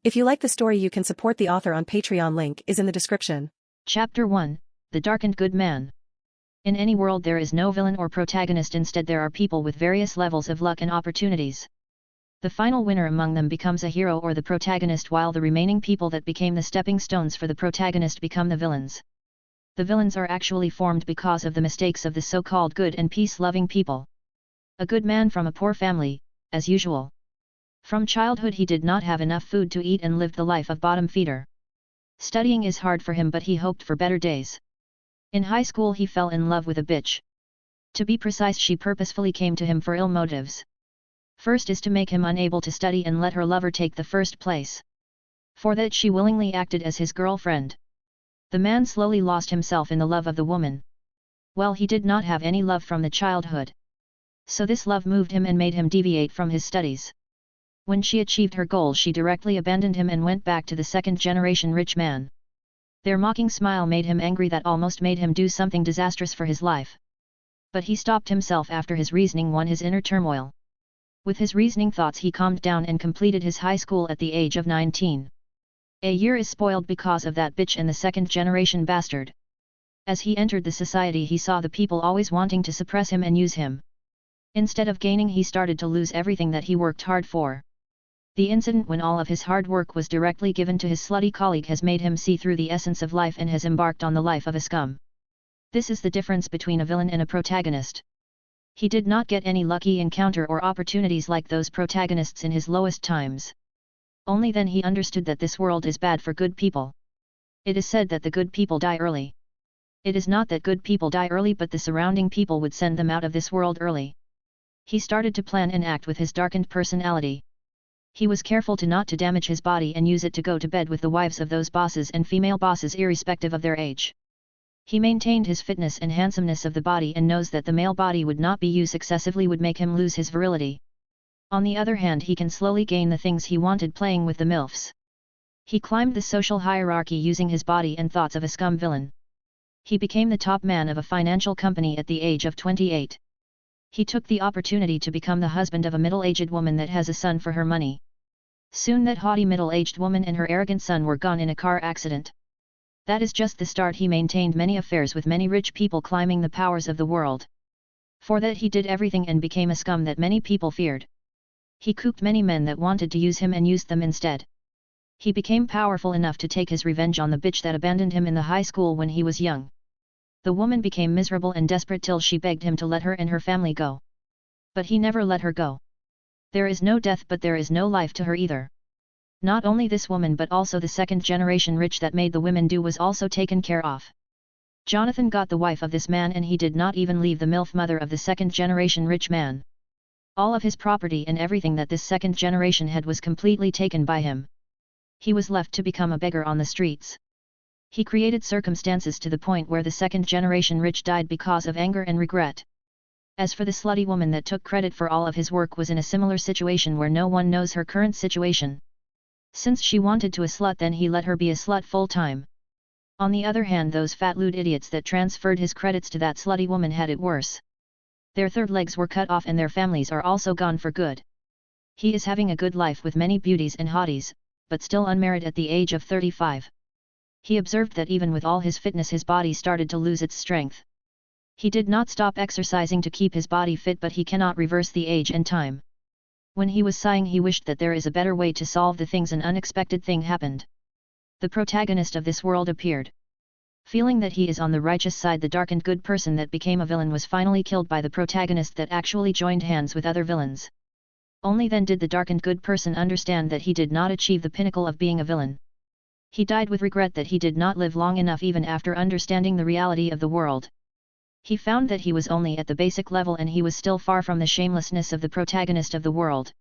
If you like the story, you can support the author on Patreon. Link is in the description. Chapter 1, The Darkened Good Man. In any world there is no villain or protagonist, instead there are people with various levels of luck and opportunities. The final winner among them becomes a hero or the protagonist, while the remaining people that became the stepping stones for the protagonist become the villains. The villains are actually formed because of the mistakes of the so-called good and peace-loving people. A good man from a poor family, as usual. From childhood he did not have enough food to eat and lived the life of bottom feeder. Studying is hard for him, but he hoped for better days. In high school he fell in love with a bitch. To be precise, she purposefully came to him for ill motives. First is to make him unable to study and let her lover take the first place. For that she willingly acted as his girlfriend. The man slowly lost himself in the love of the woman. Well, he did not have any love from the childhood. So this love moved him and made him deviate from his studies. When she achieved her goal, she directly abandoned him and went back to the second-generation rich man. Their mocking smile made him angry, that almost made him do something disastrous for his life. But he stopped himself after his reasoning won his inner turmoil. With his reasoning thoughts he calmed down and completed his high school at the age of 19. A year is spoiled because of that bitch and the second-generation bastard. As he entered the society he saw the people always wanting to suppress him and use him. Instead of gaining, he started to lose everything that he worked hard for. The incident when all of his hard work was directly given to his slutty colleague has made him see through the essence of life and has embarked on the life of a scum. This is the difference between a villain and a protagonist. He did not get any lucky encounter or opportunities like those protagonists in his lowest times. Only then he understood that this world is bad for good people. It is said that the good people die early. It is not that good people die early, but the surrounding people would send them out of this world early. He started to plan and act with his darkened personality. He was careful not to damage his body and use it to go to bed with the wives of those bosses and female bosses irrespective of their age. He maintained his fitness and handsomeness of the body and knows that the male body would not be used excessively would make him lose his virility. On the other hand, he can slowly gain the things he wanted playing with the MILFs. He climbed the social hierarchy using his body and thoughts of a scum villain. He became the top man of a financial company at the age of 28. He took the opportunity to become the husband of a middle-aged woman that has a son for her money. Soon that haughty middle-aged woman and her arrogant son were gone in a car accident. That is just the start. He maintained many affairs with many rich people, climbing the powers of the world. For that he did everything and became a scum that many people feared. He cooked many men that wanted to use him and used them instead. He became powerful enough to take his revenge on the bitch that abandoned him in the high school when he was young. The woman became miserable and desperate till she begged him to let her and her family go. But he never let her go. There is no death, but there is no life to her either. Not only this woman but also the second-generation rich that made the women do was also taken care of. Jonathan got the wife of this man and he did not even leave the MILF mother of the second-generation rich man. All of his property and everything that this second generation had was completely taken by him. He was left to become a beggar on the streets. He created circumstances to the point where the second-generation rich died because of anger and regret. As for the slutty woman that took credit for all of his work, was in a similar situation where no one knows her current situation. Since she wanted to a slut, then he let her be a slut full time. On the other hand, those fat lewd idiots that transferred his credits to that slutty woman had it worse. Their third legs were cut off and their families are also gone for good. He is having a good life with many beauties and hotties, but still unmarried at the age of 35. He observed that even with all his fitness his body started to lose its strength. He did not stop exercising to keep his body fit, but he cannot reverse the age and time. When he was sighing, he wished that there is a better way to solve the things. An unexpected thing happened. The protagonist of this world appeared. Feeling that he is on the righteous side, the darkened good person that became a villain was finally killed by the protagonist that actually joined hands with other villains. Only then did the darkened good person understand that he did not achieve the pinnacle of being a villain. He died with regret that he did not live long enough even after understanding the reality of the world. He found that he was only at the basic level and he was still far from the shamelessness of the protagonist of the world.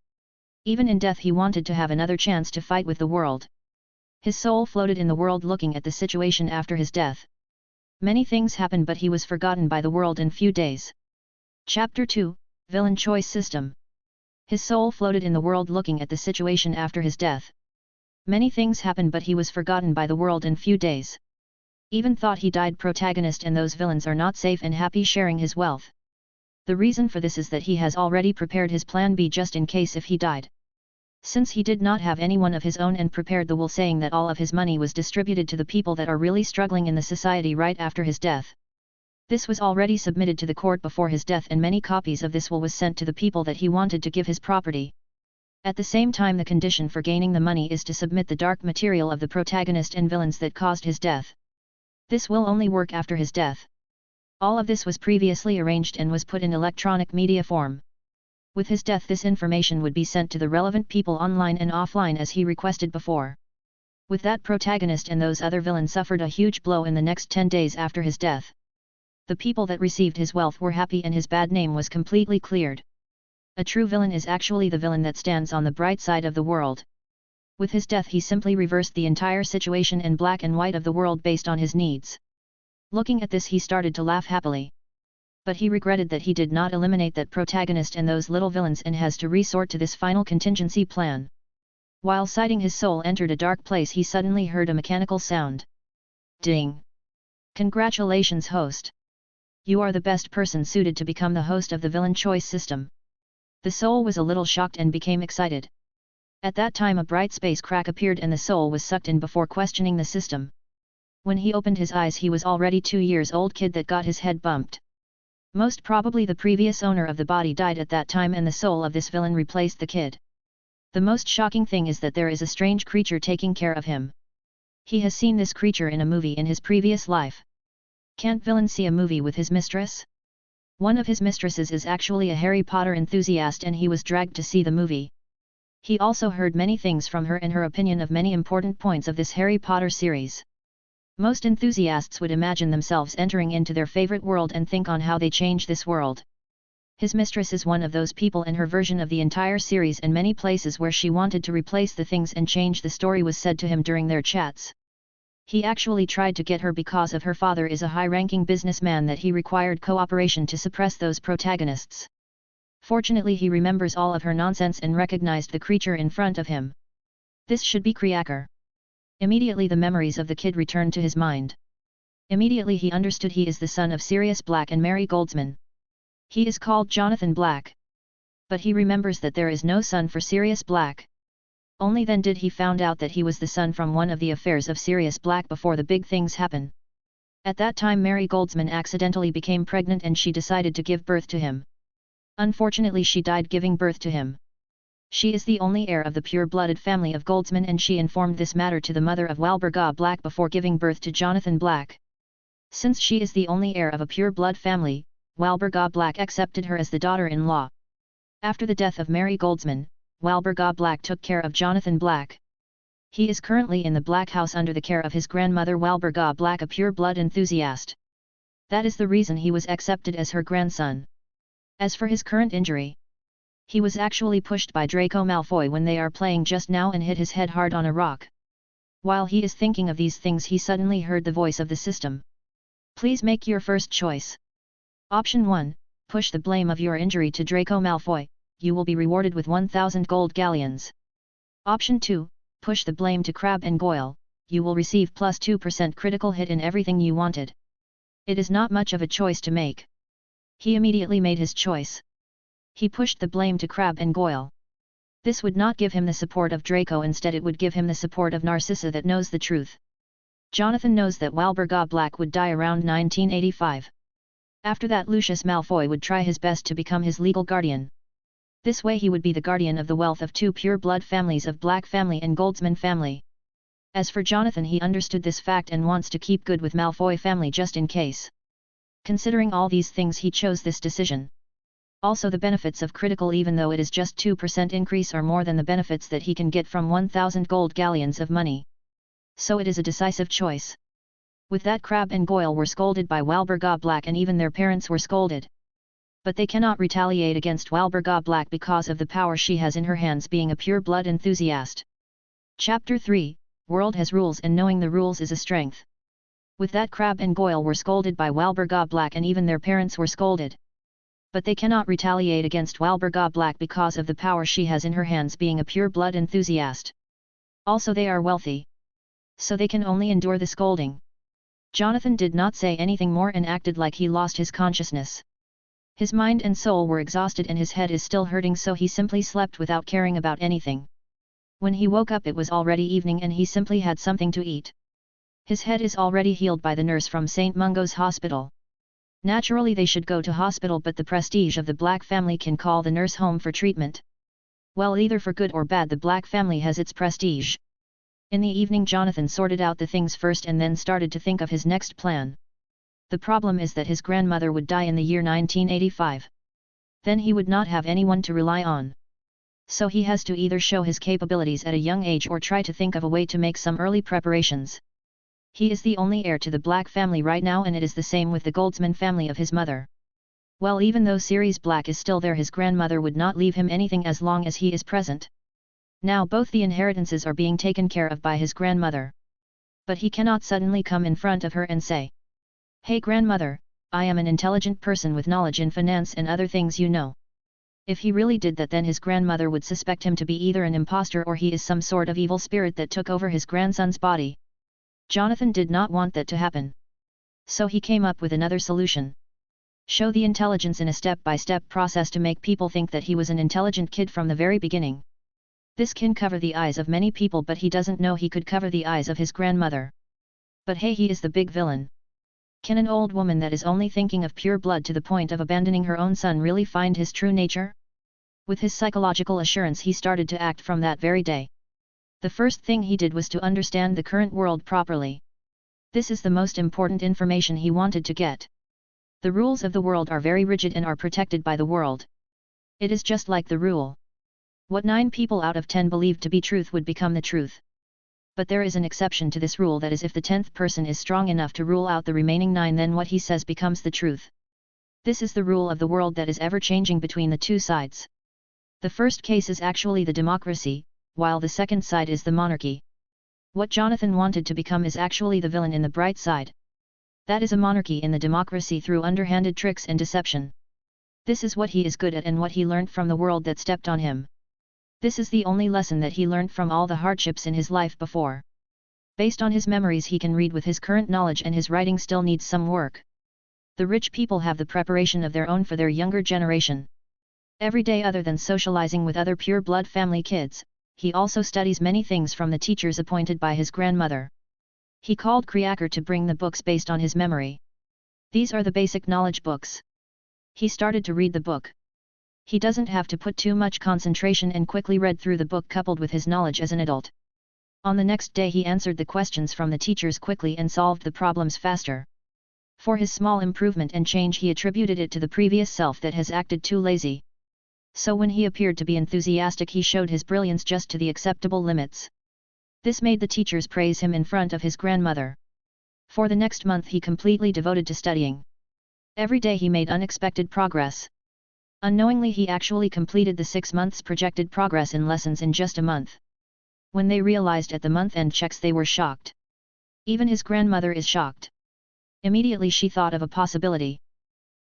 Even in death he wanted to have another chance to fight with the world. His soul floated in the world looking at the situation after his death. Many things happened, but he was forgotten by the world in few days. Chapter 2, Villain Choice System. His soul floated in the world looking at the situation after his death. Many things happened, but he was forgotten by the world in few days. Even thought he died. Protagonist and those villains are not safe and happy sharing his wealth. The reason for this is that he has already prepared his plan B just in case if he died. Since he did not have anyone of his own and prepared the will saying that all of his money was distributed to the people that are really struggling in the society right after his death. This was already submitted to the court before his death and many copies of this will was sent to the people that he wanted to give his property. At the same time the condition for gaining the money is to submit the dark material of the protagonist and villains that caused his death. This will only work after his death. All of this was previously arranged and was put in electronic media form. With his death this information would be sent to the relevant people online and offline as he requested before. With that protagonist and those other villains suffered a huge blow in the next 10 days after his death. The people that received his wealth were happy and his bad name was completely cleared. A true villain is actually the villain that stands on the bright side of the world. With his death he simply reversed the entire situation in black and white of the world based on his needs. Looking at this he started to laugh happily. But he regretted that he did not eliminate that protagonist and those little villains and has to resort to this final contingency plan. While sighting his soul entered a dark place he suddenly heard a mechanical sound. Ding! Congratulations host! You are the best person suited to become the host of the villain choice system. The soul was a little shocked and became excited. At that time a bright space crack appeared and the soul was sucked in before questioning the system. When he opened his eyes he was already 2 years old kid that got his head bumped. Most probably the previous owner of the body died at that time and the soul of this villain replaced the kid. The most shocking thing is that there is a strange creature taking care of him. He has seen this creature in a movie in his previous life. Can't villain see a movie with his mistress? One of his mistresses is actually a Harry Potter enthusiast and he was dragged to see the movie. He also heard many things from her and her opinion of many important points of this Harry Potter series. Most enthusiasts would imagine themselves entering into their favorite world and think on how they change this world. His mistress is one of those people and her version of the entire series and many places where she wanted to replace the things and change the story was said to him during their chats. He actually tried to get her because of her father is a high-ranking businessman that he required cooperation to suppress those protagonists. Fortunately he remembers all of her nonsense and recognized the creature in front of him. This should be Kriaker. Immediately the memories of the kid returned to his mind. Immediately he understood he is the son of Sirius Black and Mary Goldsman. He is called Jonathan Black. But he remembers that there is no son for Sirius Black. Only then did he found out that he was the son from one of the affairs of Sirius Black before the big things happen. At that time Mary Goldsman accidentally became pregnant and she decided to give birth to him. Unfortunately she died giving birth to him. She is the only heir of the pure-blooded family of Goldsman and she informed this matter to the mother of Walburga Black before giving birth to Jonathan Black. Since she is the only heir of a pure-blood family, Walburga Black accepted her as the daughter-in-law. After the death of Mary Goldsman, Walburga Black took care of Jonathan Black. He is currently in the Black House under the care of his grandmother Walburga Black, a pure-blood enthusiast. That is the reason he was accepted as her grandson. As for his current injury, he was actually pushed by Draco Malfoy when they are playing just now and hit his head hard on a rock. While he is thinking of these things he suddenly heard the voice of the system. Please make your first choice. Option 1, push the blame of your injury to Draco Malfoy. You will be rewarded with 1,000 gold galleons. Option 2, push the blame to Crabbe and Goyle, you will receive plus 2% critical hit in everything you wanted. It is not much of a choice to make. He immediately made his choice. He pushed the blame to Crabbe and Goyle. This would not give him the support of Draco, instead it would give him the support of Narcissa that knows the truth. Jonathan knows that Walburga Black would die around 1985. After that Lucius Malfoy would try his best to become his legal guardian. This way he would be the guardian of the wealth of two pure-blood families of Black family and Goldsman family. As for Jonathan, he understood this fact and wants to keep good with Malfoy family just in case. Considering all these things he chose this decision. Also the benefits of critical, even though it is just 2% increase, are more than the benefits that he can get from 1,000 gold galleons of money. So it is a decisive choice. With that Crabbe and Goyle were scolded by Walburga Black and even their parents were scolded. But they cannot retaliate against Walburga Black because of the power she has in her hands, being a pure-blood enthusiast. Chapter 3, World has rules and knowing the rules is a strength. With that Crabbe and Goyle were scolded by Walburga Black and even their parents were scolded. But they cannot retaliate against Walburga Black because of the power she has in her hands, being a pure-blood enthusiast. Also they are wealthy. So they can only endure the scolding. Jonathan did not say anything more and acted like he lost his consciousness. His mind and soul were exhausted and his head is still hurting, so he simply slept without caring about anything. When he woke up it was already evening and he simply had something to eat. His head is already healed by the nurse from St. Mungo's hospital. Naturally they should go to hospital, but the prestige of the Black family can call the nurse home for treatment. Well, either for good or bad, the Black family has its prestige. In the evening Jonathan sorted out the things first and then started to think of his next plan. The problem is that his grandmother would die in the year 1985. Then he would not have anyone to rely on. So he has to either show his capabilities at a young age or try to think of a way to make some early preparations. He is the only heir to the Black family right now, and it is the same with the Goldsman family of his mother. Well, even though Sirius Black is still there, his grandmother would not leave him anything as long as he is present. Now both the inheritances are being taken care of by his grandmother. But he cannot suddenly come in front of her and say, "Hey grandmother, I am an intelligent person with knowledge in finance and other things, you know." If he really did that, then his grandmother would suspect him to be either an impostor or he is some sort of evil spirit that took over his grandson's body. Jonathan did not want that to happen. So he came up with another solution. Show the intelligence in a step-by-step process to make people think that he was an intelligent kid from the very beginning. This can cover the eyes of many people, but he doesn't know he could cover the eyes of his grandmother. But hey, he is the big villain. Can an old woman that is only thinking of pure blood to the point of abandoning her own son really find his true nature? With his psychological assurance he started to act from that very day. The first thing he did was to understand the current world properly. This is the most important information he wanted to get. The rules of the world are very rigid and are protected by the world. It is just like the rule. What 9 people out of 10 believed to be truth would become the truth. But there is an exception to this rule, that is, if the 10th person is strong enough to rule out the remaining 9, then what he says becomes the truth. This is the rule of the world that is ever changing between the two sides. The first case is actually the democracy, while the second side is the monarchy. What Jonathan wanted to become is actually the villain in the bright side. That is a monarchy in the democracy through underhanded tricks and deception. This is what he is good at and what he learned from the world that stepped on him. This is the only lesson that he learned from all the hardships in his life before. Based on his memories he can read with his current knowledge, and his writing still needs some work. The rich people have the preparation of their own for their younger generation. Every day, other than socializing with other pure blood family kids, he also studies many things from the teachers appointed by his grandmother. He called Kriaker to bring the books based on his memory. These are the basic knowledge books. He started to read the book. He doesn't have to put too much concentration and quickly read through the book, coupled with his knowledge as an adult. On the next day he answered the questions from the teachers quickly and solved the problems faster. For his small improvement and change he attributed it to the previous self that has acted too lazy. So when he appeared to be enthusiastic he showed his brilliance just to the acceptable limits. This made the teachers praise him in front of his grandmother. For the next month he completely devoted to studying. Every day he made unexpected progress. Unknowingly he actually completed the 6 months projected progress in lessons in just a month. When they realized at the month-end checks they were shocked. Even his grandmother is shocked. Immediately she thought of a possibility.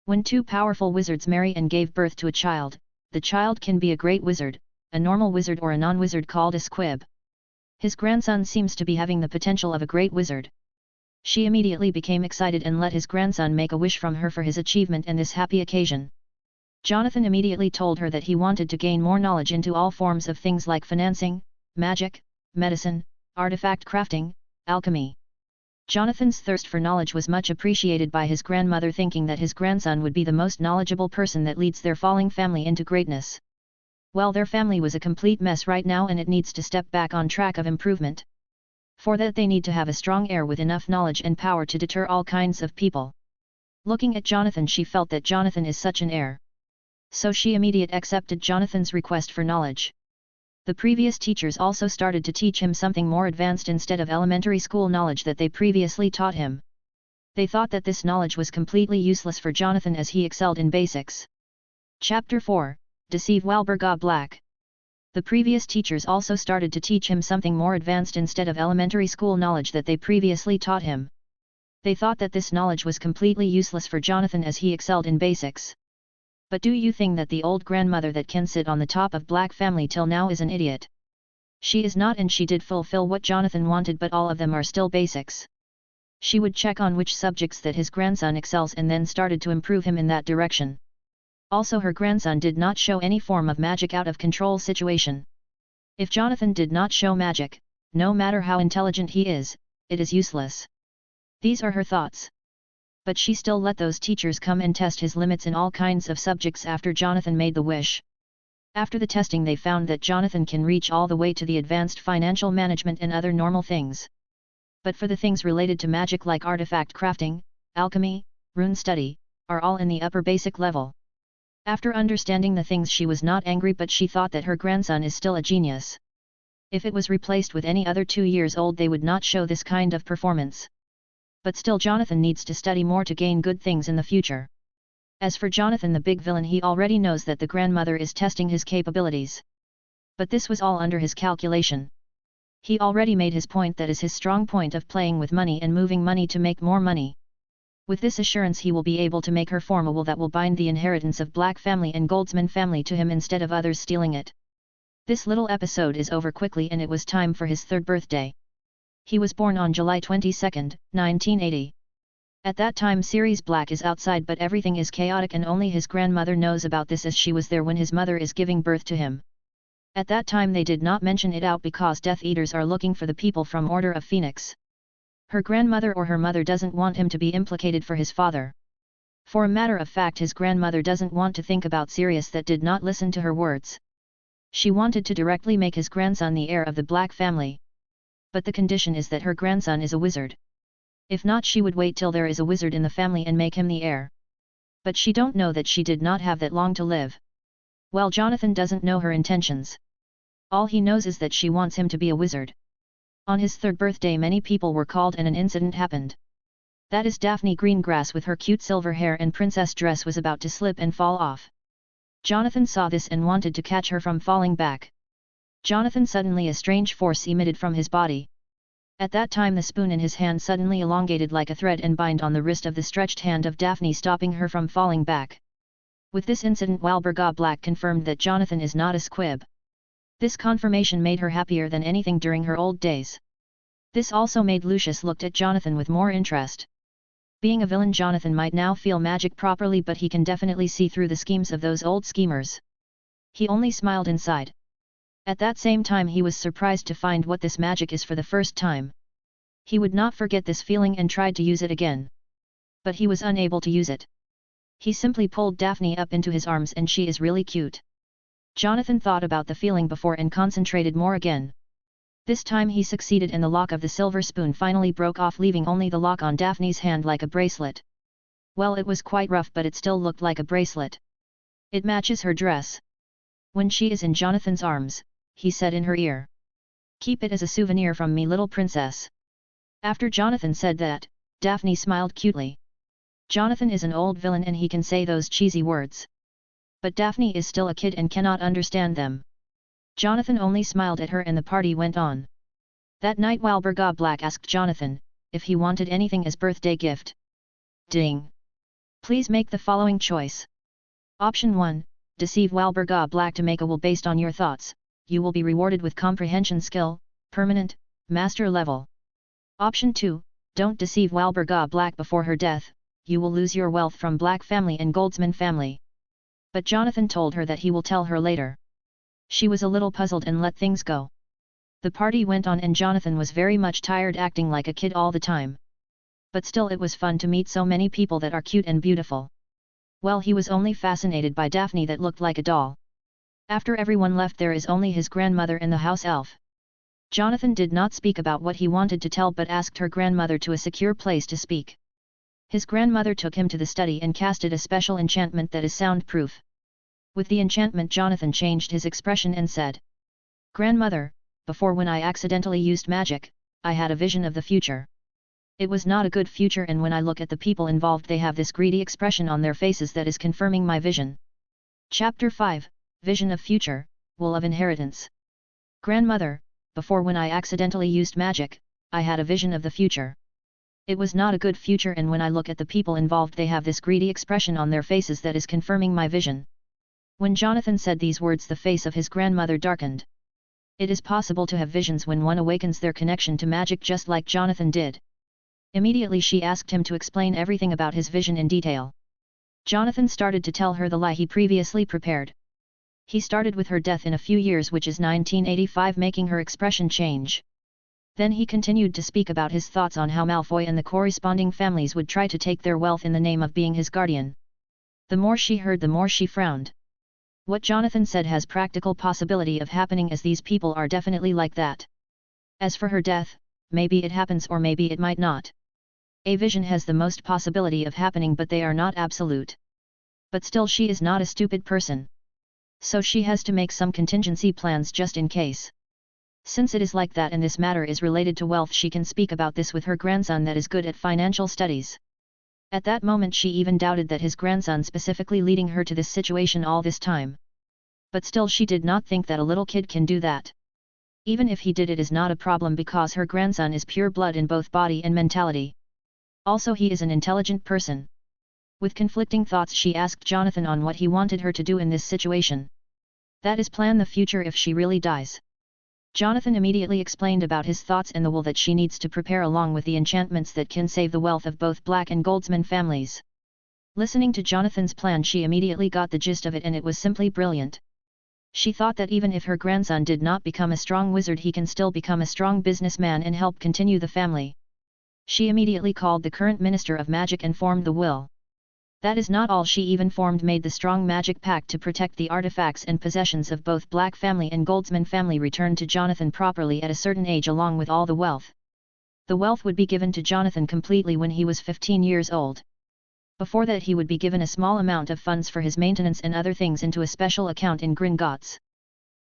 When 2 powerful wizards marry and gave birth to a child, the child can be a great wizard, a normal wizard, or a non-wizard called a squib. His grandson seems to be having the potential of a great wizard. She immediately became excited and let his grandson make a wish from her for his achievement and this happy occasion. Jonathan immediately told her that he wanted to gain more knowledge into all forms of things like financing, magic, medicine, artifact crafting, alchemy. Jonathan's thirst for knowledge was much appreciated by his grandmother, thinking that his grandson would be the most knowledgeable person that leads their falling family into greatness. Well, their family was a complete mess right now and it needs to step back on track of improvement. For that they need to have a strong heir with enough knowledge and power to deter all kinds of people. Looking at Jonathan, she felt that Jonathan is such an heir. So she immediately accepted Jonathan's request for knowledge. The previous teachers also started to teach him something more advanced instead of elementary school knowledge that they previously taught him. They thought that this knowledge was completely useless for Jonathan as he excelled in basics. Chapter 4, Deceive Walburga Black. The previous teachers also started to teach him something more advanced instead of elementary school knowledge that they previously taught him. They thought that this knowledge was completely useless for Jonathan as he excelled in basics. But do you think that the old grandmother that can sit on the top of Black family till now is an idiot? She is not, and she did fulfill what Jonathan wanted, but all of them are still basics. She would check on which subjects that his grandson excels and then started to improve him in that direction. Also her grandson did not show any form of magic out of control situation. If Jonathan did not show magic, no matter how intelligent he is, it is useless. These are her thoughts. But she still let those teachers come and test his limits in all kinds of subjects after Jonathan made the wish. After the testing they found that Jonathan can reach all the way to the advanced financial management and other normal things. But for the things related to magic like artifact crafting, alchemy, rune study, are all in the upper basic level. After understanding the things she was not angry, but she thought that her grandson is still a genius. If it was replaced with any other 2 years old they would not show this kind of performance. But still Jonathan needs to study more to gain good things in the future. As for Jonathan the big villain, he already knows that the grandmother is testing his capabilities. But this was all under his calculation. He already made his point, that is his strong point of playing with money and moving money to make more money. With this assurance he will be able to make her form a will that will bind the inheritance of Black family and Goldsman family to him instead of others stealing it. This little episode is over quickly and it was time for his 3rd birthday. He was born on July 22, 1980. At that time Sirius Black is outside, but everything is chaotic and only his grandmother knows about this, as she was there when his mother is giving birth to him. At that time they did not mention it out because Death Eaters are looking for the people from Order of Phoenix. Her grandmother or her mother doesn't want him to be implicated for his father. For a matter of fact his grandmother doesn't want to think about Sirius that did not listen to her words. She wanted to directly make his grandson the heir of the Black family. But the condition is that her grandson is a wizard. If not she would wait till there is a wizard in the family and make him the heir. But she don't know that she did not have that long to live. Well, Jonathan doesn't know her intentions. All he knows is that she wants him to be a wizard. On his 3rd birthday many people were called and an incident happened. That is, Daphne Greengrass with her cute silver hair and princess dress was about to slip and fall off. Jonathan saw this and wanted to catch her from falling back. Jonathan suddenly a strange force emitted from his body. At that time the spoon in his hand suddenly elongated like a thread and bind on the wrist of the stretched hand of Daphne, stopping her from falling back. With this incident Walburga Black confirmed that Jonathan is not a squib. This confirmation made her happier than anything during her old days. This also made Lucius looked at Jonathan with more interest. Being a villain Jonathan might now feel magic properly, but he can definitely see through the schemes of those old schemers. He only smiled inside. At that same time he was surprised to find what this magic is for the first time. He would not forget this feeling and tried to use it again. But he was unable to use it. He simply pulled Daphne up into his arms, and she is really cute. Jonathan thought about the feeling before and concentrated more again. This time he succeeded and the lock of the silver spoon finally broke off, leaving only the lock on Daphne's hand like a bracelet. Well, it was quite rough, but it still looked like a bracelet. It matches her dress. When she is in Jonathan's arms, he said in her ear, "Keep it as a souvenir from me, little princess." After Jonathan said that, Daphne smiled cutely. Jonathan is an old villain and he can say those cheesy words. But Daphne is still a kid and cannot understand them. Jonathan only smiled at her and the party went on. That night Walburga Black asked Jonathan if he wanted anything as birthday gift. Ding! Please make the following choice. Option 1, deceive Walburga Black to make a will based on your thoughts. You will be rewarded with comprehension skill, permanent, master level. Option 2, don't deceive Walburga Black before her death, you will lose your wealth from Black family and Goldsman family. But Jonathan told her that he will tell her later. She was a little puzzled and let things go. The party went on and Jonathan was very much tired acting like a kid all the time. But still it was fun to meet so many people that are cute and beautiful. Well, he was only fascinated by Daphne that looked like a doll. After everyone left there is only his grandmother and the house elf. Jonathan did not speak about what he wanted to tell but asked her grandmother to a secure place to speak. His grandmother took him to the study and casted a special enchantment that is soundproof. With the enchantment Jonathan changed his expression and said, "Grandmother, before when I accidentally used magic, I had a vision of the future. It was not a good future, and when I look at the people involved they have this greedy expression on their faces that is confirming my vision." Chapter 5, Vision of Future, Will of Inheritance. Grandmother, before when I accidentally used magic, I had a vision of the future. It was not a good future, and when I look at the people involved they have this greedy expression on their faces that is confirming my vision. When Jonathan said these words the face of his grandmother darkened. It is possible to have visions when one awakens their connection to magic just like Jonathan did. Immediately she asked him to explain everything about his vision in detail. Jonathan started to tell her the lie he previously prepared. He started with her death in a few years, which is 1985, making her expression change. Then he continued to speak about his thoughts on how Malfoy and the corresponding families would try to take their wealth in the name of being his guardian. The more she heard, the more she frowned. What Jonathan said has practical possibility of happening, as these people are definitely like that. As for her death, maybe it happens or maybe it might not. A vision has the most possibility of happening, but they are not absolute. But still, she is not a stupid person. So she has to make some contingency plans just in case. Since it is like that and this matter is related to wealth, she can speak about this with her grandson that is good at financial studies. At that moment she even doubted that his grandson specifically leading her to this situation all this time. But still, she did not think that a little kid can do that. Even if he did, it is not a problem because her grandson is pure blood in both body and mentality. Also, he is an intelligent person. With conflicting thoughts, she asked Jonathan on what he wanted her to do in this situation. That is, plan the future if she really dies. Jonathan immediately explained about his thoughts and the will that she needs to prepare, along with the enchantments that can save the wealth of both Black and Goldsman families. Listening to Jonathan's plan, she immediately got the gist of it, and it was simply brilliant. She thought that even if her grandson did not become a strong wizard, he can still become a strong businessman and help continue the family. She immediately called the current Minister of Magic and formed the will. That is not all, she even made the strong magic pact to protect the artifacts and possessions of both Black family and Goldsman family returned to Jonathan properly at a certain age, along with all the wealth. The wealth would be given to Jonathan completely when he was 15 years old. Before that, he would be given a small amount of funds for his maintenance and other things into a special account in Gringotts.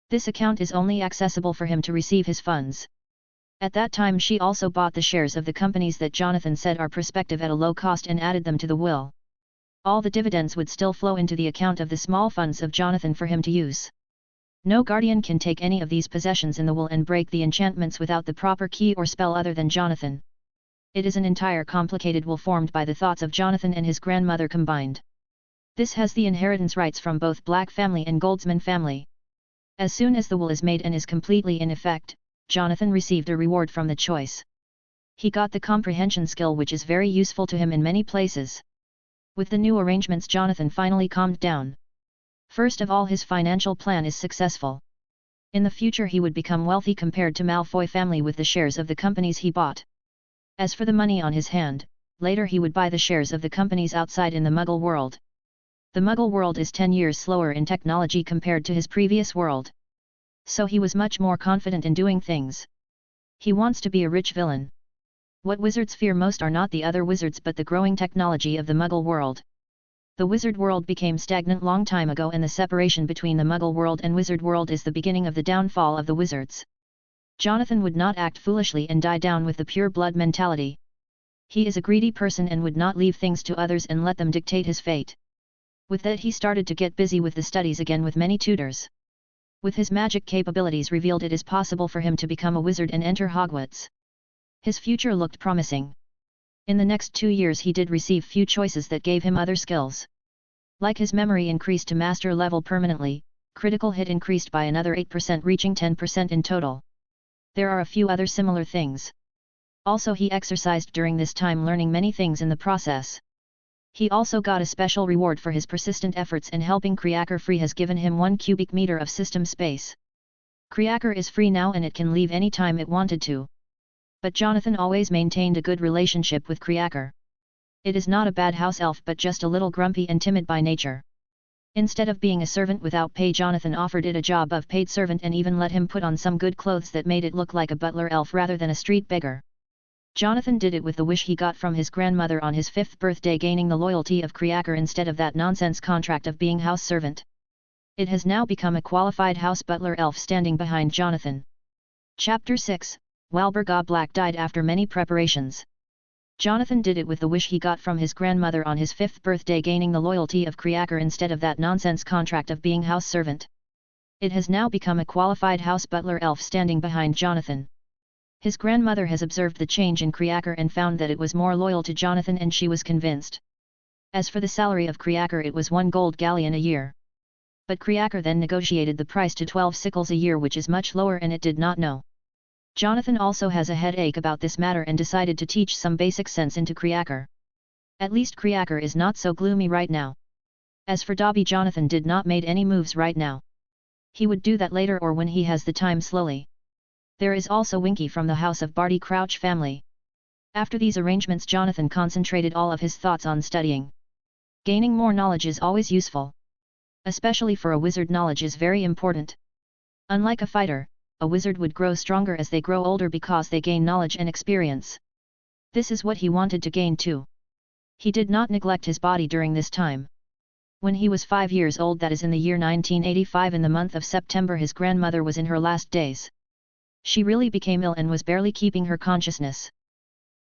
This account is only accessible for him to receive his funds. At that time she also bought the shares of the companies that Jonathan said are prospective at a low cost and added them to the will. All the dividends would still flow into the account of the small funds of Jonathan for him to use. No guardian can take any of these possessions in the will and break the enchantments without the proper key or spell other than Jonathan. It is an entire complicated will formed by the thoughts of Jonathan and his grandmother combined. This has the inheritance rights from both Black family and Goldsman family. As soon as the will is made and is completely in effect, Jonathan received a reward from the choice. He got the comprehension skill, which is very useful to him in many places. With the new arrangements, Jonathan finally calmed down. First of all, his financial plan is successful. In the future he would become wealthy compared to Malfoy family with the shares of the companies he bought. As for the money on his hand, later he would buy the shares of the companies outside in the Muggle world. The Muggle world is 10 years slower in technology compared to his previous world. So he was much more confident in doing things. He wants to be a rich villain. What wizards fear most are not the other wizards but the growing technology of the Muggle world. The wizard world became stagnant long time ago, and the separation between the Muggle world and wizard world is the beginning of the downfall of the wizards. Jonathan would not act foolishly and die down with the pure blood mentality. He is a greedy person and would not leave things to others and let them dictate his fate. With that, he started to get busy with the studies again with many tutors. With his magic capabilities revealed, it is possible for him to become a wizard and enter Hogwarts. His future looked promising. In the next 2 years he did receive few choices that gave him other skills. Like his memory increased to master level permanently, critical hit increased by another 8%, reaching 10% in total. There are a few other similar things. Also, he exercised during this time, learning many things in the process. He also got a special reward for his persistent efforts, and helping Kreaker free has given him 1 cubic meter of system space. Kreaker is free now and it can leave any time it wanted to. But Jonathan always maintained a good relationship with Kreaker. It is not a bad house elf but just a little grumpy and timid by nature. Instead of being a servant without pay, Jonathan offered it a job of paid servant and even let him put on some good clothes that made it look like a butler elf rather than a street beggar. Jonathan did it with the wish he got from his grandmother on his 5th birthday, gaining the loyalty of Kreaker instead of that nonsense contract of being house servant. It has now become a qualified house butler elf standing behind Jonathan. Chapter 6, Walburga Black died after many preparations. Jonathan did it with the wish he got from his grandmother on his 5th birthday, gaining the loyalty of Kreaker instead of that nonsense contract of being house servant. It has now become a qualified house butler elf standing behind Jonathan. His grandmother has observed the change in Kreaker and found that it was more loyal to Jonathan, and she was convinced. As for the salary of Kreaker, it was 1 gold galleon a year. But Kreaker then negotiated the price to 12 sickles a year, which is much lower, and it did not know. Jonathan also has a headache about this matter and decided to teach some basic sense into Kreaker. At least Kreaker is not so gloomy right now. As for Dobby, Jonathan did not made any moves right now. He would do that later or when he has the time slowly. There is also Winky from the House of Barty Crouch family. After these arrangements, Jonathan concentrated all of his thoughts on studying. Gaining more knowledge is always useful. Especially for a wizard, knowledge is very important. Unlike a fighter, a wizard would grow stronger as they grow older because they gain knowledge and experience. This is what he wanted to gain too. He did not neglect his body during this time. When he was 5 years old, that is in the year 1985, in the month of September, his grandmother was in her last days. She really became ill and was barely keeping her consciousness.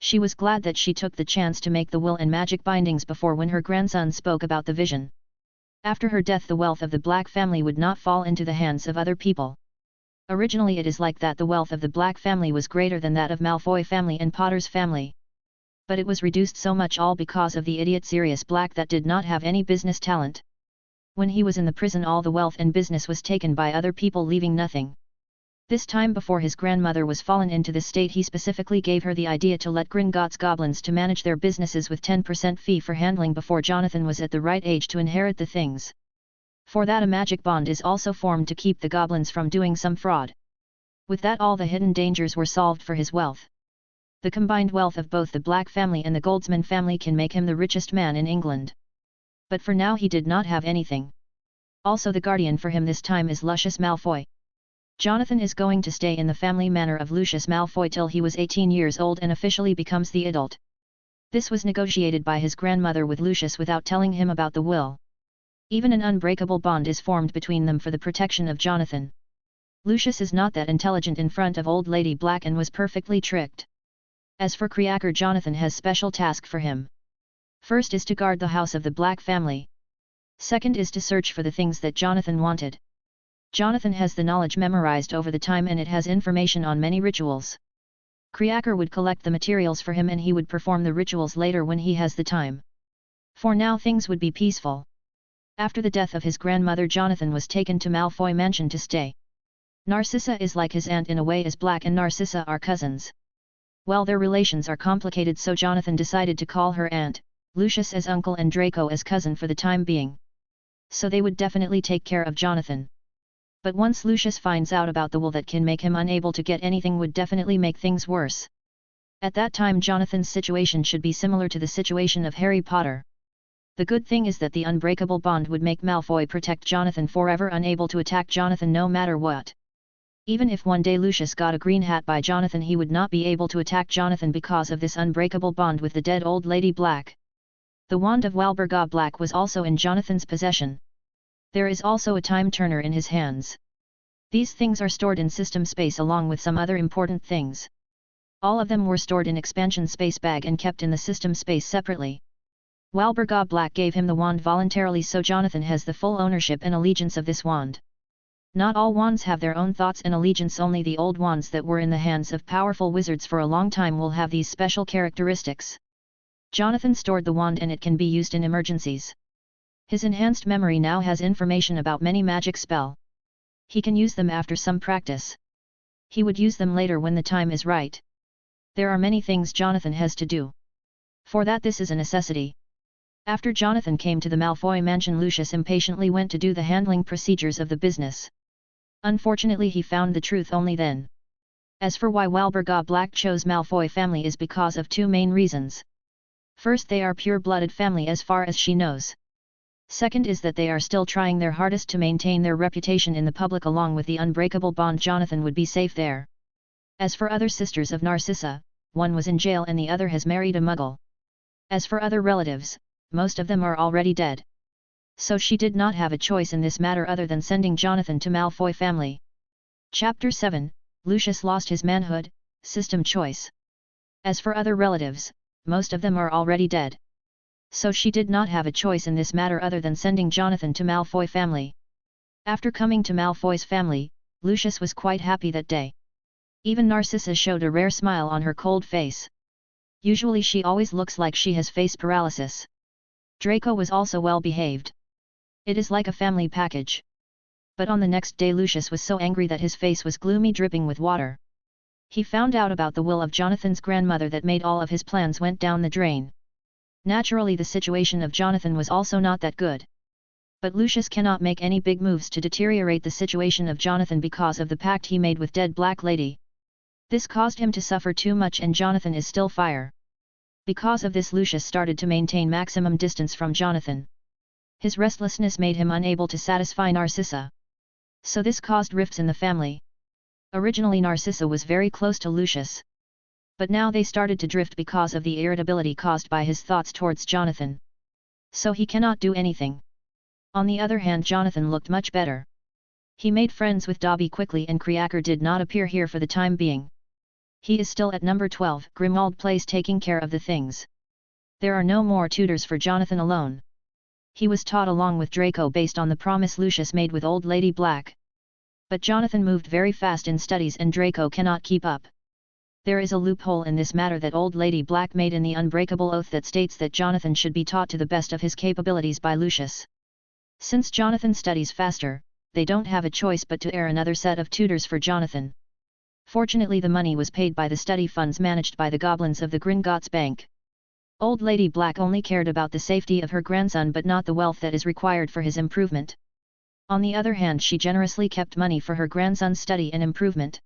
She was glad that she took the chance to make the will and magic bindings before when her grandson spoke about the vision. After her death, the wealth of the Black family would not fall into the hands of other people. Originally it is like that the wealth of the Black family was greater than that of Malfoy family and Potter's family. But it was reduced so much, all because of the idiot Sirius Black that did not have any business talent. When he was in the prison, all the wealth and business was taken by other people, leaving nothing. This time before his grandmother was fallen into this state, he specifically gave her the idea to let Gringotts goblins to manage their businesses with 10% fee for handling before Jonathan was at the right age to inherit the things. For that a magic bond is also formed to keep the goblins from doing some fraud. With that, all the hidden dangers were solved for his wealth. The combined wealth of both the Black family and the Goldsman family can make him the richest man in England. But for now he did not have anything. Also the guardian for him this time is Lucius Malfoy. Jonathan is going to stay in the family manor of Lucius Malfoy till he was 18 years old and officially becomes the adult. This was negotiated by his grandmother with Lucius without telling him about the will. Even an unbreakable bond is formed between them for the protection of Jonathan. Lucius is not that intelligent in front of Old Lady Black and was perfectly tricked. As for Kreaker, Jonathan has special task for him. First is to guard the house of the Black family. Second is to search for the things that Jonathan wanted. Jonathan has the knowledge memorized over the time and it has information on many rituals. Kreaker would collect the materials for him and he would perform the rituals later when he has the time. For now things would be peaceful. After the death of his grandmother, Jonathan was taken to Malfoy Mansion to stay. Narcissa is like his aunt in a way, as Black and Narcissa are cousins. Well, their relations are complicated, so Jonathan decided to call her aunt, Lucius as uncle and Draco as cousin for the time being. So they would definitely take care of Jonathan. But once Lucius finds out about the will that can make him unable to get anything, would definitely make things worse. At that time Jonathan's situation should be similar to the situation of Harry Potter. The good thing is that the unbreakable bond would make Malfoy protect Jonathan forever, unable to attack Jonathan no matter what. Even if one day Lucius got a green hat by Jonathan, he would not be able to attack Jonathan because of this unbreakable bond with the dead Old Lady Black. The wand of Walburga Black was also in Jonathan's possession. There is also a time turner in his hands. These things are stored in system space along with some other important things. All of them were stored in expansion space bag and kept in the system space separately. Walburga Black gave him the wand voluntarily, so Jonathan has the full ownership and allegiance of this wand. Not all wands have their own thoughts and allegiance, only the old wands that were in the hands of powerful wizards for a long time will have these special characteristics. Jonathan stored the wand and it can be used in emergencies. His enhanced memory now has information about many magic spell. He can use them after some practice. He would use them later when the time is right. There are many things Jonathan has to do. For that this is a necessity. After Jonathan came to the Malfoy mansion, Lucius impatiently went to do the handling procedures of the business. Unfortunately he found the truth only then. As for why Walburga Black chose Malfoy family is because of two main reasons. First, they are pure-blooded family as far as she knows. Second is that they are still trying their hardest to maintain their reputation in the public. Along with the unbreakable bond, Jonathan would be safe there. As for other sisters of Narcissa, one was in jail and the other has married a muggle. As for other relatives, most of them are already dead. So she did not have a choice in this matter other than sending Jonathan to Malfoy family. Chapter 7, Lucius lost his manhood, system choice. As for other relatives, most of them are already dead. So she did not have a choice in this matter other than sending Jonathan to Malfoy family. After coming to Malfoy's family, Lucius was quite happy that day. Even Narcissa showed a rare smile on her cold face. Usually she always looks like she has face paralysis. Draco was also well behaved. It is like a family package. But on the next day Lucius was so angry that his face was gloomy, dripping with water. He found out about the will of Jonathan's grandmother that made all of his plans went down the drain. Naturally the situation of Jonathan was also not that good. But Lucius cannot make any big moves to deteriorate the situation of Jonathan because of the pact he made with Dead Black Lady. This caused him to suffer too much and Jonathan is still fire. Because of this Lucius started to maintain maximum distance from Jonathan. His restlessness made him unable to satisfy Narcissa. So this caused rifts in the family. Originally Narcissa was very close to Lucius. But now they started to drift because of the irritability caused by his thoughts towards Jonathan. So he cannot do anything. On the other hand, Jonathan looked much better. He made friends with Dobby quickly and Kreaker did not appear here for the time being. He is still at number 12, Grimmauld Place, taking care of the things. There are no more tutors for Jonathan alone. He was taught along with Draco based on the promise Lucius made with Old Lady Black. But Jonathan moved very fast in studies and Draco cannot keep up. There is a loophole in this matter that Old Lady Black made in the Unbreakable Oath that states that Jonathan should be taught to the best of his capabilities by Lucius. Since Jonathan studies faster, they don't have a choice but to air another set of tutors for Jonathan. Fortunately the money was paid by the study funds managed by the goblins of the Gringotts Bank. Old Lady Black only cared about the safety of her grandson but not the wealth that is required for his improvement. On the other hand, she generously kept money for her grandson's study and improvement.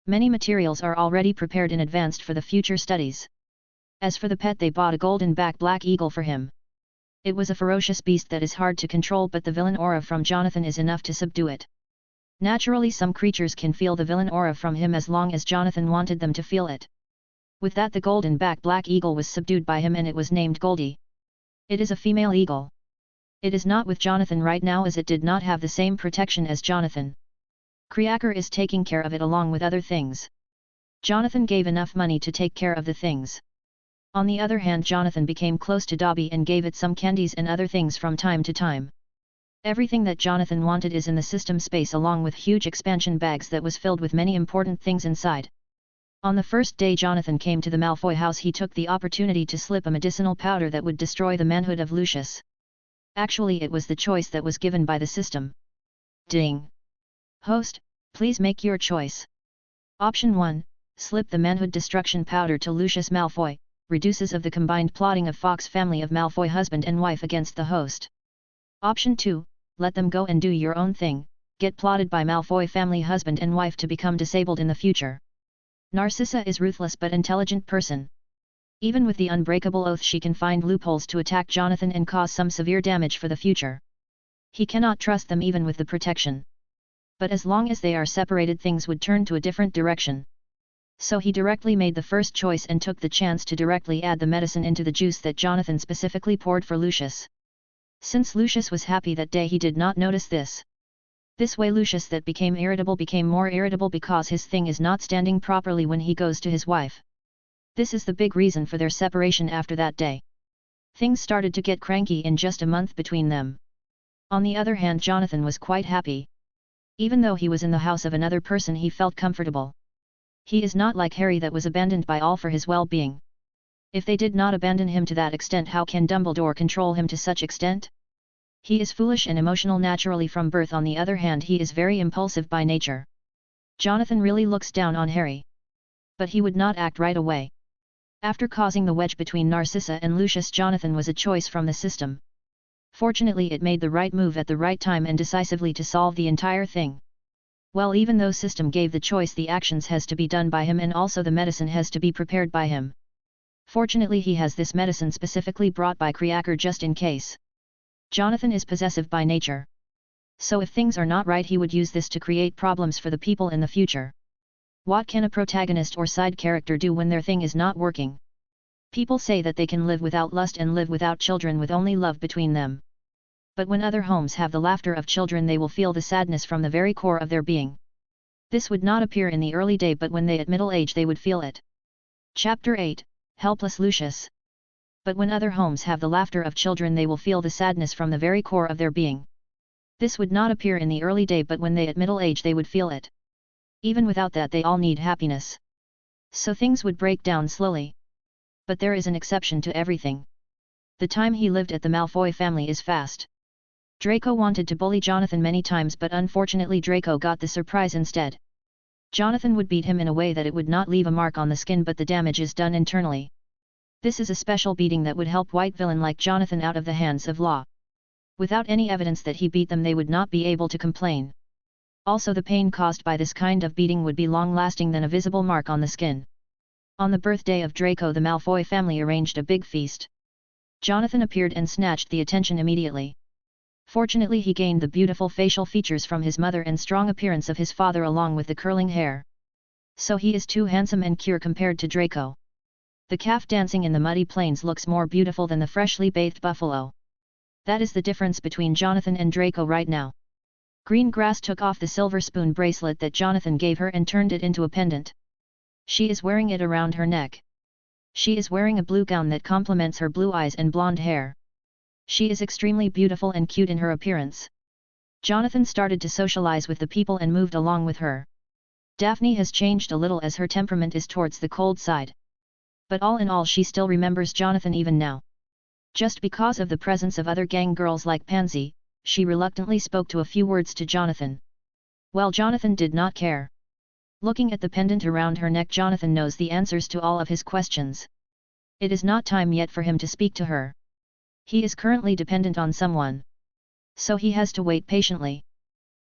Many materials are already prepared in advance for the future studies. As for the pet, they bought a golden-back black eagle for him. It was a ferocious beast that is hard to control, but the villain aura from Jonathan is enough to subdue it. Naturally, some creatures can feel the villain aura from him as long as Jonathan wanted them to feel it. With that, the golden-back black eagle was subdued by him and it was named Goldie. It is a female eagle. It is not with Jonathan right now as it did not have the same protection as Jonathan. Kreaker is taking care of it along with other things. Jonathan gave enough money to take care of the things. On the other hand, Jonathan became close to Dobby and gave it some candies and other things from time to time. Everything that Jonathan wanted is in the system space along with huge expansion bags that was filled with many important things inside. On the first day Jonathan came to the Malfoy house, he took the opportunity to slip a medicinal powder that would destroy the manhood of Lucius. Actually, it was the choice that was given by the system. Ding! Host, please make your choice. Option 1, slip the manhood destruction powder to Lucius Malfoy, reduces of the combined plotting of Fawkes family of Malfoy husband and wife against the host. Option 2, let them go and do your own thing, get plotted by Malfoy family husband and wife to become disabled in the future. Narcissa is ruthless but intelligent person. Even with the Unbreakable Oath she can find loopholes to attack Jonathan and cause some severe damage for the future. He cannot trust them even with the protection. But as long as they are separated, things would turn to a different direction. So he directly made the first choice and took the chance to directly add the medicine into the juice that Jonathan specifically poured for Lucius. Since Lucius was happy that day, he did not notice this. This way Lucius that became more irritable because his thing is not standing properly when he goes to his wife. This is the big reason for their separation after that day. Things started to get cranky in just a month between them. On the other hand, Jonathan was quite happy. Even though he was in the house of another person, he felt comfortable. He is not like Harry that was abandoned by all for his well-being. If they did not abandon him to that extent, how can Dumbledore control him to such extent? He is foolish and emotional naturally from birth. On the other hand, he is very impulsive by nature. Jonathan really looks down on Harry. But he would not act right away. After causing the wedge between Narcissa and Lucius, Jonathan was a choice from the system. Fortunately, it made the right move at the right time and decisively to solve the entire thing. Well, even though system gave the choice, the actions has to be done by him and also the medicine has to be prepared by him. Fortunately, he has this medicine specifically brought by Kreaker just in case. Jonathan is possessive by nature. So if things are not right, he would use this to create problems for the people in the future. What can a protagonist or side character do when their thing is not working? People say that they can live without lust and live without children with only love between them. But when other homes have the laughter of children, they will feel the sadness from the very core of their being. This would not appear in the early day, but when they at middle age they would feel it. Chapter 8, Helpless Lucius. But when other homes have the laughter of children, they will feel the sadness from the very core of their being. This would not appear in the early day, but when they at middle age they would feel it. Even without that, they all need happiness. So things would break down slowly. But there is an exception to everything. The time he lived at the Malfoy family is fast. Draco wanted to bully Jonathan many times, but unfortunately Draco got the surprise instead. Jonathan would beat him in a way that it would not leave a mark on the skin, but the damage is done internally. This is a special beating that would help white villain like Jonathan out of the hands of law. Without any evidence that he beat them they would not be able to complain. Also the pain caused by this kind of beating would be long-lasting than a visible mark on the skin. On the birthday of Draco the Malfoy family arranged a big feast. Jonathan appeared and snatched the attention immediately. Fortunately he gained the beautiful facial features from his mother and strong appearance of his father along with the curling hair. So he is too handsome and pure compared to Draco. The calf dancing in the muddy plains looks more beautiful than the freshly bathed buffalo. That is the difference between Jonathan and Draco right now. Green Grass took off the silver spoon bracelet that Jonathan gave her and turned it into a pendant. She is wearing it around her neck. She is wearing a blue gown that complements her blue eyes and blonde hair. She is extremely beautiful and cute in her appearance. Jonathan started to socialize with the people and moved along with her. Daphne has changed a little as her temperament is towards the cold side. But all in all she still remembers Jonathan even now. Just because of the presence of other gang girls like Pansy, she reluctantly spoke to a few words to Jonathan. Well, Jonathan did not care. Looking at the pendant around her neck, Jonathan knows the answers to all of his questions. It is not time yet for him to speak to her. He is currently dependent on someone. So he has to wait patiently.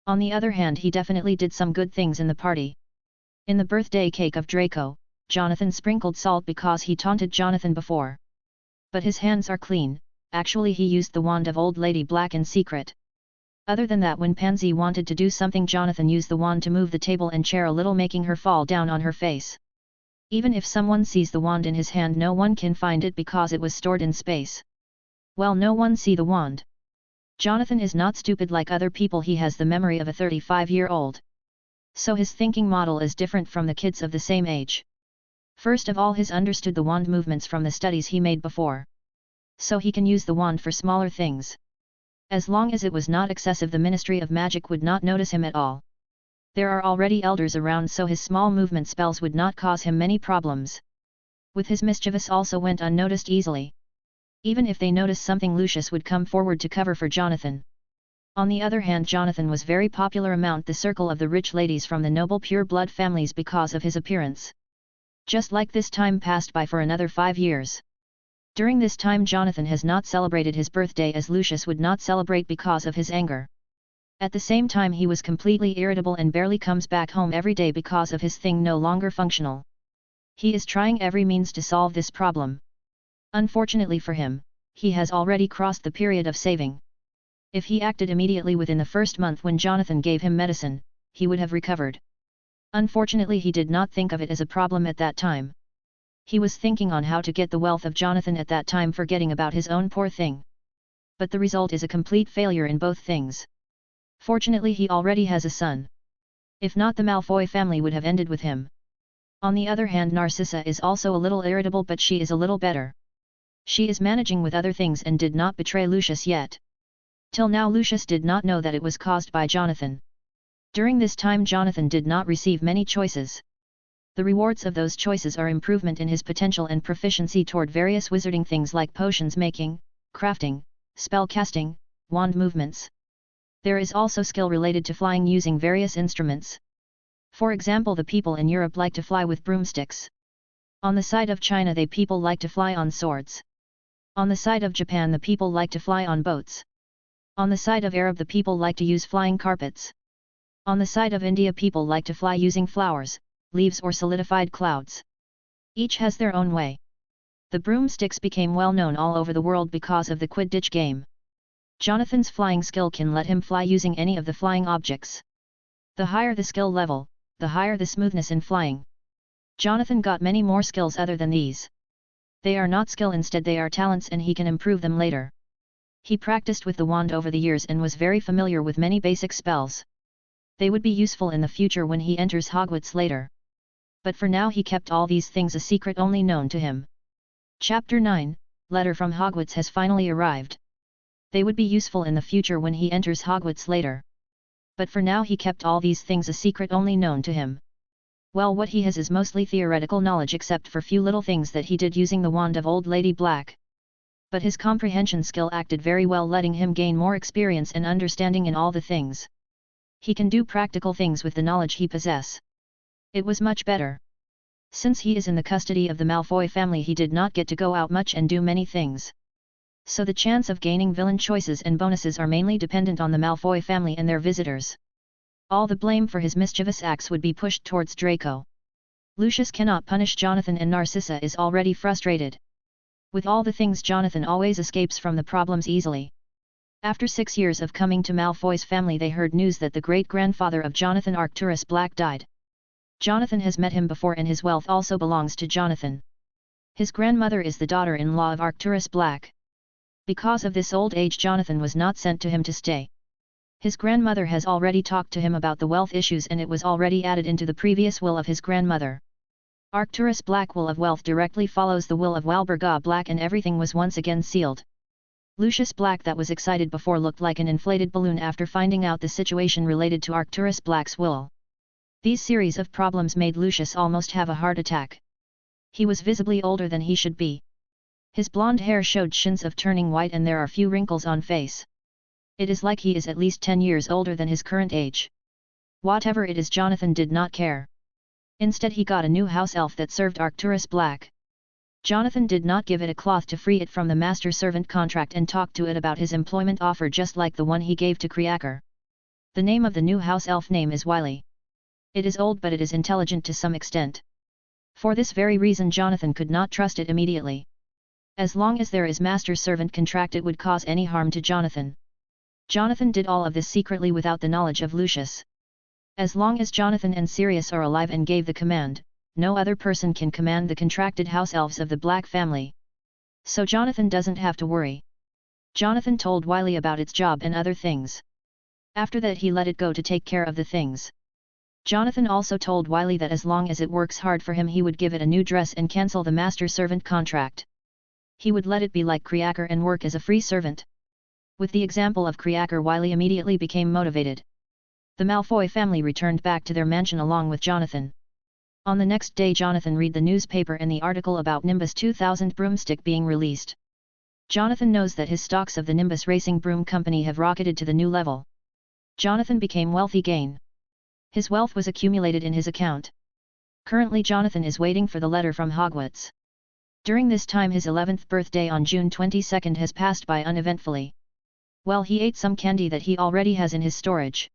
On the other hand, he definitely did some good things in the party. In the birthday cake of Draco, Jonathan sprinkled salt because he taunted Jonathan before. But his hands are clean. Actually he used the wand of Old Lady Black in secret. Other than that, when Pansy wanted to do something, Jonathan used the wand to move the table and chair a little, making her fall down on her face. Even if someone sees the wand in his hand, no one can find it because it was stored in space. Well, no one see the wand. Jonathan is not stupid like other people, he has the memory of a 35-year-old. So his thinking model is different from the kids of the same age. First of all, he's understood the wand movements from the studies he made before. So he can use the wand for smaller things. As long as it was not excessive, the Ministry of Magic would not notice him at all. There are already elders around, so his small movement spells would not cause him many problems. With his mischievous also went unnoticed easily. Even if they noticed something, Lucius would come forward to cover for Jonathan. On the other hand, Jonathan was very popular among the circle of the rich ladies from the noble pure blood families because of his appearance. Just like this, time passed by for another 5 years. During this time Jonathan has not celebrated his birthday, as Lucius would not celebrate because of his anger. At the same time he was completely irritable and barely comes back home every day because of his thing no longer functional. He is trying every means to solve this problem. Unfortunately for him, he has already crossed the period of saving. If he acted immediately within the first month when Jonathan gave him medicine, he would have recovered. Unfortunately he did not think of it as a problem at that time. He was thinking on how to get the wealth of Jonathan at that time, forgetting about his own poor thing. But the result is a complete failure in both things. Fortunately he already has a son. If not, the Malfoy family would have ended with him. On the other hand, Narcissa is also a little irritable, but she is a little better. She is managing with other things and did not betray Lucius yet. Till now Lucius did not know that it was caused by Jonathan. During this time Jonathan did not receive many choices. The rewards of those choices are improvement in his potential and proficiency toward various wizarding things like potions making, crafting, spell casting, wand movements. There is also skill related to flying using various instruments. For example, the people in Europe like to fly with broomsticks. On the side of China they people like to fly on swords. On the side of Japan the people like to fly on boats. On the side of Arab the people like to use flying carpets. On the side of India people like to fly using flowers, leaves or solidified clouds. Each has their own way. The broomsticks became well known all over the world because of the Quidditch game. Jonathan's flying skill can let him fly using any of the flying objects. The higher the skill level, the higher the smoothness in flying. Jonathan got many more skills other than these. They are not skill, instead they are talents, and he can improve them later. He practiced with the wand over the years and was very familiar with many basic spells. They would be useful in the future when he enters Hogwarts later. But for now he kept all these things a secret only known to him. Chapter 9, Letter from Hogwarts has finally arrived. They would be useful in the future when he enters Hogwarts later. But for now he kept all these things a secret only known to him. Well, what he has is mostly theoretical knowledge except for few little things that he did using the wand of Old Lady Black. But his comprehension skill acted very well, letting him gain more experience and understanding in all the things. He can do practical things with the knowledge he possesses. It was much better. Since he is in the custody of the Malfoy family he did not get to go out much and do many things. So the chance of gaining villain choices and bonuses are mainly dependent on the Malfoy family and their visitors. All the blame for his mischievous acts would be pushed towards Draco. Lucius cannot punish Jonathan and Narcissa is already frustrated. With all the things Jonathan always escapes from the problems easily. After 6 years of coming to Malfoy's family they heard news that the great-grandfather of Jonathan Arcturus Black died. Jonathan has met him before and his wealth also belongs to Jonathan. His grandmother is the daughter-in-law of Arcturus Black. Because of this old age Jonathan was not sent to him to stay. His grandmother has already talked to him about the wealth issues and it was already added into the previous will of his grandmother. Arcturus Black will of wealth directly follows the will of Walburga Black and everything was once again sealed. Lucius Black that was excited before looked like an inflated balloon after finding out the situation related to Arcturus Black's will. These series of problems made Lucius almost have a heart attack. He was visibly older than he should be. His blonde hair showed shins of turning white and there are few wrinkles on face. It is like he is at least 10 years older than his current age. Whatever it is Jonathan did not care. Instead he got a new house elf that served Arcturus Black. Jonathan did not give it a cloth to free it from the master-servant contract and talked to it about his employment offer just like the one he gave to Kriaker. The name of the new house elf name is Wily. It is old but it is intelligent to some extent. For this very reason Jonathan could not trust it immediately. As long as there is master-servant contract it would cause any harm to Jonathan. Jonathan did all of this secretly without the knowledge of Lucius. As long as Jonathan and Sirius are alive and gave the command, no other person can command the contracted house elves of the Black family. So Jonathan doesn't have to worry. Jonathan told Wily about its job and other things. After that he let it go to take care of the things. Jonathan also told Wily that as long as it works hard for him he would give it a new dress and cancel the master-servant contract. He would let it be like Kriaker and work as a free servant. With the example of Kriaker Wily immediately became motivated. The Malfoy family returned back to their mansion along with Jonathan. On the next day Jonathan read the newspaper and the article about Nimbus 2000 broomstick being released. Jonathan knows that his stocks of the Nimbus Racing Broom Company have rocketed to the new level. Jonathan became wealthy again. His wealth was accumulated in his account. Currently Jonathan is waiting for the letter from Hogwarts. During this time his 11th birthday on June 22 has passed by uneventfully. Well, he ate some candy that he already has in his storage.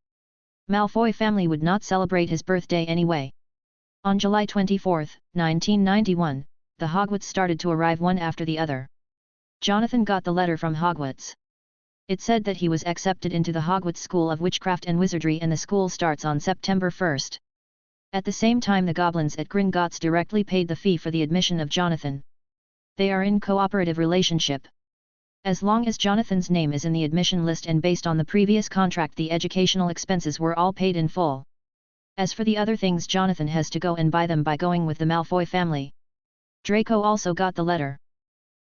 Malfoy family would not celebrate his birthday anyway. On July 24, 1991, the Hogwarts started to arrive one after the other. Jonathan got the letter from Hogwarts. It said that he was accepted into the Hogwarts School of Witchcraft and Wizardry and the school starts on September 1. At the same time the goblins at Gringotts directly paid the fee for the admission of Jonathan. They are in cooperative relationship. As long as Jonathan's name is in the admission list and based on the previous contract the educational expenses were all paid in full. As for the other things Jonathan has to go and buy them by going with the Malfoy family. Draco also got the letter.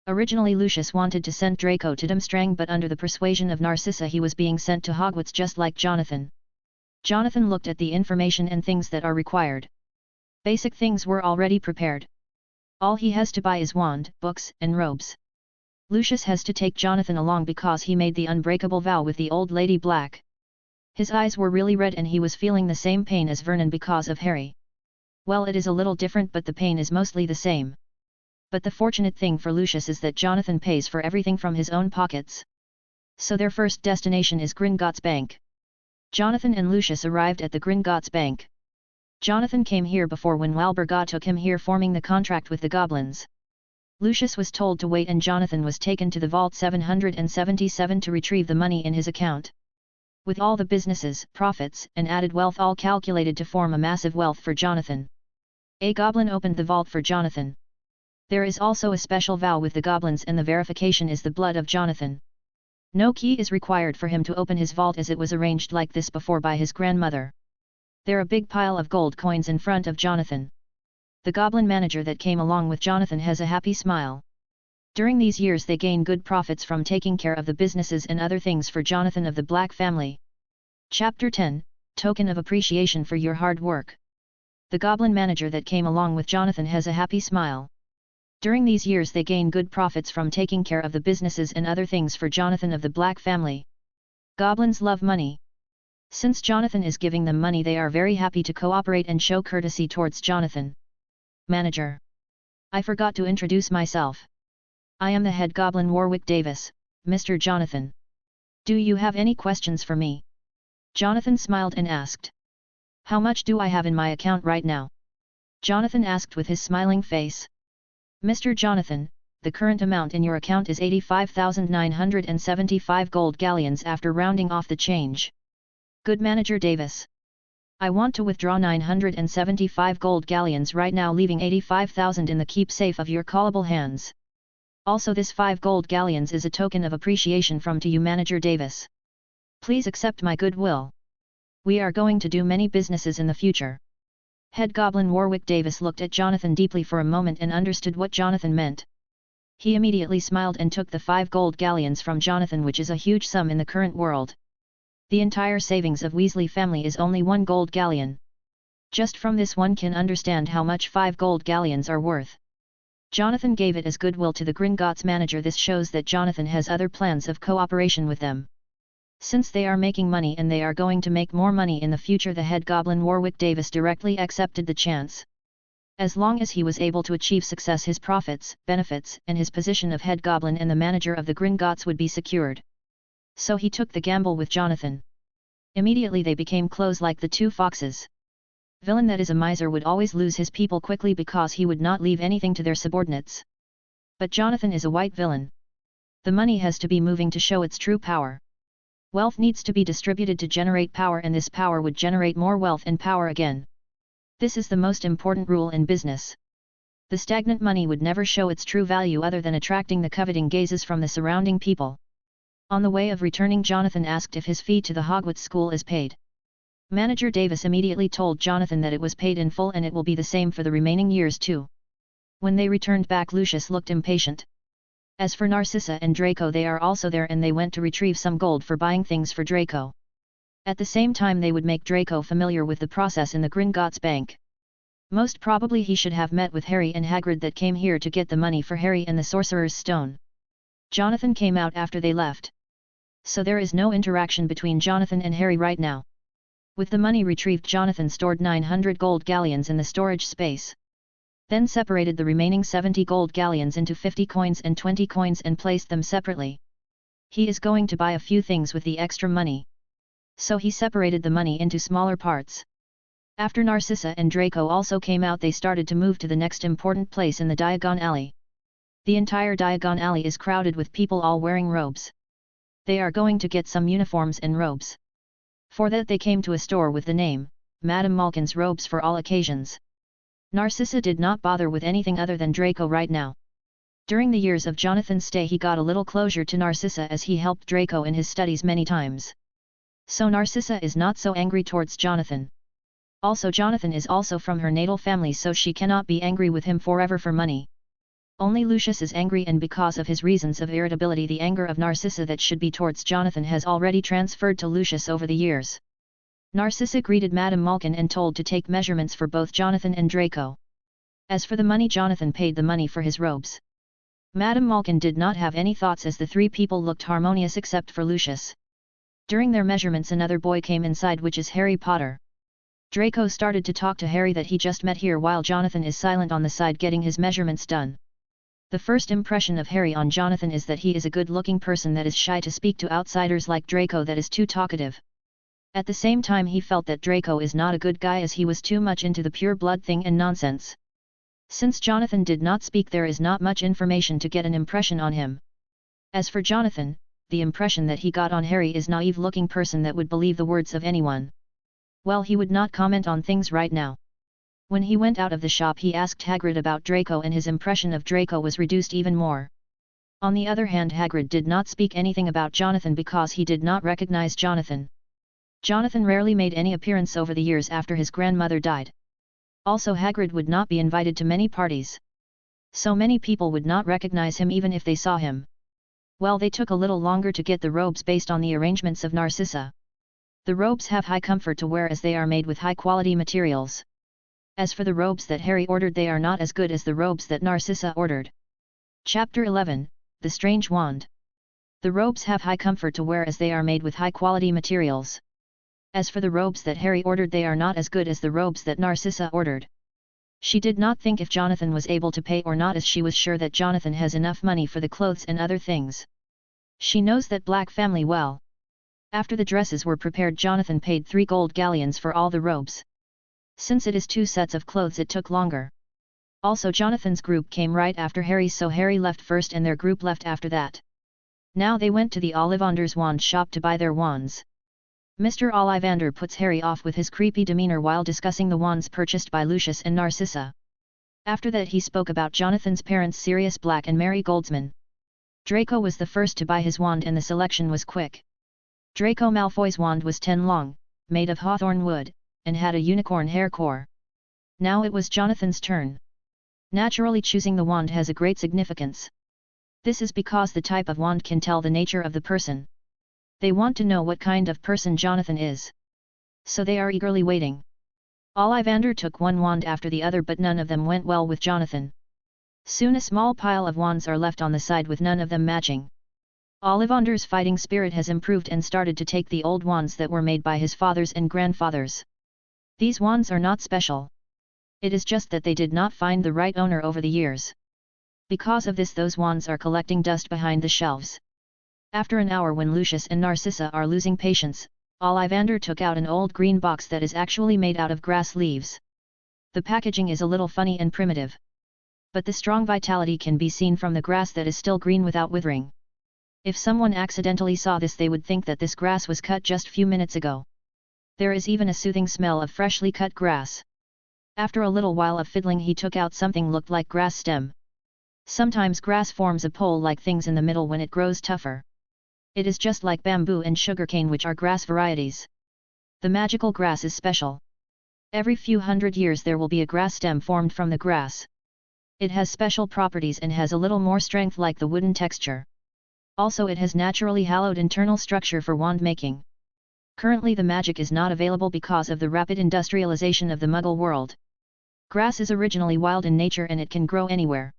Originally Lucius wanted to send Draco to Durmstrang but under the persuasion of Narcissa he was being sent to Hogwarts just like Jonathan. Jonathan looked at the information and things that are required. Basic things were already prepared. All he has to buy is wand, books, and robes. Lucius has to take Jonathan along because he made the unbreakable vow with the old lady Black. His eyes were really red and he was feeling the same pain as Vernon because of Harry. Well, it is a little different but the pain is mostly the same. But the fortunate thing for Lucius is that Jonathan pays for everything from his own pockets. So their first destination is Gringotts Bank. Jonathan and Lucius arrived at the Gringotts Bank. Jonathan came here before when Walburga took him here forming the contract with the goblins. Lucius was told to wait and Jonathan was taken to the Vault 777 to retrieve the money in his account. With all the businesses, profits, and added wealth all calculated to form a massive wealth for Jonathan. A goblin opened the vault for Jonathan. There is also a special vow with the goblins and the verification is the blood of Jonathan. No key is required for him to open his vault as it was arranged like this before by his grandmother. There a big pile of gold coins in front of Jonathan. The goblin manager that came along with Jonathan has a happy smile. During these years they gain good profits from taking care of the businesses and other things for Jonathan of the Black family. Chapter 10, Token of Appreciation for Your Hard Work. The goblin manager that came along with Jonathan has a happy smile. During these years they gain good profits from taking care of the businesses and other things for Jonathan of the Black family. Goblins love money. Since Jonathan is giving them money they are very happy to cooperate and show courtesy towards Jonathan. Manager. I forgot to introduce myself. I am the head goblin Warwick Davis, Mr. Jonathan. Do you have any questions for me? Jonathan smiled and asked. How much do I have in my account right now? Jonathan asked with his smiling face. Mr. Jonathan, the current amount in your account is 85,975 gold galleons after rounding off the change. Good Manager Davis. I want to withdraw 975 gold galleons right now, leaving 85,000 in the keep safe of your callable hands. Also, this 5 gold galleons is a token of appreciation from to you, Manager Davis. Please accept my goodwill. We are going to do many businesses in the future. Head Goblin Warwick Davis looked at Jonathan deeply for a moment and understood what Jonathan meant. He immediately smiled and took the 5 gold galleons from Jonathan, which is a huge sum in the current world. The entire savings of Weasley family is only 1 gold galleon. Just from this one can understand how much 5 gold galleons are worth. Jonathan gave it as goodwill to the Gringotts manager. This shows that Jonathan has other plans of cooperation with them. Since they are making money and they are going to make more money in the future, the head goblin Warwick Davis directly accepted the chance. As long as he was able to achieve success, his profits, benefits, and his position of head goblin and the manager of the Gringotts would be secured. So he took the gamble with Jonathan. Immediately they became close like the two foxes. Villain that is a miser would always lose his people quickly because he would not leave anything to their subordinates. But Jonathan is a white villain. The money has to be moving to show its true power. Wealth needs to be distributed to generate power, and this power would generate more wealth and power again. This is the most important rule in business. The stagnant money would never show its true value other than attracting the coveting gazes from the surrounding people. On the way of returning, Jonathan asked if his fee to the Hogwarts school is paid. Manager Davis immediately told Jonathan that it was paid in full and it will be the same for the remaining years too. When they returned back, Lucius looked impatient. As for Narcissa and Draco, they are also there and they went to retrieve some gold for buying things for Draco. At the same time, they would make Draco familiar with the process in the Gringotts bank. Most probably he should have met with Harry and Hagrid that came here to get the money for Harry and the Sorcerer's Stone. Jonathan came out after they left. So there is no interaction between Jonathan and Harry right now. With the money retrieved, Jonathan stored 900 gold galleons in the storage space. Then separated the remaining 70 gold galleons into 50 coins and 20 coins and placed them separately. He is going to buy a few things with the extra money. So he separated the money into smaller parts. After Narcissa and Draco also came out, they started to move to the next important place in the Diagon Alley. The entire Diagon Alley is crowded with people all wearing robes. They are going to get some uniforms and robes. For that they came to a store with the name, Madame Malkin's Robes for all occasions. Narcissa did not bother with anything other than Draco right now. During the years of Jonathan's stay, he got a little closure to Narcissa as he helped Draco in his studies many times. So Narcissa is not so angry towards Jonathan. Also, Jonathan is also from her natal family, so she cannot be angry with him forever for money. Only Lucius is angry, and because of his reasons of irritability, the anger of Narcissa that should be towards Jonathan has already transferred to Lucius over the years. Narcissa greeted Madame Malkin and told to take measurements for both Jonathan and Draco. As for the money, Jonathan paid the money for his robes. Madame Malkin did not have any thoughts as the three people looked harmonious except for Lucius. During their measurements, another boy came inside, which is Harry Potter. Draco started to talk to Harry that he just met here, while Jonathan is silent on the side getting his measurements done. The first impression of Harry on Jonathan is that he is a good-looking person that is shy to speak to outsiders like Draco that is too talkative. At the same time, he felt that Draco is not a good guy as he was too much into the pure blood thing and nonsense. Since Jonathan did not speak, there is not much information to get an impression on him. As for Jonathan, the impression that he got on Harry is naive-looking person that would believe the words of anyone. Well, he would not comment on things right now. When he went out of the shop, he asked Hagrid about Draco and his impression of Draco was reduced even more. On the other hand, Hagrid did not speak anything about Jonathan because he did not recognize Jonathan. Jonathan rarely made any appearance over the years after his grandmother died. Also, Hagrid would not be invited to many parties. So many people would not recognize him even if they saw him. Well, they took a little longer to get the robes based on the arrangements of Narcissa. The robes have high comfort to wear as they are made with high-quality materials. As for the robes that Harry ordered, they are not as good as the robes that Narcissa ordered. Chapter 11, The Strange Wand. The robes have high comfort to wear as they are made with high-quality materials. As for the robes that Harry ordered, they are not as good as the robes that Narcissa ordered. She did not think if Jonathan was able to pay or not, as she was sure that Jonathan has enough money for the clothes and other things. She knows that black family well. After the dresses were prepared, Jonathan paid 3 gold galleons for all the robes. Since it is 2 sets of clothes, it took longer. Also, Jonathan's group came right after Harry's, so Harry left first and their group left after that. Now they went to the Ollivander's wand shop to buy their wands. Mr. Ollivander puts Harry off with his creepy demeanor while discussing the wands purchased by Lucius and Narcissa. After that he spoke about Jonathan's parents, Sirius Black and Mary Goldsman. Draco was the first to buy his wand and the selection was quick. Draco Malfoy's wand was 10 long, made of hawthorn wood, and had a unicorn hair core. Now it was Jonathan's turn. Naturally, choosing the wand has a great significance. This is because the type of wand can tell the nature of the person. They want to know what kind of person Jonathan is. So they are eagerly waiting. Ollivander took one wand after the other, but none of them went well with Jonathan. Soon a small pile of wands are left on the side with none of them matching. Ollivander's fighting spirit has improved and started to take the old wands that were made by his fathers and grandfathers. These wands are not special. It is just that they did not find the right owner over the years. Because of this, those wands are collecting dust behind the shelves. After an hour, when Lucius and Narcissa are losing patience, Ollivander took out an old green box that is actually made out of grass leaves. The packaging is a little funny and primitive. But the strong vitality can be seen from the grass that is still green without withering. If someone accidentally saw this, they would think that this grass was cut just few minutes ago. There is even a soothing smell of freshly cut grass. After a little while of fiddling, he took out something looked like grass stem. Sometimes grass forms a pole-like things in the middle when it grows tougher. It is just like bamboo and sugarcane, which are grass varieties. The magical grass is special. Every few hundred years there will be a grass stem formed from the grass. It has special properties and has a little more strength, like the wooden texture. Also, it has naturally hallowed internal structure for wand making. Currently the magic is not available because of the rapid industrialization of the Muggle world. Grass is originally wild in nature and it can grow anywhere.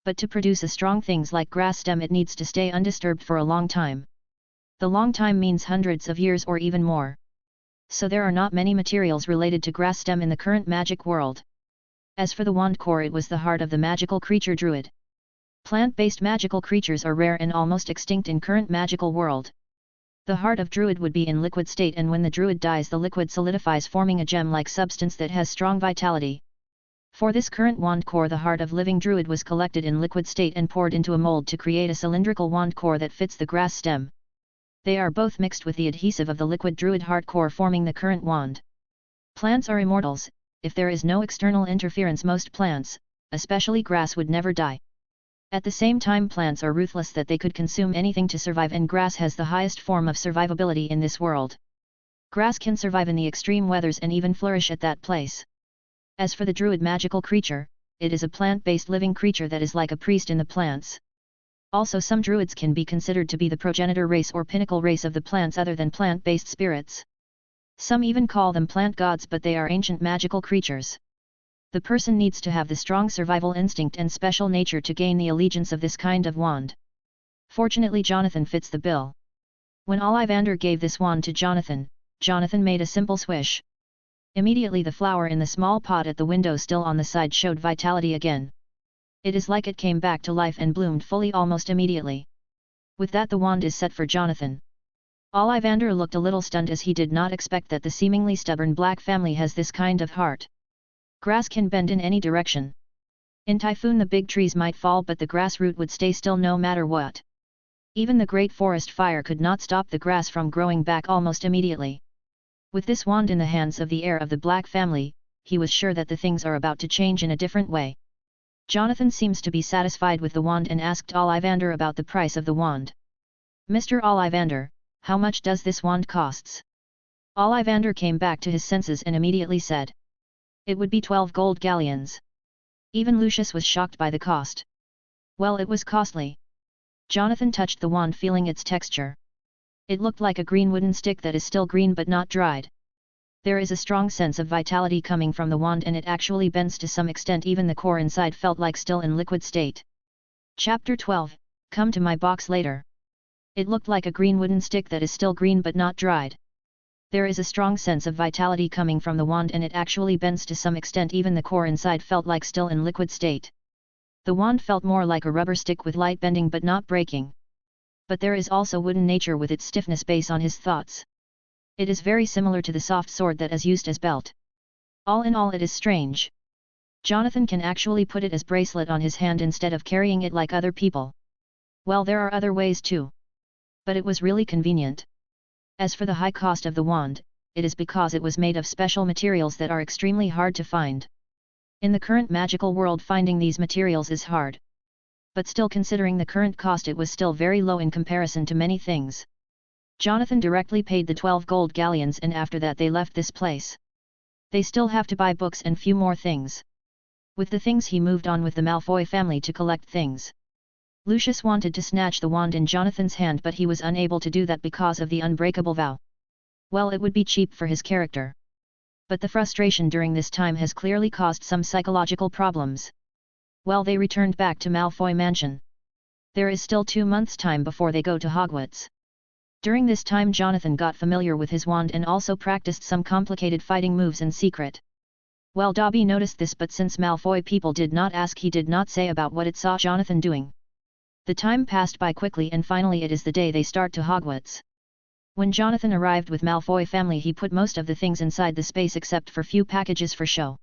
But to produce a strong things like grass stem, it needs to stay undisturbed for a long time. The long time means hundreds of years or even more. So there are not many materials related to grass stem in the current magic world. As for the wand core, it was the heart of the magical creature druid. Plant-based magical creatures are rare and almost extinct in current magical world. The heart of druid would be in liquid state, and when the druid dies, the liquid solidifies, forming a gem-like substance that has strong vitality. For this current wand core, the heart of living druid was collected in liquid state and poured into a mold to create a cylindrical wand core that fits the grass stem. They are both mixed with the adhesive of the liquid druid heart core, forming the current wand. Plants are immortals. If there is no external interference, most plants, especially grass, would never die. At the same time, plants are ruthless, that they could consume anything to survive, and grass has the highest form of survivability in this world. Grass can survive in the extreme weathers and even flourish at that place. As for the druid magical creature, it is a plant-based living creature that is like a priest in the plants. Also, some druids can be considered to be the progenitor race or pinnacle race of the plants other than plant-based spirits. Some even call them plant gods, but they are ancient magical creatures. The person needs to have the strong survival instinct and special nature to gain the allegiance of this kind of wand. Fortunately, Jonathan fits the bill. When Ollivander gave this wand to Jonathan, Jonathan made a simple swish. Immediately the flower in the small pot at the window still on the side showed vitality again. It is like it came back to life and bloomed fully almost immediately. With that, the wand is set for Jonathan. Ollivander looked a little stunned, as he did not expect that the seemingly stubborn black family has this kind of heart. Grass can bend in any direction. In typhoon the big trees might fall, but the grass root would stay still no matter what. Even the great forest fire could not stop the grass from growing back almost immediately. With this wand in the hands of the heir of the black family, he was sure that the things are about to change in a different way. Jonathan seems to be satisfied with the wand and asked Ollivander about the price of the wand. "Mr. Ollivander, how much does this wand costs?" Ollivander came back to his senses and immediately said, "It would be 12 gold galleons." Even Lucius was shocked by the cost. Well, it was costly. Jonathan touched the wand, feeling its texture. It looked like a green wooden stick that is still green but not dried. There is a strong sense of vitality coming from the wand, and it actually bends to some extent. Even the core inside felt like still in liquid state. Chapter 12, Come to my box later. It looked like a green wooden stick that is still green but not dried. There is a strong sense of vitality coming from the wand, and it actually bends to some extent. Even the core inside felt like still in liquid state. The wand felt more like a rubber stick with light bending but not breaking. But there is also wooden nature with its stiffness base on his thoughts. It is very similar to the soft sword that is used as belt. All in all, it is strange. Jonathan can actually put it as bracelet on his hand instead of carrying it like other people. Well, there are other ways too. But it was really convenient. As for the high cost of the wand, it is because it was made of special materials that are extremely hard to find. In the current magical world, finding these materials is hard. But still, considering the current cost, it was still very low in comparison to many things. Jonathan directly paid the 12 gold galleons, and after that they left this place. They still have to buy books and few more things. With the things, he moved on with the Malfoy family to collect things. Lucius wanted to snatch the wand in Jonathan's hand, but he was unable to do that because of the unbreakable vow. Well, it would be cheap for his character. But the frustration during this time has clearly caused some psychological problems. Well, they returned back to Malfoy Mansion. There is still 2 months' time before they go to Hogwarts. During this time, Jonathan got familiar with his wand and also practiced some complicated fighting moves in secret. Well, Dobby noticed this, but since Malfoy people did not ask, he did not say about what it saw Jonathan doing. The time passed by quickly, and finally it is the day they start to Hogwarts. When Jonathan arrived with Malfoy family, he put most of the things inside the space except for few packages for show.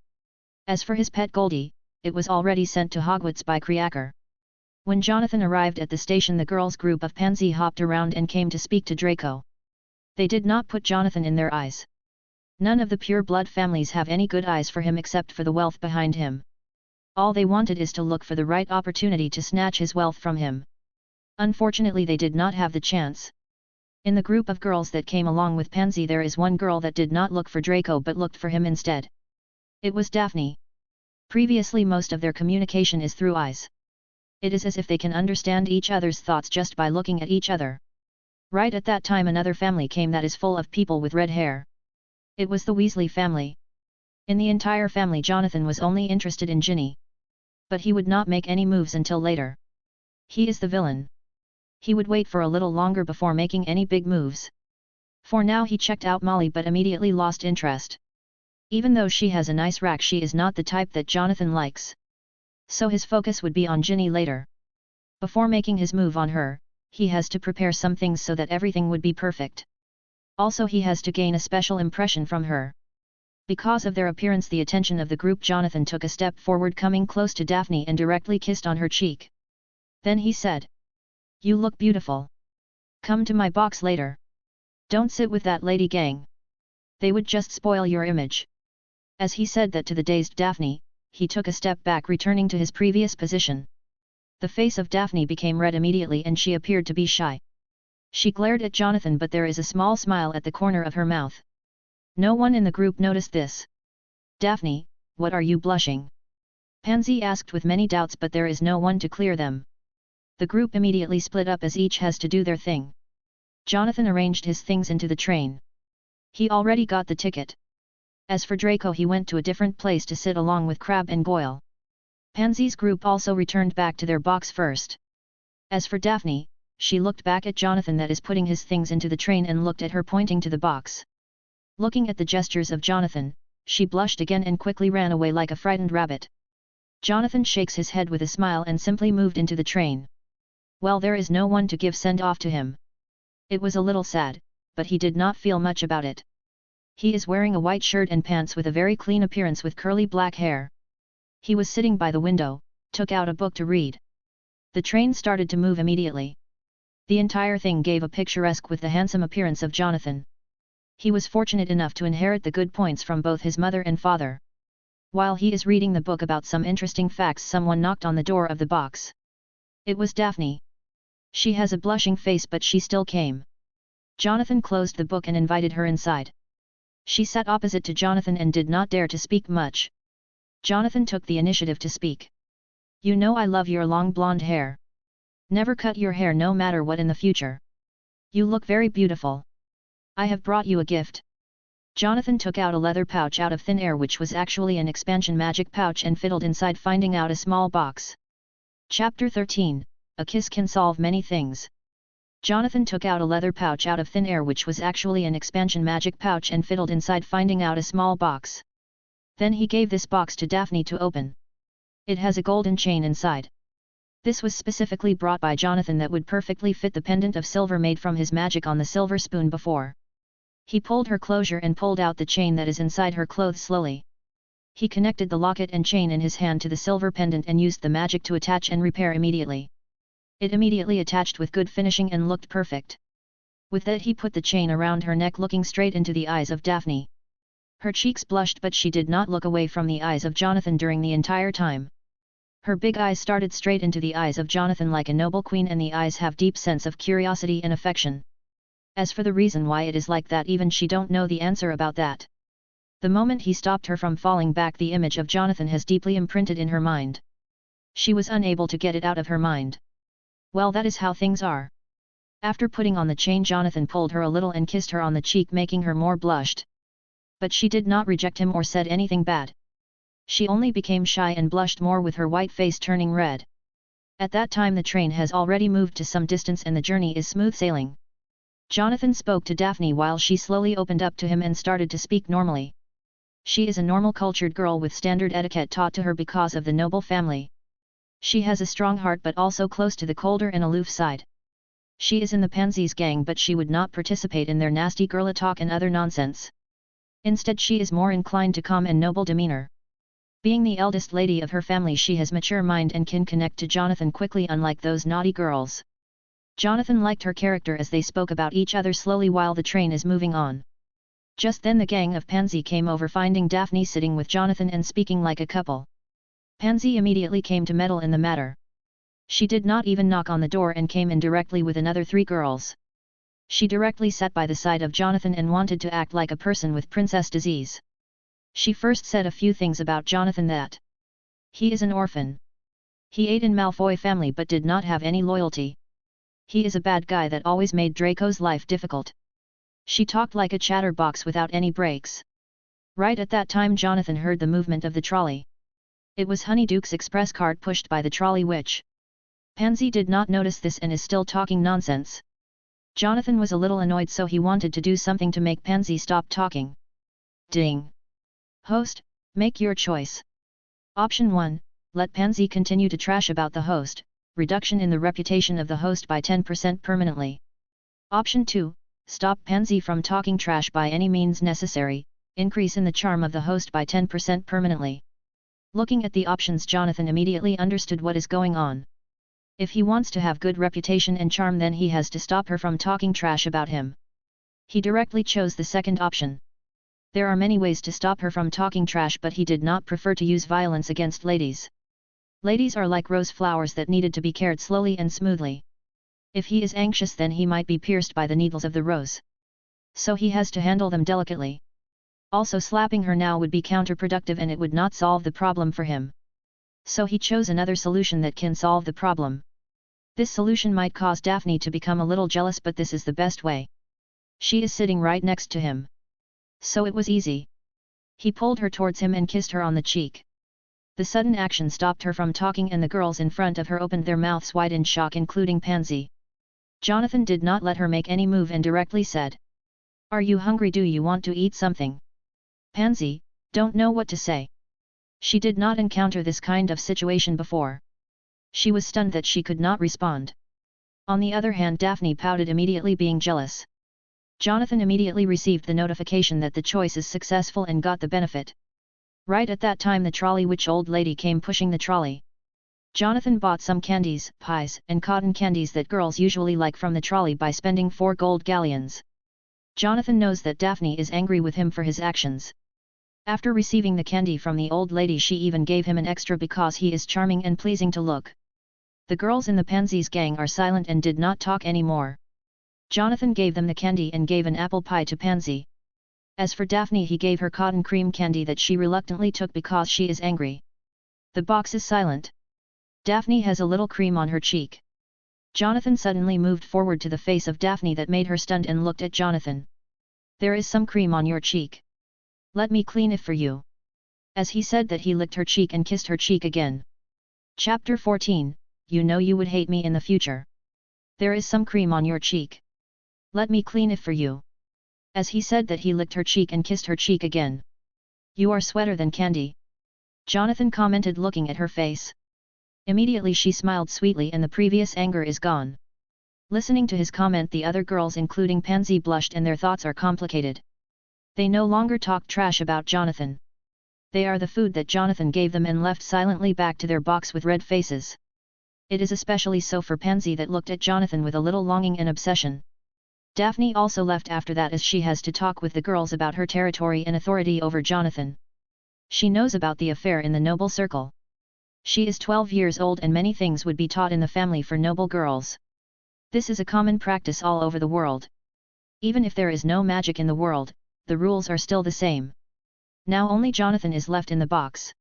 As for his pet Goldie, it was already sent to Hogwarts by Creaker. When Jonathan arrived at the station, the girls' group of Pansy hopped around and came to speak to Draco. They did not put Jonathan in their eyes. None of the pure blood families have any good eyes for him except for the wealth behind him. All they wanted is to look for the right opportunity to snatch his wealth from him. Unfortunately, they did not have the chance. In the group of girls that came along with Pansy, there is one girl that did not look for Draco but looked for him instead. It was Daphne. Previously, most of their communication is through eyes. It is as if they can understand each other's thoughts just by looking at each other. Right at that time, another family came that is full of people with red hair. It was the Weasley family. In the entire family, Jonathan was only interested in Ginny. But he would not make any moves until later. He is the villain. He would wait for a little longer before making any big moves. For now, he checked out Molly but immediately lost interest. Even though she has a nice rack, she is not the type that Jonathan likes. So his focus would be on Ginny later. Before making his move on her, he has to prepare some things so that everything would be perfect. Also, he has to gain a special impression from her. Because of their appearance, the attention of the group, Jonathan took a step forward, coming close to Daphne and directly kissed on her cheek. Then he said, "You look beautiful. Come to my box later. Don't sit with that lady gang. They would just spoil your image." As he said that to the dazed Daphne, he took a step back, returning to his previous position. The face of Daphne became red immediately and she appeared to be shy. She glared at Jonathan, but there is a small smile at the corner of her mouth. No one in the group noticed this. "Daphne, what are you blushing?" Pansy asked with many doubts, but there is no one to clear them. The group immediately split up as each has to do their thing. Jonathan arranged his things into the train. He already got the ticket. As for Draco, he went to a different place to sit along with Crabbe and Goyle. Pansy's group also returned back to their box first. As for Daphne, she looked back at Jonathan that is putting his things into the train and looked at her pointing to the box. Looking at the gestures of Jonathan, she blushed again and quickly ran away like a frightened rabbit. Jonathan shakes his head with a smile and simply moved into the train. Well, there is no one to give send-off to him. It was a little sad, but he did not feel much about it. He is wearing a white shirt and pants with a very clean appearance with curly black hair. He was sitting by the window, took out a book to read. The train started to move immediately. The entire thing gave a picturesque with the handsome appearance of Jonathan. He was fortunate enough to inherit the good points from both his mother and father. While he is reading the book about some interesting facts, someone knocked on the door of the box. It was Daphne. She has a blushing face, but she still came. Jonathan closed the book and invited her inside. She sat opposite to Jonathan and did not dare to speak much. Jonathan took the initiative to speak. "You know I love your long blonde hair. Never cut your hair no matter what in the future. You look very beautiful. I have brought you a gift." Jonathan took out a leather pouch out of thin air, which was actually an expansion magic pouch, and fiddled inside, finding out a small box. Chapter 13, A Kiss Can Solve Many Things. Jonathan took out a leather pouch out of thin air, which was actually an expansion magic pouch, and fiddled inside, finding out a small box. Then he gave this box to Daphne to open. It has a golden chain inside. This was specifically brought by Jonathan that would perfectly fit the pendant of silver made from his magic on the silver spoon before. He pulled her closure and pulled out the chain that is inside her clothes slowly. He connected the locket and chain in his hand to the silver pendant and used the magic to attach and repair immediately. It immediately attached with good finishing and looked perfect. With that he put the chain around her neck, looking straight into the eyes of Daphne. Her cheeks blushed, but she did not look away from the eyes of Jonathan during the entire time. Her big eyes started straight into the eyes of Jonathan like a noble queen, and the eyes have deep sense of curiosity and affection. As for the reason why it is like that, even she don't know the answer about that. The moment he stopped her from falling back, the image of Jonathan has deeply imprinted in her mind. She was unable to get it out of her mind. Well, that is how things are. After putting on the chain, Jonathan pulled her a little and kissed her on the cheek, making her more blushed. But she did not reject him or said anything bad. She only became shy and blushed more, with her white face turning red. At that time the train has already moved to some distance and the journey is smooth sailing. Jonathan spoke to Daphne while she slowly opened up to him and started to speak normally. She is a normal cultured girl with standard etiquette taught to her because of the noble family. She has a strong heart but also close to the colder and aloof side. She is in the Pansies gang, but she would not participate in their nasty girly talk and other nonsense. Instead, she is more inclined to calm and noble demeanor. Being the eldest lady of her family, she has mature mind and can connect to Jonathan quickly, unlike those naughty girls. Jonathan liked her character as they spoke about each other slowly while the train is moving on. Just then the gang of Pansy came over, finding Daphne sitting with Jonathan and speaking like a couple. Pansy immediately came to meddle in the matter. She did not even knock on the door and came in directly with another 3 girls. She directly sat by the side of Jonathan and wanted to act like a person with princess disease. She first said a few things about Jonathan, that he is an orphan. He ate in Malfoy family but did not have any loyalty. He is a bad guy that always made Draco's life difficult. She talked like a chatterbox without any breaks. Right at that time Jonathan heard the movement of the trolley. It was Honeyduke's express cart pushed by the trolley witch. Pansy did not notice this and is still talking nonsense. Jonathan was a little annoyed, so he wanted to do something to make Pansy stop talking. Ding! Host, make your choice. Option 1, let Pansy continue to trash about the host, reduction in the reputation of the host by 10% permanently. Option 2, stop Pansy from talking trash by any means necessary, increase in the charm of the host by 10% permanently. Looking at the options, Jonathan immediately understood what is going on. If he wants to have good reputation and charm, then he has to stop her from talking trash about him. He directly chose the second option. There are many ways to stop her from talking trash, but he did not prefer to use violence against ladies. Ladies are like rose flowers that needed to be cared slowly and smoothly. If he is anxious, then he might be pierced by the needles of the rose. So he has to handle them delicately. Also, slapping her now would be counterproductive and it would not solve the problem for him. So he chose another solution that can solve the problem. This solution might cause Daphne to become a little jealous, but this is the best way. She is sitting right next to him. So it was easy. He pulled her towards him and kissed her on the cheek. The sudden action stopped her from talking and the girls in front of her opened their mouths wide in shock, including Pansy. Jonathan did not let her make any move and directly said, "Are you hungry? Do you want to eat something?" Pansy, don't know what to say. She did not encounter this kind of situation before. She was stunned that she could not respond. On the other hand, Daphne pouted, immediately being jealous. Jonathan immediately received the notification that the choice is successful and got the benefit. Right at that time the trolley witch old lady came pushing the trolley. Jonathan bought some candies, pies, and cotton candies that girls usually like from the trolley by spending 4 gold galleons. Jonathan knows that Daphne is angry with him for his actions. After receiving the candy from the old lady, she even gave him an extra because he is charming and pleasing to look. The girls in the Pansies gang are silent and did not talk anymore. Jonathan gave them the candy and gave an apple pie to Pansy. As for Daphne, he gave her cotton cream candy that she reluctantly took because she is angry. The box is silent. Daphne has a little cream on her cheek. Jonathan suddenly moved forward to the face of Daphne that made her stunned and looked at Jonathan. "There is some cream on your cheek. Let me clean it for you." As he said that, he licked her cheek and kissed her cheek again. Chapter 14, You know you would hate me in the future. There is some cream on your cheek. Let me clean it for you. As he said that, he licked her cheek and kissed her cheek again. "You are sweeter than candy," Jonathan commented, looking at her face. Immediately she smiled sweetly and the previous anger is gone. Listening to his comment, the other girls including Pansy blushed and their thoughts are complicated. They no longer talk trash about Jonathan. They are the food that Jonathan gave them and left silently back to their box with red faces. It is especially so for Pansy that looked at Jonathan with a little longing and obsession. Daphne also left after that as she has to talk with the girls about her territory and authority over Jonathan. She knows about the affair in the noble circle. She is 12 years old and many things would be taught in the family for noble girls. This is a common practice all over the world. Even if there is no magic in the world, the rules are still the same. Now only Jonathan is left in the box.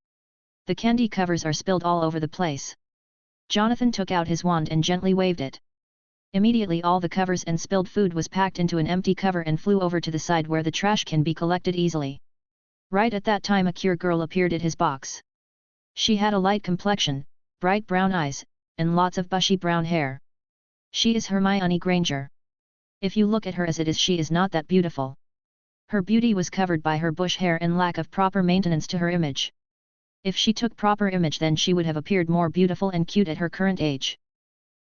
The candy covers are spilled all over the place. Jonathan took out his wand and gently waved it. Immediately all the covers and spilled food was packed into an empty cover and flew over to the side where the trash can be collected easily. Right at that time a cure girl appeared at his box. She had a light complexion, bright brown eyes, and lots of bushy brown hair. She is Hermione Granger. If you look at her as it is, she is not that beautiful. Her beauty was covered by her bush hair and lack of proper maintenance to her image. If she took proper image then she would have appeared more beautiful and cute at her current age.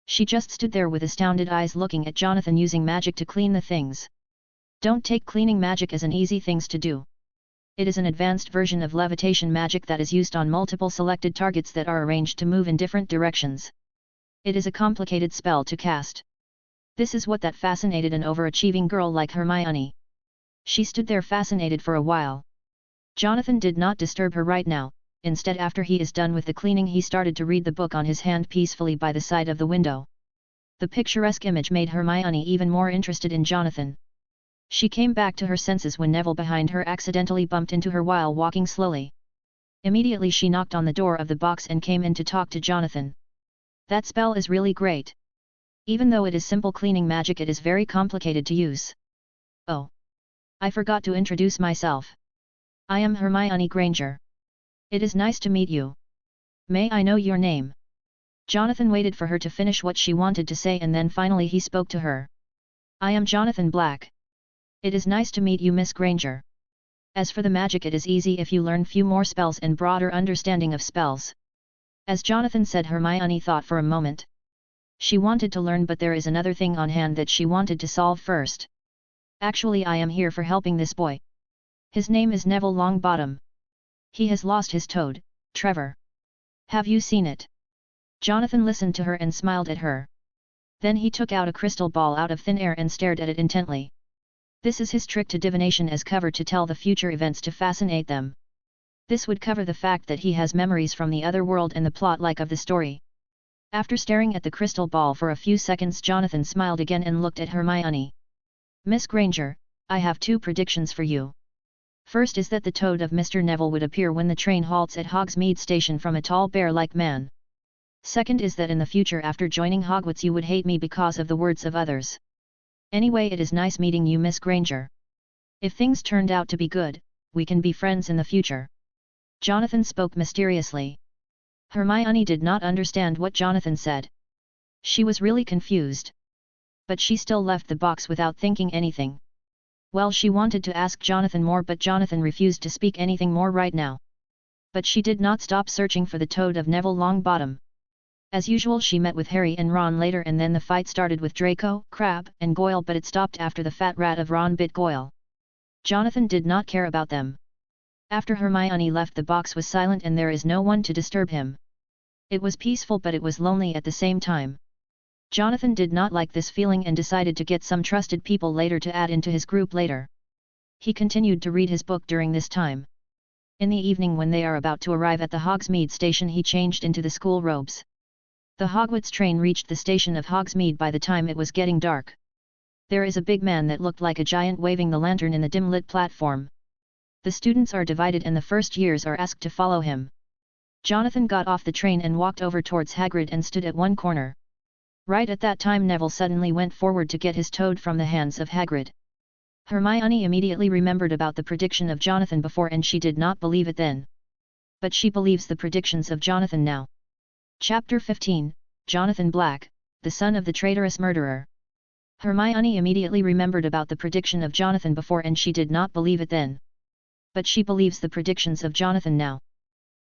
She just stood there with astounded eyes looking at Jonathan using magic to clean the things. Don't take cleaning magic as an easy things to do. It is an advanced version of levitation magic that is used on multiple selected targets that are arranged to move in different directions. It is a complicated spell to cast. This is what that fascinated an overachieving girl like Hermione. She stood there fascinated for a while. Jonathan did not disturb her right now. Instead, after he is done with the cleaning, he started to read the book on his hand peacefully by the side of the window. The picturesque image made Hermione even more interested in Jonathan. She came back to her senses when Neville behind her accidentally bumped into her while walking slowly. Immediately she knocked on the door of the box and came in to talk to Jonathan. That spell is really great. Even though it is simple cleaning magic, it is very complicated to use. Oh. I forgot to introduce myself. I am Hermione Granger. It is nice to meet you. May I know your name? Jonathan waited for her to finish what she wanted to say and then finally he spoke to her. I am Jonathan Black. It is nice to meet you, Miss Granger. As for the magic, it is easy if you learn few more spells and broader understanding of spells. As Jonathan said, Hermione thought for a moment. She wanted to learn, but there is another thing on hand that she wanted to solve first. Actually, I am here for helping this boy. His name is Neville Longbottom. He has lost his toad, Trevor. Have you seen it? Jonathan listened to her and smiled at her. Then he took out a crystal ball out of thin air and stared at it intently. This is his trick to divination as cover to tell the future events to fascinate them. This would cover the fact that he has memories from the other world and the plot like of the story. After staring at the crystal ball for a few seconds, Jonathan smiled again and looked at Hermione. Miss Granger, I have 2 predictions for you. First is that the toad of Mr. Neville would appear when the train halts at Hogsmeade Station from a tall bear-like man. Second is that in the future after joining Hogwarts you would hate me because of the words of others. Anyway, it is nice meeting you, Miss Granger. If things turned out to be good, we can be friends in the future. Jonathan spoke mysteriously. Hermione did not understand what Jonathan said. She was really confused. But she still left the box without thinking anything. Well, she wanted to ask Jonathan more, but Jonathan refused to speak anything more right now. But she did not stop searching for the toad of Neville Longbottom. As usual, she met with Harry and Ron later, and then the fight started with Draco, Crabbe, and Goyle, but it stopped after the fat rat of Ron bit Goyle. Jonathan did not care about them. After Hermione left, the box was silent and there is no one to disturb him. It was peaceful, but it was lonely at the same time. Jonathan did not like this feeling and decided to get some trusted people later to add into his group later. He continued to read his book during this time. In the evening, when they are about to arrive at the Hogsmeade station, he changed into the school robes. The Hogwarts train reached the station of Hogsmeade by the time it was getting dark. There is a big man that looked like a giant waving the lantern in the dim-lit platform. The students are divided and the first years are asked to follow him. Jonathan got off the train and walked over towards Hagrid and stood at one corner. Right at that time, Neville suddenly went forward to get his toad from the hands of Hagrid. Hermione immediately remembered about the prediction of Jonathan before and she did not believe it then. But she believes the predictions of Jonathan now. Chapter 15, Jonathan Black, the son of the traitorous murderer. Hermione immediately remembered about the prediction of Jonathan before and she did not believe it then. But she believes the predictions of Jonathan now.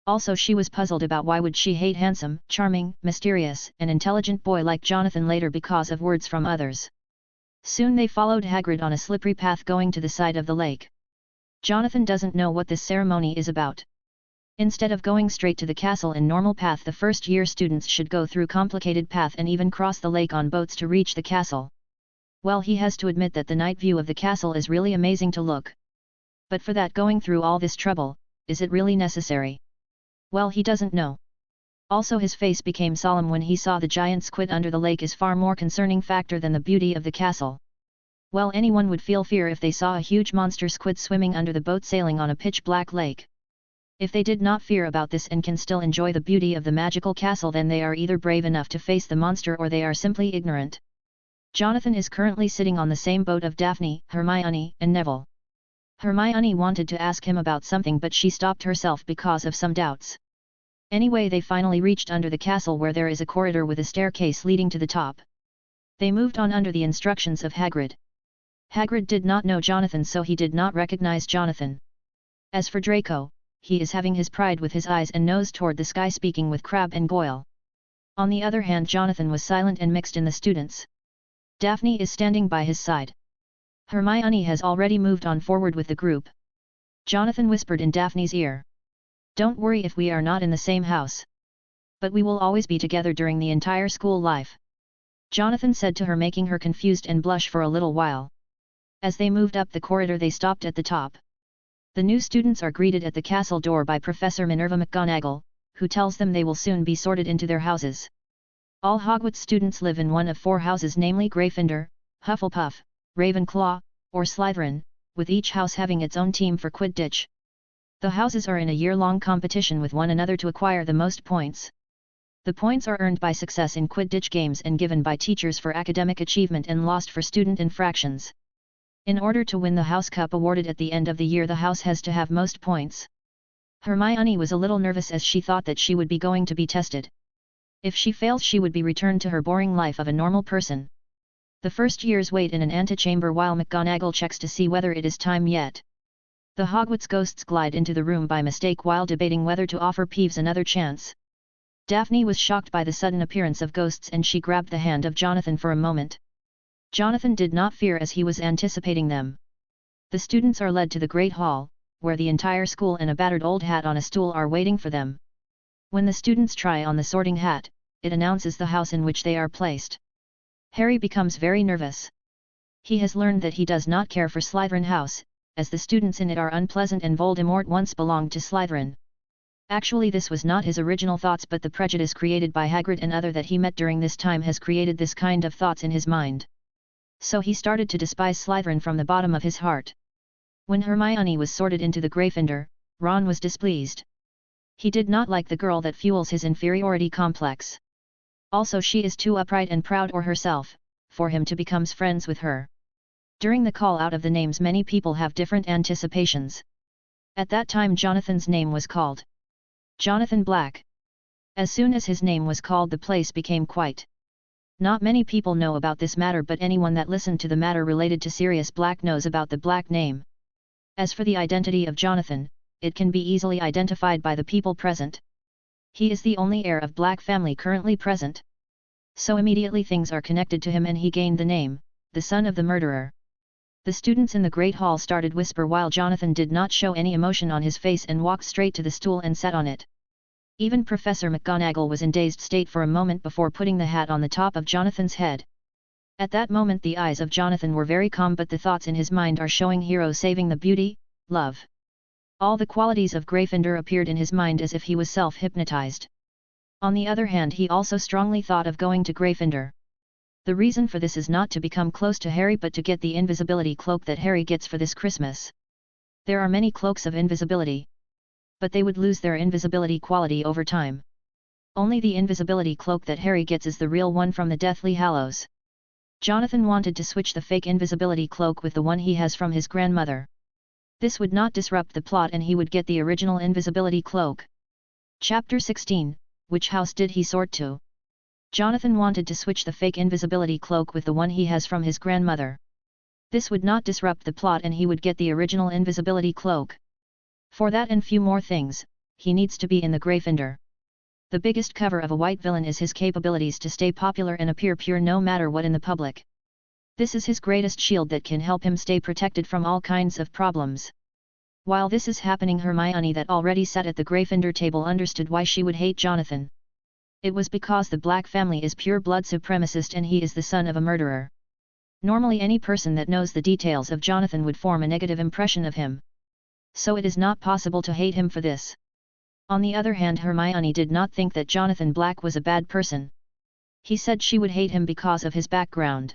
Also she was puzzled about why would she hate handsome, charming, mysterious, and intelligent boy like Jonathan later because of words from others. Soon they followed Hagrid on a slippery path going to the side of the lake. Jonathan doesn't know what this ceremony is about. Instead of going straight to the castle in normal path, the first-year students should go through complicated path and even cross the lake on boats to reach the castle. Well, he has to admit that the night view of the castle is really amazing to look. But for that, going through all this trouble, is it really necessary? Well, he doesn't know. Also his face became solemn when he saw the giant squid under the lake is far more concerning factor than the beauty of the castle. Well, anyone would feel fear if they saw a huge monster squid swimming under the boat sailing on a pitch-black lake. If they did not fear about this and can still enjoy the beauty of the magical castle, then they are either brave enough to face the monster or they are simply ignorant. Jonathan is currently sitting on the same boat of Daphne, Hermione, and Neville. Hermione wanted to ask him about something, but she stopped herself because of some doubts. Anyway, they finally reached under the castle where there is a corridor with a staircase leading to the top. They moved on under the instructions of Hagrid. Hagrid did not know Jonathan, so he did not recognize Jonathan. As for Draco, he is having his pride with his eyes and nose toward the sky, speaking with Crabbe and Goyle. On the other hand, Jonathan was silent and mixed in the students. Daphne is standing by his side. Hermione has already moved on forward with the group. Jonathan whispered in Daphne's ear. "Don't worry if we are not in the same house. But we will always be together during the entire school life," Jonathan said to her, making her confused and blush for a little while. As they moved up the corridor, they stopped at the top. The new students are greeted at the castle door by Professor Minerva McGonagall, who tells them they will soon be sorted into their houses. All Hogwarts students live in one of 4 houses, namely Gryffindor, Hufflepuff, Ravenclaw, or Slytherin, with each house having its own team for Quidditch. The houses are in a year-long competition with one another to acquire the most points. The points are earned by success in Quidditch games and given by teachers for academic achievement and lost for student infractions. In order to win the House Cup awarded at the end of the year, the house has to have most points. Hermione was a little nervous as she thought that she would be going to be tested. If she fails, she would be returned to her boring life of a normal person. The first years wait in an antechamber while McGonagall checks to see whether it is time yet. The Hogwarts ghosts glide into the room by mistake while debating whether to offer Peeves another chance. Daphne was shocked by the sudden appearance of ghosts and she grabbed the hand of Jonathan for a moment. Jonathan did not fear as he was anticipating them. The students are led to the Great Hall, where the entire school and a battered old hat on a stool are waiting for them. When the students try on the sorting hat, it announces the house in which they are placed. Harry becomes very nervous. He has learned that he does not care for Slytherin house, as the students in it are unpleasant and Voldemort once belonged to Slytherin. Actually, this was not his original thoughts, but the prejudice created by Hagrid and other that he met during this time has created this kind of thoughts in his mind. So he started to despise Slytherin from the bottom of his heart. When Hermione was sorted into the Gryffindor, Ron was displeased. He did not like the girl that fuels his inferiority complex. Also, she is too upright and proud or herself, for him to become friends with her. During the call out of the names, many people have different anticipations. At that time, Jonathan's name was called. Jonathan Black. As soon as his name was called, the place became quiet. Not many people know about this matter, but anyone that listened to the matter related to Sirius Black knows about the Black name. As for the identity of Jonathan, it can be easily identified by the people present. He is the only heir of Black family currently present. So immediately things are connected to him and he gained the name, the son of the murderer. The students in the Great Hall started whisper while Jonathan did not show any emotion on his face and walked straight to the stool and sat on it. Even Professor McGonagall was in dazed state for a moment before putting the hat on the top of Jonathan's head. At that moment the eyes of Jonathan were very calm, but the thoughts in his mind are showing hero saving the beauty, love. All the qualities of Gryffindor appeared in his mind as if he was self-hypnotized. On the other hand, he also strongly thought of going to Gryffindor. The reason for this is not to become close to Harry but to get the invisibility cloak that Harry gets for this Christmas. There are many cloaks of invisibility, but they would lose their invisibility quality over time. Only the invisibility cloak that Harry gets is the real one from the Deathly Hallows. Jonathan wanted to switch the fake invisibility cloak with the one he has from his grandmother. This would not disrupt the plot and he would get the original invisibility cloak. Chapter 16, Which house did he sort to? Jonathan wanted to switch the fake invisibility cloak with the one he has from his grandmother. This would not disrupt the plot and he would get the original invisibility cloak. For that and few more things, he needs to be in the Gryffindor. The biggest cover of a white villain is his capabilities to stay popular and appear pure no matter what in the public. This is his greatest shield that can help him stay protected from all kinds of problems. While this is happening, Hermione, that already sat at the Gryffindor table, understood why she would hate Jonathan. It was because the Black family is pure-blood supremacist and he is the son of a murderer. Normally any person that knows the details of Jonathan would form a negative impression of him. So it is not possible to hate him for this. On the other hand, Hermione did not think that Jonathan Black was a bad person. He said she would hate him because of his background.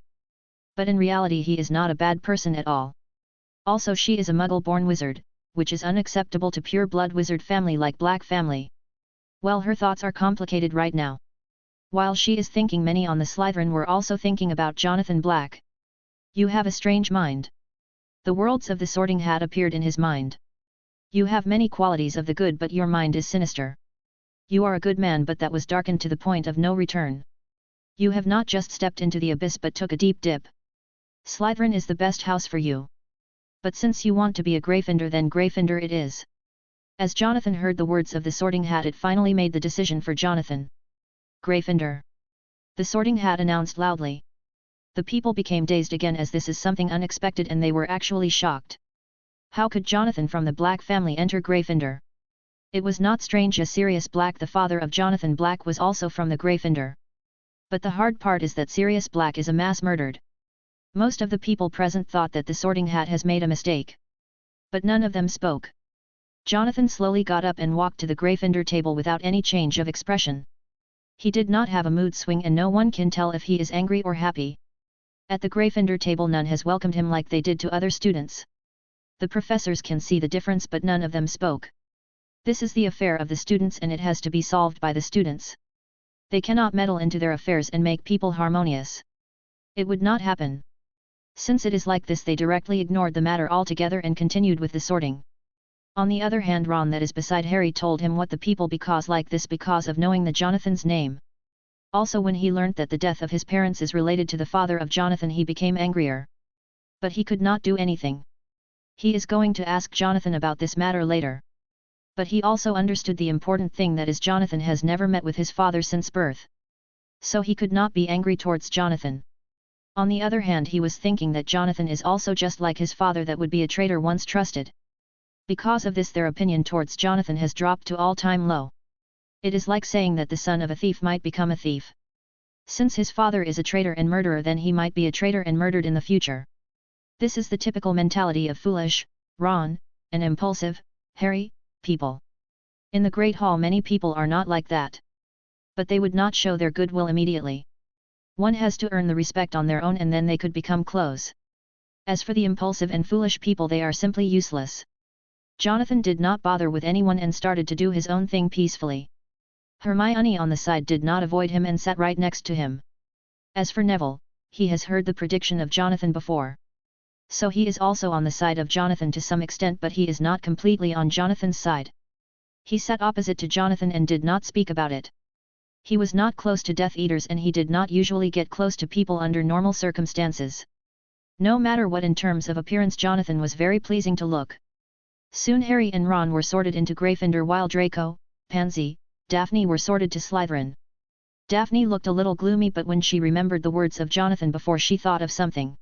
But in reality he is not a bad person at all. Also, she is a Muggle-born wizard, which is unacceptable to pure-blood wizard family like Black family. Well, her thoughts are complicated right now. While she is thinking, many on the Slytherin were also thinking about Jonathan Black. You have a strange mind. The worlds of the Sorting Hat appeared in his mind. You have many qualities of the good, but your mind is sinister. You are a good man, but that was darkened to the point of no return. You have not just stepped into the abyss but took a deep dip. Slytherin is the best house for you. But since you want to be a Gryffindor, then Gryffindor it is. As Jonathan heard the words of the Sorting Hat, it finally made the decision for Jonathan. Gryffindor. The Sorting Hat announced loudly. The people became dazed again, as this is something unexpected, and they were actually shocked. How could Jonathan from the Black family enter Gryffindor? It was not strange, as Sirius Black, the father of Jonathan Black, was also from the Gryffindor. But the hard part is that Sirius Black is a mass murdered. Most of the people present thought that the Sorting Hat has made a mistake. But none of them spoke. Jonathan slowly got up and walked to the Gryffindor table without any change of expression. He did not have a mood swing, and no one can tell if he is angry or happy. At the Gryffindor table, none has welcomed him like they did to other students. The professors can see the difference, but none of them spoke. This is the affair of the students, and it has to be solved by the students. They cannot meddle into their affairs and make people harmonious. It would not happen. Since it is like this, they directly ignored the matter altogether and continued with the sorting. On the other hand, Ron, that is beside Harry, told him what the people because like this because of knowing the Jonathan's name. Also, when he learnt that the death of his parents is related to the father of Jonathan, he became angrier. But he could not do anything. He is going to ask Jonathan about this matter later. But he also understood the important thing, that is Jonathan has never met with his father since birth. So he could not be angry towards Jonathan. On the other hand, he was thinking that Jonathan is also just like his father, that would be a traitor once trusted. Because of this, their opinion towards Jonathan has dropped to all-time low. It is like saying that the son of a thief might become a thief. Since his father is a traitor and murderer, then he might be a traitor and murdered in the future. This is the typical mentality of foolish, Ron, and impulsive, Harry, people. In the Great Hall, many people are not like that. But they would not show their goodwill immediately. One has to earn the respect on their own, and then they could become close. As for the impulsive and foolish people, they are simply useless. Jonathan did not bother with anyone and started to do his own thing peacefully. Hermione on the side did not avoid him and sat right next to him. As for Neville, he has heard the prediction of Jonathan before. So he is also on the side of Jonathan to some extent, but he is not completely on Jonathan's side. He sat opposite to Jonathan and did not speak about it. He was not close to Death Eaters, and he did not usually get close to people under normal circumstances. No matter what, in terms of appearance, Jonathan was very pleasing to look. Soon Harry and Ron were sorted into Gryffindor, while Draco, Pansy, Daphne were sorted to Slytherin. Daphne looked a little gloomy, but when she remembered the words of Jonathan before, she thought of something.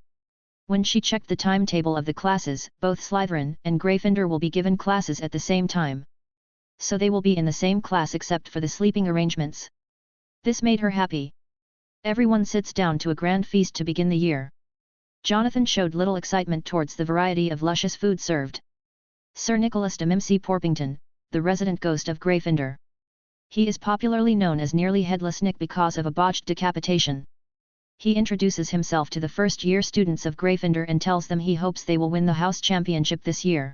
When she checked the timetable of the classes, both Slytherin and Gryffindor will be given classes at the same time. So they will be in the same class except for the sleeping arrangements. This made her happy. Everyone sits down to a grand feast to begin the year. Jonathan showed little excitement towards the variety of luscious food served. Sir Nicholas de Mimsy Porpington, the resident ghost of Gryffindor. He is popularly known as Nearly Headless Nick because of a botched decapitation. He introduces himself to the first-year students of Gryffindor and tells them he hopes they will win the house championship this year.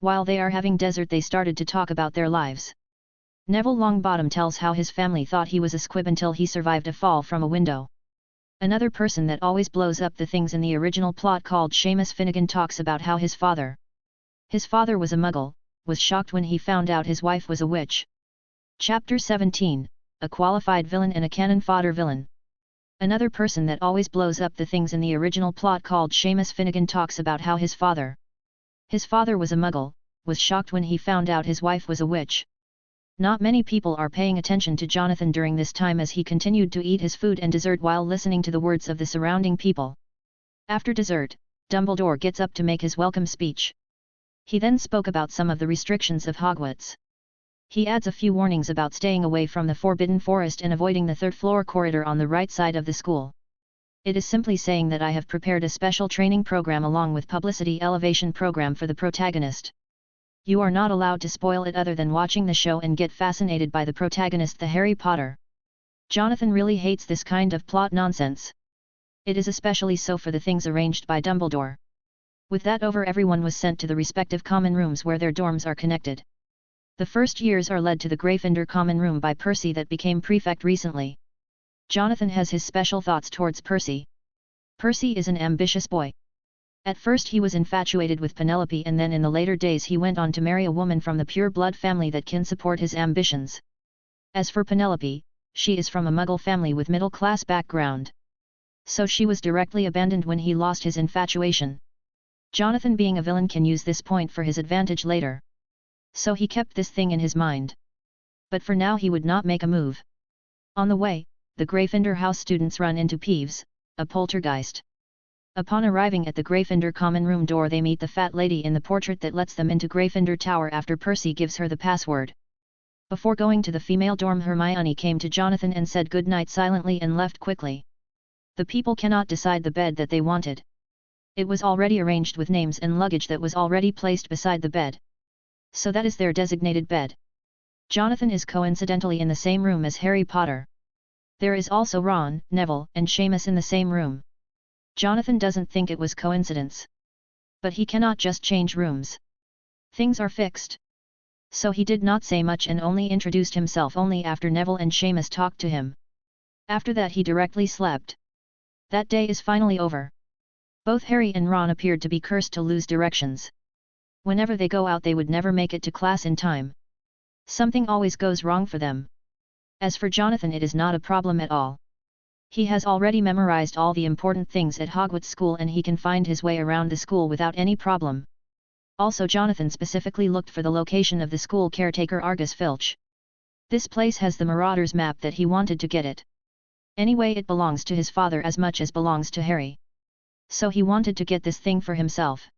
While they are having dessert, they started to talk about their lives. Neville Longbottom tells how his family thought he was a squib until he survived a fall from a window. Another person that always blows up the things in the original plot, called Seamus Finnegan, talks about how his father was a muggle, was shocked when he found out his wife was a witch. Chapter 17, A Qualified Villain and a Cannon Fodder Villain. Another person that always blows up the things in the original plot, called Seamus Finnegan, talks about how his father was a muggle, was shocked when he found out his wife was a witch. Not many people are paying attention to Jonathan during this time as he continued to eat his food and dessert while listening to the words of the surrounding people. After dessert, Dumbledore gets up to make his welcome speech. He then spoke about some of the restrictions of Hogwarts. He adds a few warnings about staying away from the Forbidden Forest and avoiding the third-floor corridor on the right side of the school. It is simply saying that I have prepared a special training program along with publicity elevation program for the protagonist. You are not allowed to spoil it other than watching the show and get fascinated by the protagonist, the Harry Potter. Jonathan really hates this kind of plot nonsense. It is especially so for the things arranged by Dumbledore. With that over, everyone was sent to the respective common rooms where their dorms are connected. The first years are led to the Gryffindor common room by Percy that became prefect recently. Jonathan has his special thoughts towards Percy. Percy is an ambitious boy. At first he was infatuated with Penelope, and then in the later days he went on to marry a woman from the pure blood family that can support his ambitions. As for Penelope, she is from a Muggle family with middle-class background. So she was directly abandoned when he lost his infatuation. Jonathan, being a villain, can use this point for his advantage later. So he kept this thing in his mind. But for now he would not make a move. On the way, the Gryffindor house students run into Peeves, a poltergeist. Upon arriving at the Gryffindor common room door, they meet the fat lady in the portrait that lets them into Gryffindor Tower after Percy gives her the password. Before going to the female dorm, Hermione came to Jonathan and said goodnight silently and left quickly. The people cannot decide the bed that they wanted. It was already arranged with names and luggage that was already placed beside the bed. So that is their designated bed. Jonathan is coincidentally in the same room as Harry Potter. There is also Ron, Neville, and Seamus in the same room. Jonathan doesn't think it was coincidence. But he cannot just change rooms. Things are fixed. So he did not say much and only introduced himself only after Neville and Seamus talked to him. After that he directly slept. That day is finally over. Both Harry and Ron appeared to be cursed to lose directions. Whenever they go out they would never make it to class in time. Something always goes wrong for them. As for Jonathan, it is not a problem at all. He has already memorized all the important things at Hogwarts School and he can find his way around the school without any problem. Also, Jonathan specifically looked for the location of the school caretaker Argus Filch. This place has the Marauders map that he wanted to get it. Anyway, it belongs to his father as much as belongs to Harry. So he wanted to get this thing for himself.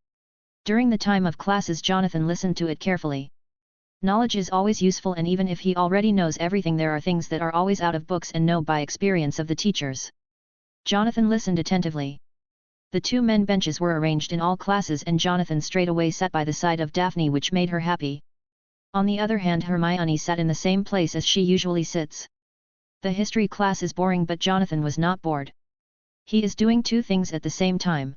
During the time of classes, Jonathan listened to it carefully. Knowledge is always useful, and even if he already knows everything, there are things that are always out of books and know by experience of the teachers. Jonathan listened attentively. The two men benches were arranged in all classes and Jonathan straight away sat by the side of Daphne, which made her happy. On the other hand, Hermione sat in the same place as she usually sits. The history class is boring, but Jonathan was not bored. He is doing two things at the same time.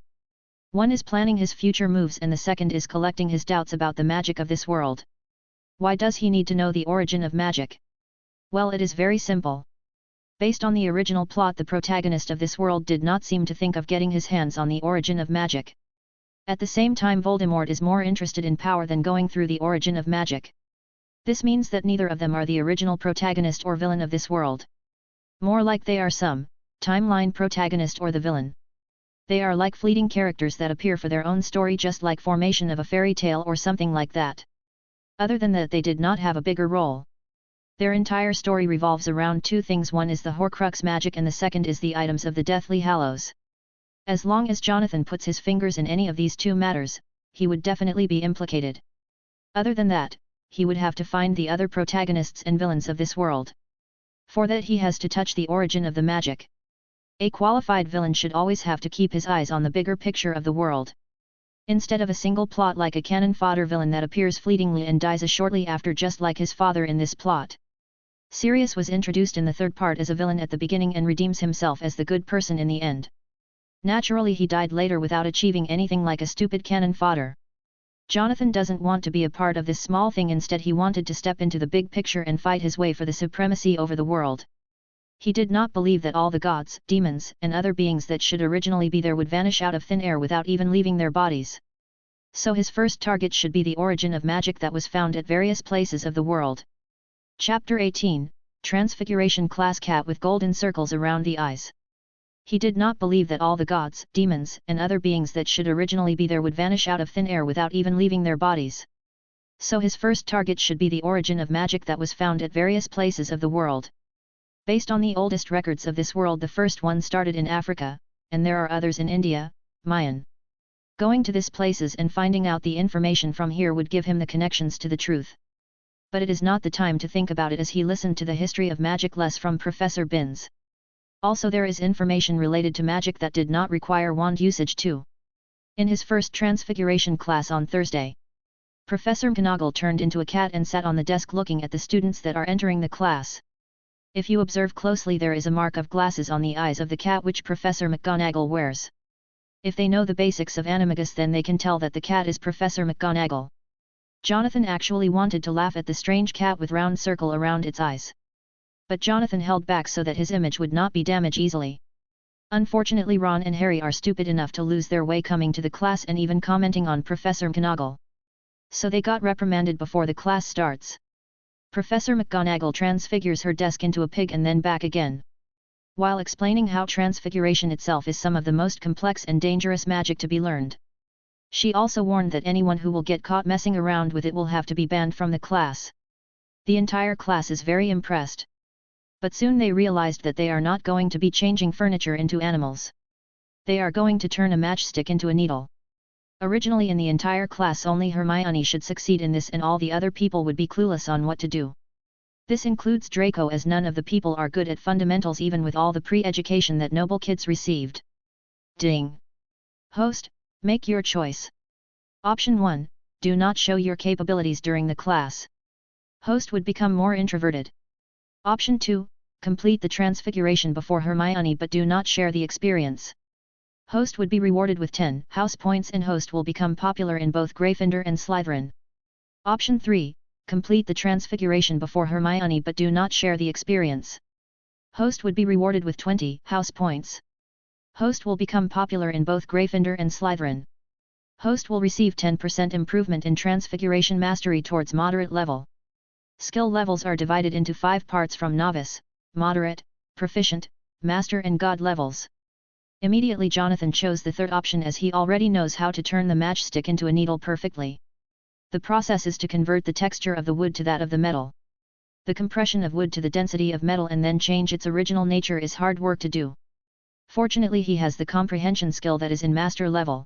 One is planning his future moves and the second is collecting his doubts about the magic of this world. Why does he need to know the origin of magic? Well, it is very simple. Based on the original plot, the protagonist of this world did not seem to think of getting his hands on the origin of magic. At the same time, Voldemort is more interested in power than going through the origin of magic. This means that neither of them are the original protagonist or villain of this world. More like they are some timeline protagonist or the villain. They are like fleeting characters that appear for their own story, just like formation of a fairy tale or something like that. Other than that, they did not have a bigger role. Their entire story revolves around two things. One is the Horcrux magic and the second is the items of the Deathly Hallows. As long as Jonathan puts his fingers in any of these two matters, he would definitely be implicated. Other than that, he would have to find the other protagonists and villains of this world. For that he has to touch the origin of the magic. A qualified villain should always have to keep his eyes on the bigger picture of the world. Instead of a single plot like a cannon fodder villain that appears fleetingly and dies shortly after, just like his father in this plot. Sirius was introduced in the third part as a villain at the beginning and redeems himself as the good person in the end. Naturally, he died later without achieving anything like a stupid cannon fodder. Jonathan doesn't want to be a part of this small thing. Instead, he wanted to step into the big picture and fight his way for the supremacy over the world. He did not believe that all the gods, demons, and other beings that should originally be there would vanish out of thin air without even leaving their bodies. So his first target should be the origin of magic that was found at various places of the world. Chapter 18, Transfiguration. Class cat with golden circles around the eyes. He did not believe that all the gods, demons, and other beings that should originally be there would vanish out of thin air without even leaving their bodies. So his first target should be the origin of magic that was found at various places of the world. Based on the oldest records of this world, the first one started in Africa, and there are others in India, Mayan. Going to these places and finding out the information from here would give him the connections to the truth. But it is not the time to think about it, as he listened to the history of magic less from Professor Binns. Also there is information related to magic that did not require wand usage too. In his first Transfiguration class on Thursday, Professor McGonagall turned into a cat and sat on the desk looking at the students that are entering the class. If you observe closely, there is a mark of glasses on the eyes of the cat which Professor McGonagall wears. If they know the basics of animagus, then they can tell that the cat is Professor McGonagall. Jonathan actually wanted to laugh at the strange cat with round circle around its eyes. But Jonathan held back so that his image would not be damaged easily. Unfortunately, Ron and Harry are stupid enough to lose their way coming to the class and even commenting on Professor McGonagall. So they got reprimanded before the class starts. Professor McGonagall transfigures her desk into a pig and then back again. While explaining how transfiguration itself is some of the most complex and dangerous magic to be learned. She also warned that anyone who will get caught messing around with it will have to be banned from the class. The entire class is very impressed. But soon they realized that they are not going to be changing furniture into animals. They are going to turn a matchstick into a needle. Originally in the entire class only Hermione should succeed in this, and all the other people would be clueless on what to do. This includes Draco, as none of the people are good at fundamentals even with all the pre-education that noble kids received. Ding! Host, make your choice. Option 1, do not show your capabilities during the class. Host would become more introverted. Option 2, complete the transfiguration before Hermione but do not share the experience. Host would be rewarded with 10 house points and host will become popular in both Gryffindor and Slytherin. Option 3, complete the transfiguration before Hermione but do not share the experience. Host would be rewarded with 20 house points. Host will become popular in both Gryffindor and Slytherin. Host will receive 10% improvement in Transfiguration Mastery towards moderate level. Skill levels are divided into 5 parts from novice, moderate, proficient, master and god levels. Immediately Jonathan chose the third option, as he already knows how to turn the matchstick into a needle perfectly. The process is to convert the texture of the wood to that of the metal. The compression of wood to the density of metal and then change its original nature is hard work to do. Fortunately he has the comprehension skill that is in master level.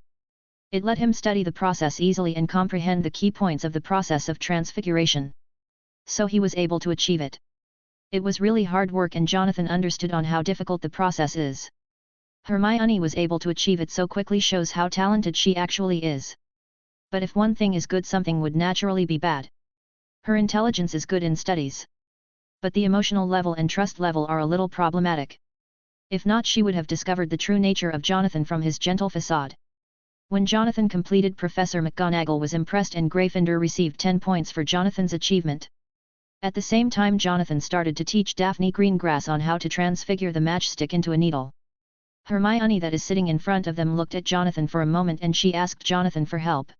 It let him study the process easily and comprehend the key points of the process of transfiguration. So he was able to achieve it. It was really hard work and Jonathan understood on how difficult the process is. Hermione was able to achieve it so quickly, shows how talented she actually is. But if one thing is good, something would naturally be bad. Her intelligence is good in studies. But the emotional level and trust level are a little problematic. If not, she would have discovered the true nature of Jonathan from his gentle facade. When Jonathan completed, Professor McGonagall was impressed and Gryffindor received 10 points for Jonathan's achievement. At the same time Jonathan started to teach Daphne Greengrass on how to transfigure the matchstick into a needle. Hermione, that is sitting in front of them, looked at Jonathan for a moment and she asked Jonathan for help.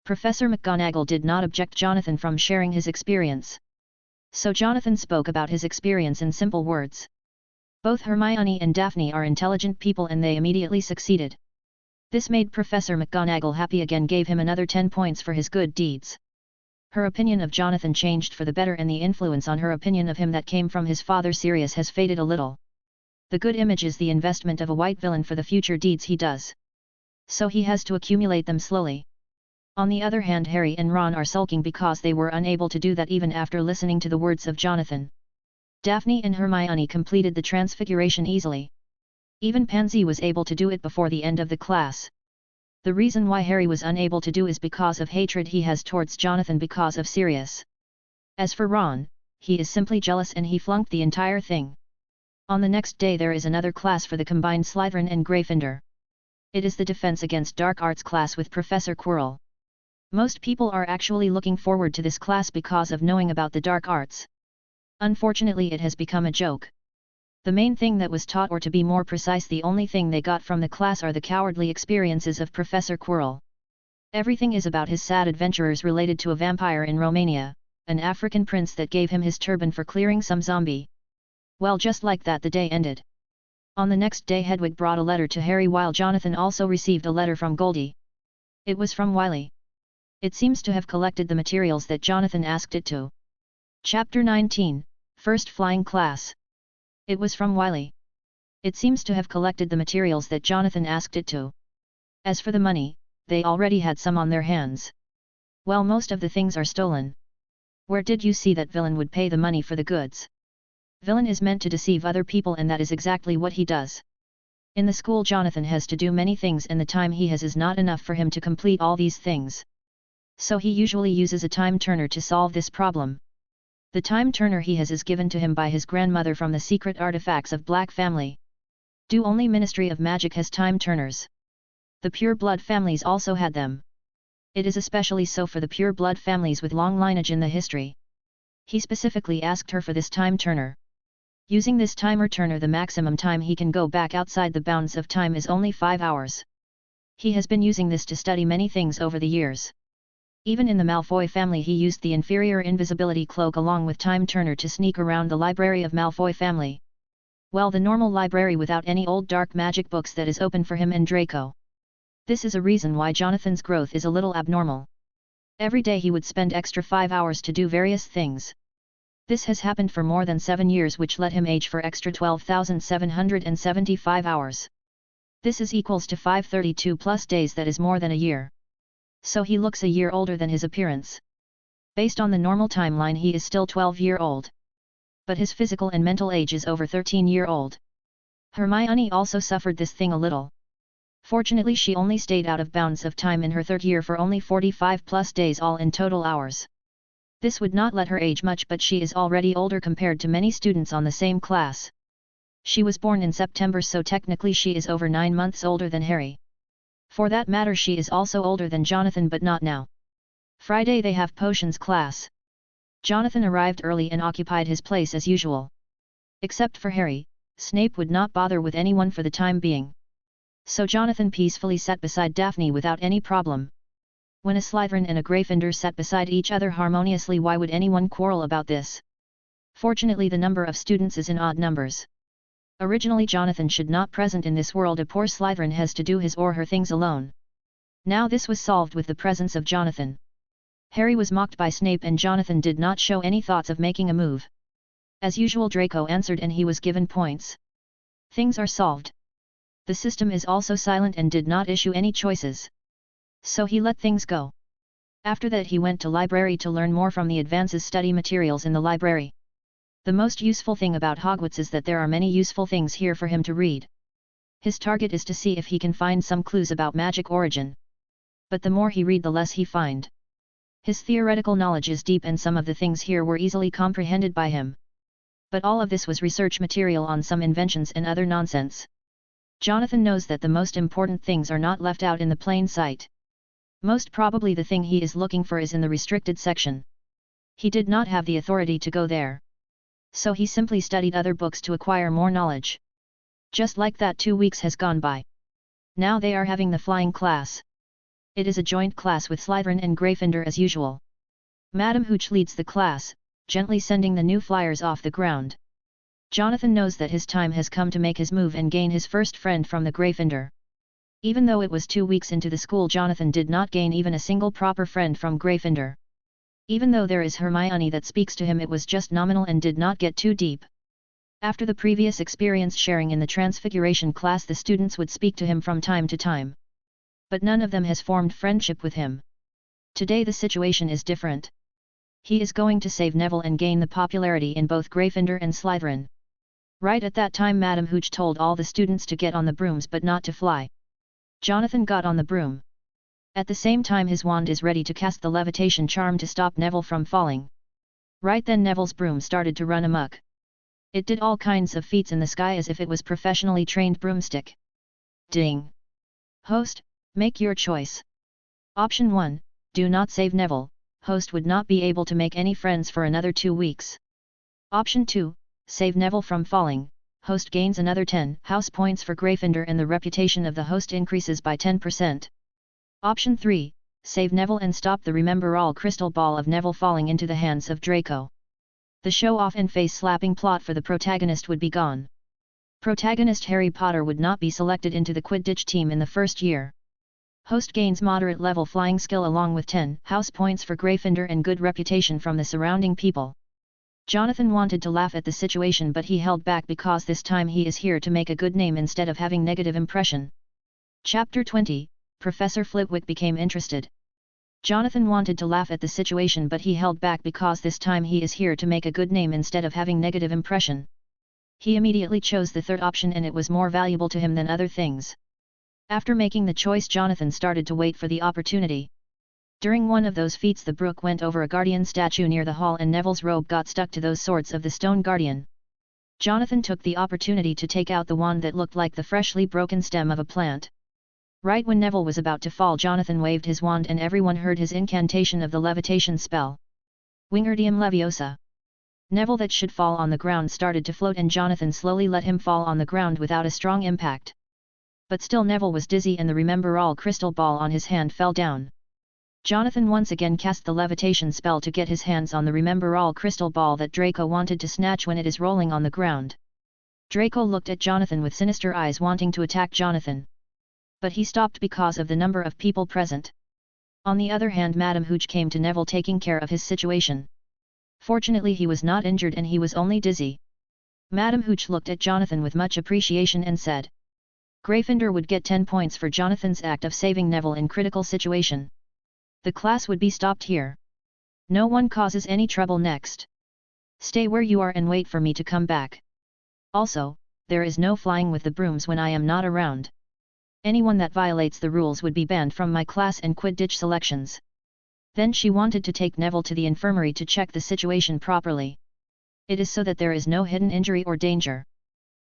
Professor McGonagall did not object Jonathan from sharing his experience. So Jonathan spoke about his experience in simple words. Both Hermione and Daphne are intelligent people and they immediately succeeded. This made Professor McGonagall happy again, gave him another 10 points for his good deeds. Her opinion of Jonathan changed for the better and the influence on her opinion of him that came from his father Sirius has faded a little. The good image is the investment of a white villain for the future deeds he does. So he has to accumulate them slowly. On the other hand, Harry and Ron are sulking because they were unable to do that even after listening to the words of Jonathan. Daphne and Hermione completed the transfiguration easily. Even Pansy was able to do it before the end of the class. The reason why Harry was unable to do is because of hatred he has towards Jonathan because of Sirius. As for Ron, he is simply jealous and he flunked the entire thing. On the next day there is another class for the combined Slytherin and Gryffindor. It is the Defense Against Dark Arts class with Professor Quirrell. Most people are actually looking forward to this class because of knowing about the dark arts. Unfortunately it has become a joke. The main thing that was taught, or to be more precise the only thing they got from the class, are the cowardly experiences of Professor Quirrell. Everything is about his sad adventures related to a vampire in Romania, an African prince that gave him his turban for clearing some zombie. Well, just like that the day ended. On the next day Hedwig brought a letter to Harry while Jonathan also received a letter from Goldie. It was from Wiley. It seems to have collected the materials that Jonathan asked it to. Chapter 19, First Flying Class. It was from Wiley. It seems to have collected the materials that Jonathan asked it to. As for the money, they already had some on their hands. Well, most of the things are stolen. Where did you see that villain would pay the money for the goods? Villain is meant to deceive other people, and that is exactly what he does. In the school, Jonathan has to do many things, and the time he has is not enough for him to complete all these things. So he usually uses a time turner to solve this problem. The time turner he has is given to him by his grandmother from the secret artifacts of Black family. Only Ministry of Magic has time turners. The pure blood families also had them. It is especially so for the pure blood families with long lineage in the history. He specifically asked her for this time turner. Using this timer turner, the maximum time he can go back outside the bounds of time is only 5 hours. He has been using this to study many things over the years. Even in the Malfoy family, he used the inferior invisibility cloak along with time turner to sneak around the library of Malfoy family. Well, the normal library without any old dark magic books that is open for him and Draco. This is a reason why Jonathan's growth is a little abnormal. Every day he would spend extra 5 hours to do various things. This has happened for more than 7 years, which let him age for extra 12,775 hours. This is equals to 532 plus days, that is more than a year. So he looks a year older than his appearance. Based on the normal timeline, he is still 12-year-old. But his physical and mental age is over 13-year-old. Hermione also suffered this thing a little. Fortunately, she only stayed out of bounds of time in her 3rd year for only 45 plus days, all in total hours. This would not let her age much, but she is already older compared to many students on the same class. She was born in September, so technically she is over 9 months older than Harry. For that matter, she is also older than Jonathan, but not now. Friday they have potions class. Jonathan arrived early and occupied his place as usual. Except for Harry, Snape would not bother with anyone for the time being. So Jonathan peacefully sat beside Daphne without any problem. When a Slytherin and a Gryffindor sat beside each other harmoniously, why would anyone quarrel about this? Fortunately, the number of students is in odd numbers. Originally, Jonathan should not present in this world. A poor Slytherin has to do his or her things alone. Now this was solved with the presence of Jonathan. Harry was mocked by Snape, and Jonathan did not show any thoughts of making a move. As usual, Draco answered and he was given points. Things are solved. The system is also silent and did not issue any choices. So he let things go. After that he went to library to learn more from the advances study materials in the library. The most useful thing about Hogwarts is that there are many useful things here for him to read. His target is to see if he can find some clues about magic origin. But the more he read, the less he find. His theoretical knowledge is deep, and some of the things here were easily comprehended by him. But all of this was research material on some inventions and other nonsense. Jonathan knows that the most important things are not left out in the plain sight. Most probably the thing he is looking for is in the restricted section. He did not have the authority to go there. So he simply studied other books to acquire more knowledge. Just like that, 2 weeks has gone by. Now they are having the flying class. It is a joint class with Slytherin and Gryffindor as usual. Madam Hooch leads the class, gently sending the new flyers off the ground. Jonathan knows that his time has come to make his move and gain his first friend from the Gryffindor. Even though it was 2 weeks into the school, Jonathan did not gain even a single proper friend from Gryffindor. Even though there is Hermione that speaks to him, it was just nominal and did not get too deep. After the previous experience sharing in the Transfiguration class, the students would speak to him from time to time. But none of them has formed friendship with him. Today the situation is different. He is going to save Neville and gain the popularity in both Gryffindor and Slytherin. Right at that time, Madam Hooch told all the students to get on the brooms but not to fly. Jonathan got on the broom. At the same time, his wand is ready to cast the levitation charm to stop Neville from falling. Right then Neville's broom started to run amok. It did all kinds of feats in the sky as if it was professionally trained broomstick. Ding! Host, make your choice. Option 1, do not save Neville. Host would not be able to make any friends for another 2 weeks. Option 2, save Neville from falling. Host gains another 10 house points for Gryffindor and the reputation of the host increases by 10%. Option 3, save Neville and stop the Remember All crystal ball of Neville falling into the hands of Draco. The show-off and face-slapping plot for the protagonist would be gone. Protagonist Harry Potter would not be selected into the Quidditch team in the first year. Host gains moderate level flying skill along with 10 house points for Gryffindor and good reputation from the surrounding people. Jonathan wanted to laugh at the situation, but he held back because this time he is here to make a good name instead of having negative impression. Chapter 20, Professor Flitwick became interested. Jonathan wanted to laugh at the situation, but he held back because this time he is here to make a good name instead of having negative impression. He immediately chose the third option, and it was more valuable to him than other things. After making the choice, Jonathan started to wait for the opportunity. During one of those feats, the brook went over a guardian statue near the hall and Neville's robe got stuck to those swords of the stone guardian. Jonathan took the opportunity to take out the wand that looked like the freshly broken stem of a plant. Right when Neville was about to fall, Jonathan waved his wand and everyone heard his incantation of the levitation spell. Wingardium Leviosa. Neville, that should fall on the ground, started to float and Jonathan slowly let him fall on the ground without a strong impact. But still Neville was dizzy and the Remember All crystal ball on his hand fell down. Jonathan once again cast the levitation spell to get his hands on the Remember All crystal ball that Draco wanted to snatch when it is rolling on the ground. Draco looked at Jonathan with sinister eyes, wanting to attack Jonathan. But he stopped because of the number of people present. On the other hand, Madame Hooch came to Neville, taking care of his situation. Fortunately he was not injured and he was only dizzy. Madame Hooch looked at Jonathan with much appreciation and said, Gryffindor would get 10 points for Jonathan's act of saving Neville in critical situation. The class would be stopped here. No one causes any trouble next. Stay where you are and wait for me to come back. Also, there is no flying with the brooms when I am not around. Anyone that violates the rules would be banned from my class and Quidditch selections. Then she wanted to take Neville to the infirmary to check the situation properly. It is so that there is no hidden injury or danger.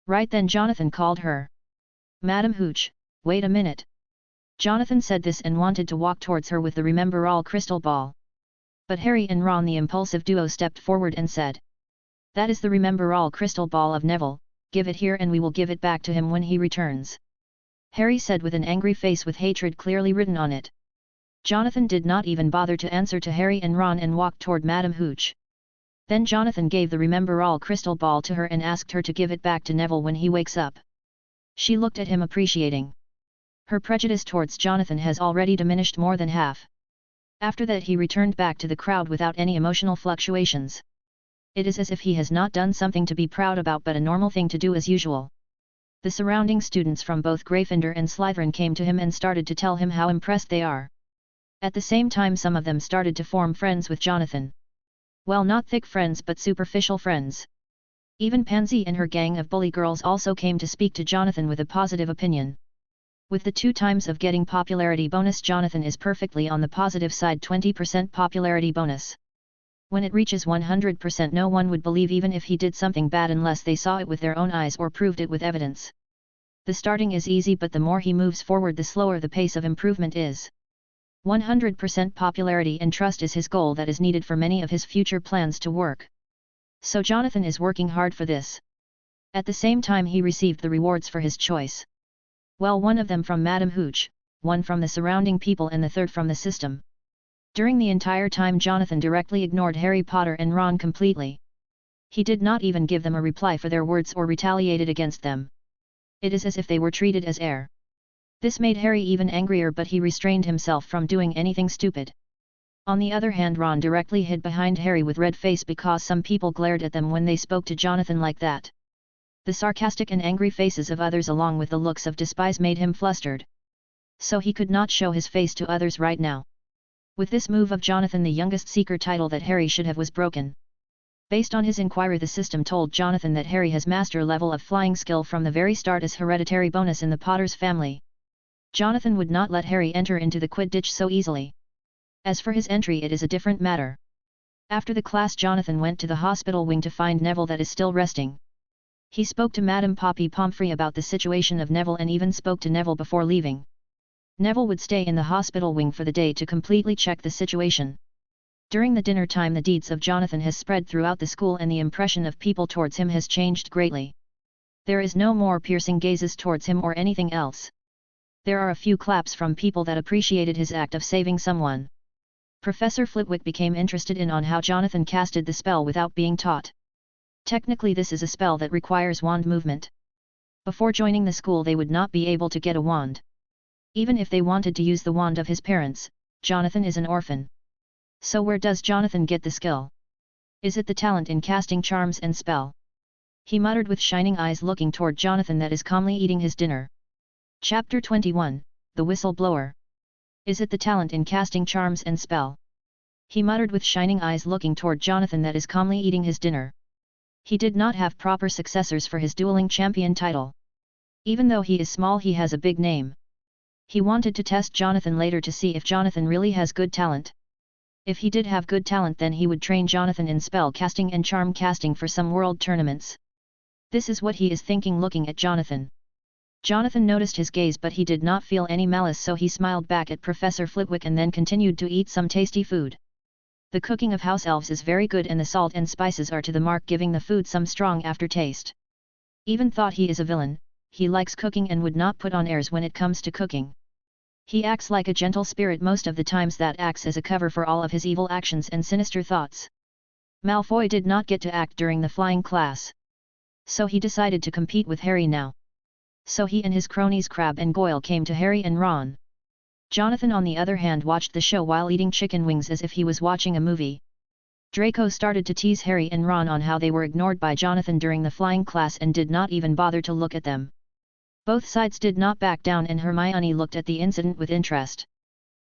Right then Jonathan called her. Madame Hooch, wait a minute. Jonathan said this and wanted to walk towards her with the Remember All crystal ball. But Harry and Ron, the impulsive duo, stepped forward and said, That is the Remember All crystal ball of Neville, give it here and we will give it back to him when he returns. Harry said with an angry face with hatred clearly written on it. Jonathan did not even bother to answer to Harry and Ron and walked toward Madame Hooch. Then Jonathan gave the Remember All crystal ball to her and asked her to give it back to Neville when he wakes up. She looked at him appreciating. Her prejudice towards Jonathan has already diminished more than half. After that he returned back to the crowd without any emotional fluctuations. It is as if he has not done something to be proud about but a normal thing to do as usual. The surrounding students from both Gryffindor and Slytherin came to him and started to tell him how impressed they are. At the same time some of them started to form friends with Jonathan. Well, not thick friends but superficial friends. Even Pansy and her gang of bully girls also came to speak to Jonathan with a positive opinion. With the 2 times of getting popularity bonus, Jonathan is perfectly on the positive side. 20% popularity bonus. When it reaches 100%, no one would believe even if he did something bad unless they saw it with their own eyes or proved it with evidence. The starting is easy, but the more he moves forward the slower the pace of improvement is. 100% popularity and trust is his goal that is needed for many of his future plans to work. So Jonathan is working hard for this. At the same time he received the rewards for his choice. Well, one of them from Madame Hooch, one from the surrounding people and the third from the system. During the entire time Jonathan directly ignored Harry Potter and Ron completely. He did not even give them a reply for their words or retaliated against them. It is as if they were treated as air. This made Harry even angrier, but he restrained himself from doing anything stupid. On the other hand, Ron directly hid behind Harry with red face because some people glared at them when they spoke to Jonathan like that. The sarcastic and angry faces of others along with the looks of despise made him flustered. So he could not show his face to others right now. With this move of Jonathan, the youngest seeker title that Harry should have was broken. Based on his inquiry, the system told Jonathan that Harry has master level of flying skill from the very start as hereditary bonus in the Potters family. Jonathan would not let Harry enter into the Quidditch so easily. As for his entry, it is a different matter. After the class, Jonathan went to the hospital wing to find Neville that is still resting. He spoke to Madame Poppy Pomfrey about the situation of Neville and even spoke to Neville before leaving. Neville would stay in the hospital wing for the day to completely check the situation. During the dinner time, the deeds of Jonathan has spread throughout the school and the impression of people towards him has changed greatly. There is no more piercing gazes towards him or anything else. There are a few claps from people that appreciated his act of saving someone. Professor Flitwick became interested in on how Jonathan casted the spell without being taught. Technically this is a spell that requires wand movement. Before joining the school they would not be able to get a wand. Even if they wanted to use the wand of his parents, Jonathan is an orphan. So where does Jonathan get the skill? Is it the talent in casting charms and spell? He muttered with shining eyes looking toward Jonathan that is calmly eating his dinner. Chapter 21, The Whistleblower. Is it the talent in casting charms and spell? He muttered with shining eyes looking toward Jonathan that is calmly eating his dinner. He did not have proper successors for his dueling champion title. Even though he is small, he has a big name. He wanted to test Jonathan later to see if Jonathan really has good talent. If he did have good talent, then he would train Jonathan in spell casting and charm casting for some world tournaments. This is what he is thinking looking at Jonathan. Jonathan noticed his gaze, but he did not feel any malice, so he smiled back at Professor Flitwick and then continued to eat some tasty food. The cooking of house elves is very good and the salt and spices are to the mark, giving the food some strong aftertaste. Even thought he is a villain, he likes cooking and would not put on airs when it comes to cooking. He acts like a gentle spirit most of the times, that acts as a cover for all of his evil actions and sinister thoughts. Malfoy did not get to act during the flying class. So he decided to compete with Harry now. So he and his cronies Crabbe and Goyle came to Harry and Ron. Jonathan on the other hand watched the show while eating chicken wings as if he was watching a movie. Draco started to tease Harry and Ron on how they were ignored by Jonathan during the flying class and did not even bother to look at them. Both sides did not back down and Hermione looked at the incident with interest.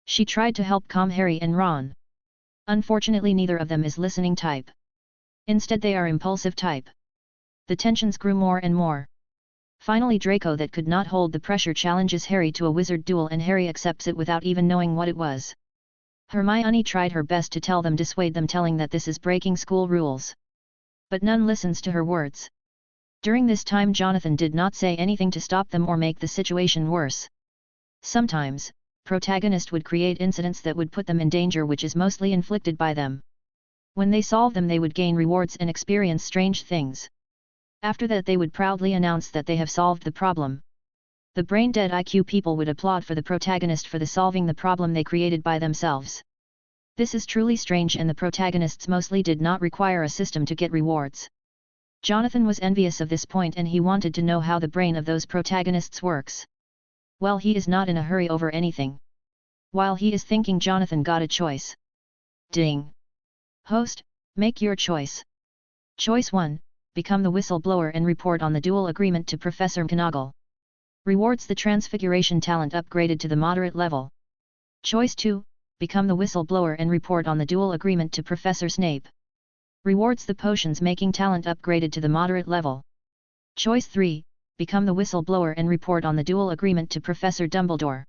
She tried to help calm Harry and Ron. Unfortunately, neither of them is listening type. Instead they are impulsive type. The tensions grew more and more. Finally Draco, that could not hold the pressure, challenges Harry to a wizard duel and Harry accepts it without even knowing what it was. Hermione tried her best to tell them, dissuade them, telling that this is breaking school rules. But none listens to her words. During this time Jonathan did not say anything to stop them or make the situation worse. Sometimes, protagonist would create incidents that would put them in danger, which is mostly inflicted by them. When they solve them they would gain rewards and experience strange things. After that they would proudly announce that they have solved the problem. The brain-dead IQ people would applaud for the protagonist for the solving the problem they created by themselves. This is truly strange, and the protagonists mostly did not require a system to get rewards. Jonathan was envious of this point and he wanted to know how the brain of those protagonists works. Well, he is not in a hurry over anything. While he is thinking, Jonathan got a choice. Ding! Host, make your choice. Choice 1. Become the whistleblower and report on the duel agreement to Professor McGonagall. Rewards the Transfiguration talent upgraded to the moderate level. Choice 2. Become the whistleblower and report on the duel agreement to Professor Snape. Rewards the potions making talent upgraded to the moderate level. Choice 3. Become the whistleblower and report on the duel agreement to Professor Dumbledore.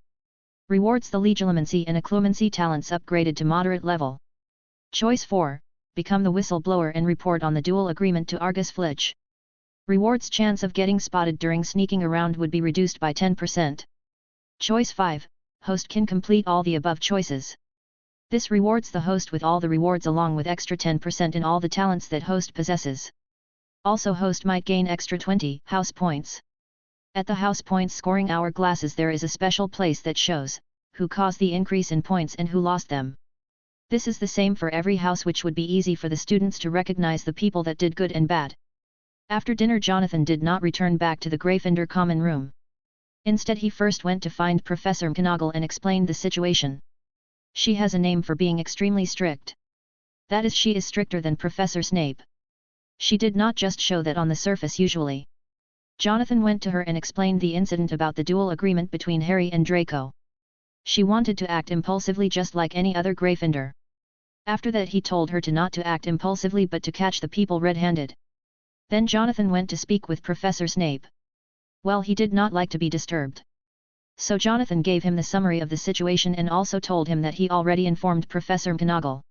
Rewards the legilimency and occlumency talents upgraded to moderate level. Choice 4. Become the whistleblower and report on the duel agreement to Argus Filch. Rewards chance of getting spotted during sneaking around would be reduced by 10%. Choice 5. Host can complete all the above choices. This rewards the host with all the rewards along with extra 10% in all the talents that host possesses. Also, host might gain extra 20 house points. At the house points scoring hourglasses there is a special place that shows who caused the increase in points and who lost them. This is the same for every house, which would be easy for the students to recognize the people that did good and bad. After dinner Jonathan did not return back to the Gryffindor common room. Instead he first went to find Professor McGonagall and explained the situation. She has a name for being extremely strict. That is, she is stricter than Professor Snape. She did not just show that on the surface usually. Jonathan went to her and explained the incident about the duel agreement between Harry and Draco. She wanted to act impulsively just like any other Gryffindor. After that he told her to not to act impulsively but to catch the people red-handed. Then Jonathan went to speak with Professor Snape. Well, he did not like to be disturbed. So Jonathan gave him the summary of the situation and also told him that he already informed Professor McGonagall.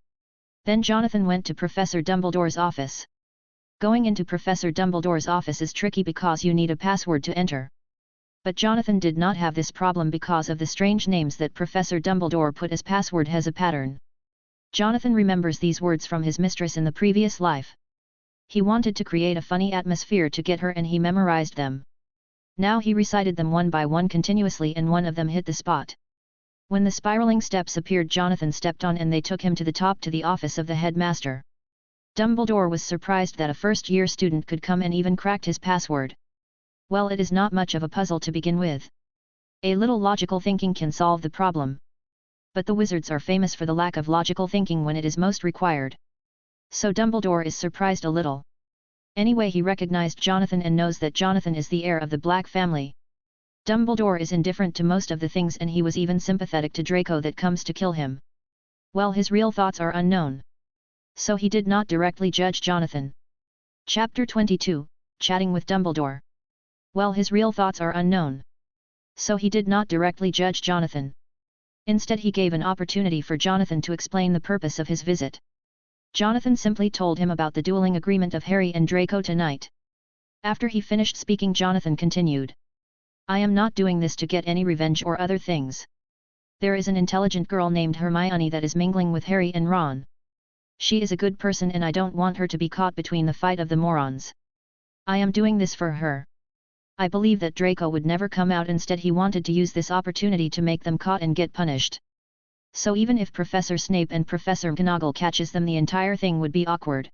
Then Jonathan went to Professor Dumbledore's office. Going into Professor Dumbledore's office is tricky because you need a password to enter. But Jonathan did not have this problem because of the strange names that Professor Dumbledore put as password has a pattern. Jonathan remembers these words from his mistress in the previous life. He wanted to create a funny atmosphere to get her and he memorized them. Now he recited them one by one continuously and one of them hit the spot. When the spiraling steps appeared Jonathan stepped on and they took him to the top to the office of the headmaster. Dumbledore was surprised that a first-year student could come and even cracked his password. Well, it is not much of a puzzle to begin with. A little logical thinking can solve the problem. But the wizards are famous for the lack of logical thinking when it is most required. So Dumbledore is surprised a little. Anyway, he recognized Jonathan and knows that Jonathan is the heir of the Black family. Dumbledore is indifferent to most of the things, and he was even sympathetic to Draco that comes to kill him. Well, his real thoughts are unknown. So he did not directly judge Jonathan. Chapter 22, Chatting with Dumbledore. Well, his real thoughts are unknown. So he did not directly judge Jonathan. Instead, he gave an opportunity for Jonathan to explain the purpose of his visit. Jonathan simply told him about the dueling agreement of Harry and Draco tonight. After he finished speaking, Jonathan continued. I am not doing this to get any revenge or other things. There is an intelligent girl named Hermione that is mingling with Harry and Ron. She is a good person and I don't want her to be caught between the fight of the morons. I am doing this for her. I believe that Draco would never come out, instead he wanted to use this opportunity to make them caught and get punished. So even if Professor Snape and Professor McGonagall catches them, the entire thing would be awkward.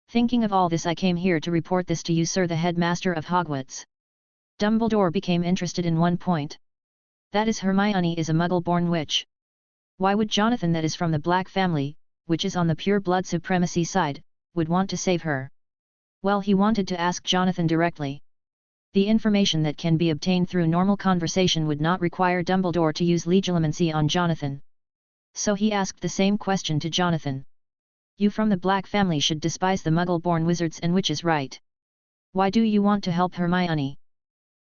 Thinking of all this, I came here to report this to you, sir, the headmaster of Hogwarts. Dumbledore became interested in one point. That is, Hermione is a Muggle-born witch. Why would Jonathan, that is from the Black family, which is on the pure blood supremacy side, would want to save her? Well, he wanted to ask Jonathan directly. The information that can be obtained through normal conversation would not require Dumbledore to use legilimency on Jonathan. So he asked the same question to Jonathan. You from the Black family should despise the Muggle-born wizards and witches, right? Why do you want to help Hermione?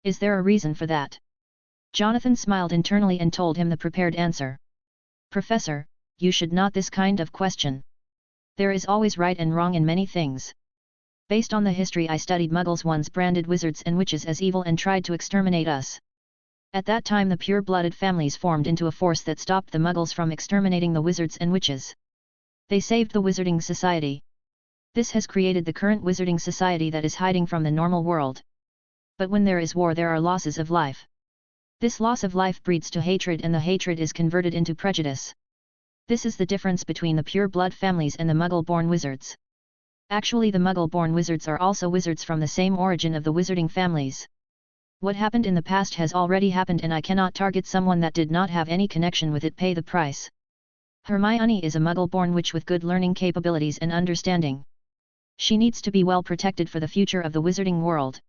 Is there a reason for that? Jonathan smiled internally and told him the prepared answer. Professor, you should not this kind of question. There is always right and wrong in many things. Based on the history I studied, Muggles once branded wizards and witches as evil and tried to exterminate us. At that time the pure-blooded families formed into a force that stopped the Muggles from exterminating the wizards and witches. They saved the Wizarding Society. This has created the current Wizarding Society that is hiding from the normal world. But when there is war, there are losses of life. This loss of life breeds to hatred, and the hatred is converted into prejudice. This is the difference between the pure-blood families and the Muggle-born wizards. Actually, the Muggle-born wizards are also wizards from the same origin of the wizarding families. What happened in the past has already happened, and I cannot target someone that did not have any connection with it pay the price. Hermione is a Muggle-born witch with good learning capabilities and understanding. She needs to be well protected for the future of the wizarding world.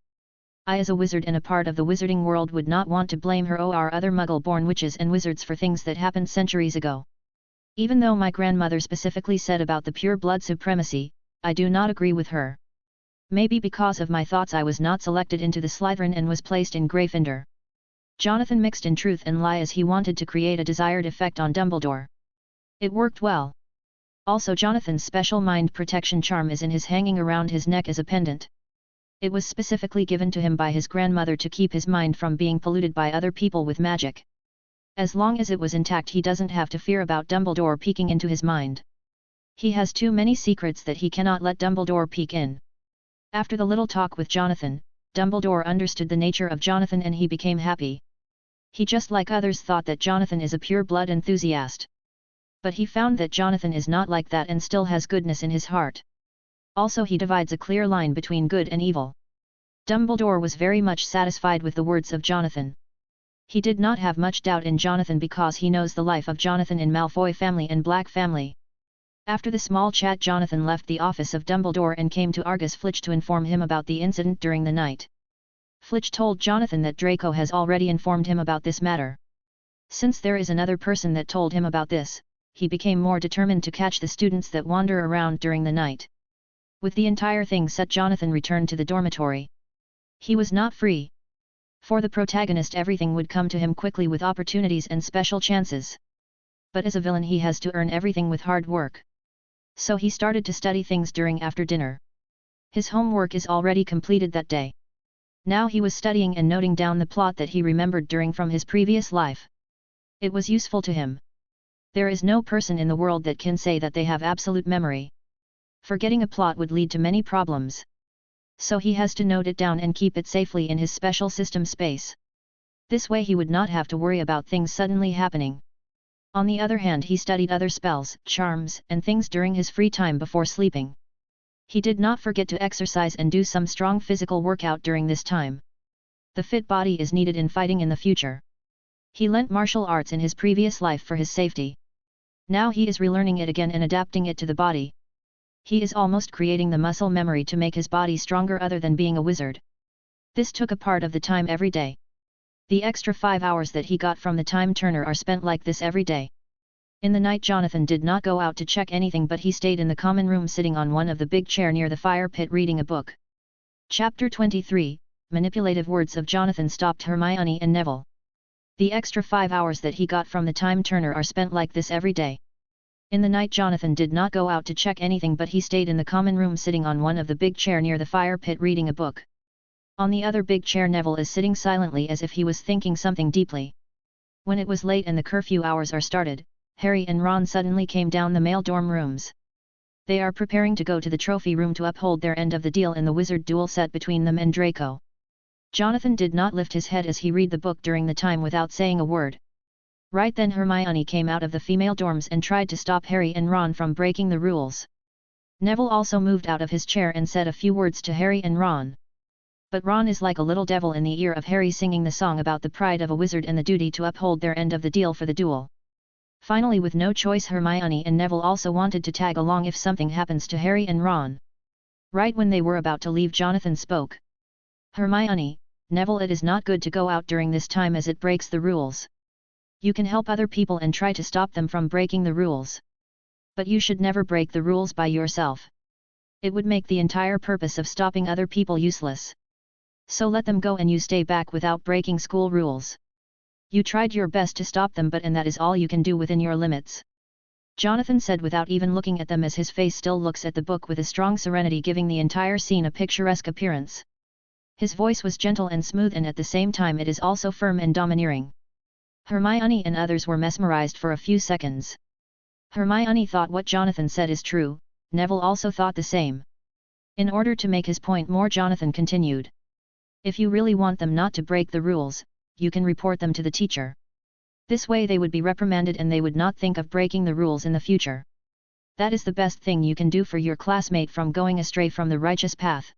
I, as a wizard and a part of the wizarding world, would not want to blame her or other Muggle-born witches and wizards for things that happened centuries ago. Even though my grandmother specifically said about the pure blood supremacy, I do not agree with her. Maybe because of my thoughts I was not selected into the Slytherin and was placed in Gryffindor. Jonathan mixed in truth and lie as he wanted to create a desired effect on Dumbledore. It worked well. Also, Jonathan's special mind protection charm is in his hanging around his neck as a pendant. It was specifically given to him by his grandmother to keep his mind from being polluted by other people with magic. As long as it was intact, he doesn't have to fear about Dumbledore peeking into his mind. He has too many secrets that he cannot let Dumbledore peek in. After the little talk with Jonathan, Dumbledore understood the nature of Jonathan and he became happy. He, just like others, thought that Jonathan is a pure-blood enthusiast. But he found that Jonathan is not like that and still has goodness in his heart. Also, he divides a clear line between good and evil. Dumbledore was very much satisfied with the words of Jonathan. He did not have much doubt in Jonathan because he knows the life of Jonathan in Malfoy family and Black family. After the small chat, Jonathan left the office of Dumbledore and came to Argus Filch to inform him about the incident during the night. Filch told Jonathan that Draco has already informed him about this matter. Since there is another person that told him about this, he became more determined to catch the students that wander around during the night. With the entire thing set, Jonathan returned to the dormitory. He was not free. For the protagonist, everything would come to him quickly with opportunities and special chances. But as a villain, he has to earn everything with hard work. So he started to study things during after dinner. His homework is already completed that day. Now he was studying and noting down the plot that he remembered during from his previous life. It was useful to him. There is no person in the world that can say that they have absolute memory. Forgetting a plot would lead to many problems. So he has to note it down and keep it safely in his special system space. This way he would not have to worry about things suddenly happening. On the other hand, he studied other spells, charms, and things during his free time before sleeping. He did not forget to exercise and do some strong physical workout during this time. The fit body is needed in fighting in the future. He learnt martial arts in his previous life for his safety. Now he is relearning it again and adapting it to the body. He is almost creating the muscle memory to make his body stronger other than being a wizard. This took a part of the time every day. The extra 5 hours that he got from the time turner are spent like this every day. In the night Jonathan did not go out to check anything, but he stayed in the common room sitting on one of the big chair near the fire pit reading a book. Chapter 23, Manipulative words of Jonathan stopped Hermione and Neville. The extra 5 hours that he got from the time turner are spent like this every day. In the night Jonathan did not go out to check anything, but he stayed in the common room sitting on one of the big chair near the fire pit reading a book. On the other big chair Neville is sitting silently as if he was thinking something deeply. When it was late and the curfew hours are started, Harry and Ron suddenly came down the male dorm rooms. They are preparing to go to the trophy room to uphold their end of the deal in the wizard duel set between them and Draco. Jonathan did not lift his head as he read the book during the time without saying a word. Right then Hermione came out of the female dorms and tried to stop Harry and Ron from breaking the rules. Neville also moved out of his chair and said a few words to Harry and Ron. But Ron is like a little devil in the ear of Harry, singing the song about the pride of a wizard and the duty to uphold their end of the deal for the duel. Finally, with no choice, Hermione and Neville also wanted to tag along if something happens to Harry and Ron. Right when they were about to leave, Jonathan spoke. "Hermione, Neville, it is not good to go out during this time as it breaks the rules. You can help other people and try to stop them from breaking the rules. But you should never break the rules by yourself. It would make the entire purpose of stopping other people useless. So let them go and you stay back without breaking school rules. You tried your best to stop them, and that is all you can do within your limits," Jonathan said without even looking at them, as his face still looks at the book with a strong serenity, giving the entire scene a picturesque appearance. His voice was gentle and smooth, and at the same time it is also firm and domineering. Hermione and others were mesmerized for a few seconds. Hermione thought what Jonathan said is true, Neville also thought the same. In order to make his point more, Jonathan continued. "If you really want them not to break the rules, you can report them to the teacher. This way they would be reprimanded and they would not think of breaking the rules in the future. That is the best thing you can do for your classmate from going astray from the righteous path.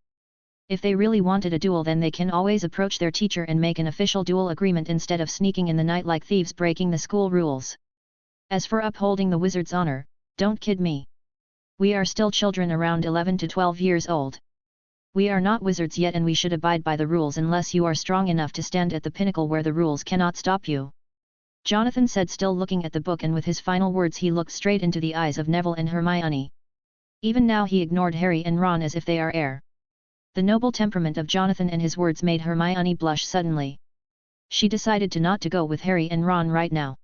If they really wanted a duel, then they can always approach their teacher and make an official duel agreement instead of sneaking in the night like thieves breaking the school rules. As for upholding the wizard's honor, don't kid me. We are still children around 11 to 12 years old. We are not wizards yet, and we should abide by the rules unless you are strong enough to stand at the pinnacle where the rules cannot stop you," Jonathan said, still looking at the book, and with his final words he looked straight into the eyes of Neville and Hermione. Even now he ignored Harry and Ron as if they are air. The noble temperament of Jonathan and his words made Hermione blush suddenly. She decided to not to go with Harry and Ron right now.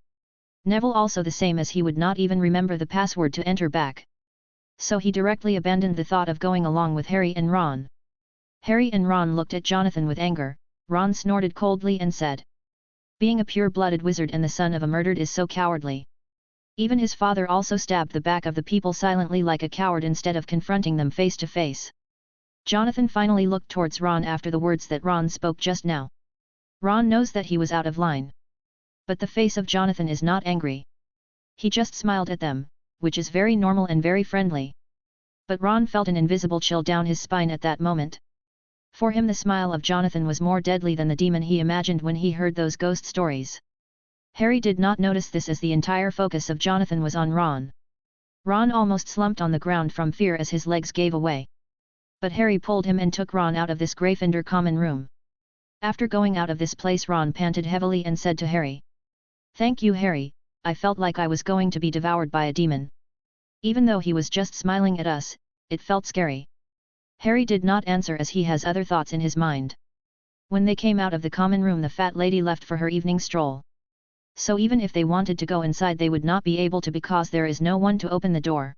Neville also the same, as he would not even remember the password to enter back. So he directly abandoned the thought of going along with Harry and Ron. Harry and Ron looked at Jonathan with anger. Ron snorted coldly and said, "Being a pure-blooded wizard and the son of a murdered is so cowardly. Even his father also stabbed the back of the people silently like a coward instead of confronting them face to face." Jonathan finally looked towards Ron after the words that Ron spoke just now. Ron knows that he was out of line. But the face of Jonathan is not angry. He just smiled at them, which is very normal and very friendly. But Ron felt an invisible chill down his spine at that moment. For him the smile of Jonathan was more deadly than the demon he imagined when he heard those ghost stories. Harry did not notice this, as the entire focus of Jonathan was on Ron. Ron almost slumped on the ground from fear as his legs gave away. But Harry pulled him and took Ron out of this Gryffindor common room. After going out of this place, Ron panted heavily and said to Harry, "Thank you, Harry, I felt like I was going to be devoured by a demon." Even though he was just smiling at us, it felt scary. Harry did not answer as he has other thoughts in his mind. When they came out of the common room, the fat lady left for her evening stroll. So even if they wanted to go inside, they would not be able to, because there is no one to open the door.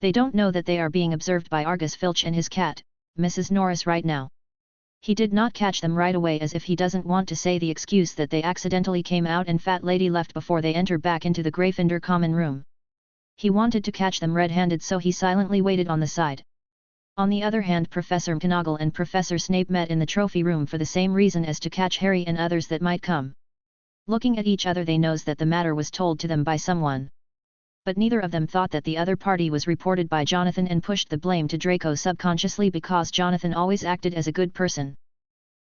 They don't know that they are being observed by Argus Filch and his cat, Mrs. Norris, right now. He did not catch them right away, as if he doesn't want to say the excuse that they accidentally came out and fat lady left before they enter back into the Gryffindor common room. He wanted to catch them red-handed, so he silently waited on the side. On the other hand, Professor McGonagall and Professor Snape met in the trophy room for the same reason, as to catch Harry and others that might come. Looking at each other, they knows that the matter was told to them by someone. But neither of them thought that the other party was reported by Jonathan and pushed the blame to Draco subconsciously, because Jonathan always acted as a good person.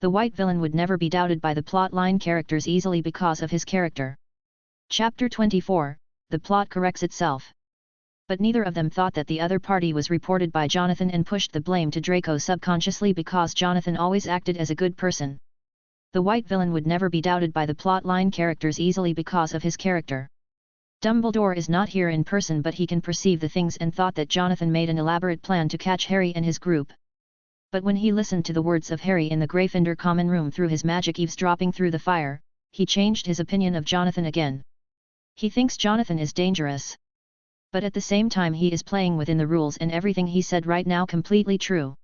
The white villain would never be doubted by the plotline characters easily because of his character. Chapter 24, The plot corrects itself. But neither of them thought that the other party was reported by Jonathan and pushed the blame to Draco subconsciously because Jonathan always acted as a good person. The white villain would never be doubted by the plotline characters easily because of his character. Dumbledore is not here in person, but he can perceive the things and thought that Jonathan made an elaborate plan to catch Harry and his group. But when he listened to the words of Harry in the Gryffindor common room through his magic eavesdropping through the fire, he changed his opinion of Jonathan again. He thinks Jonathan is dangerous. But at the same time he is playing within the rules and everything he said right now completely true.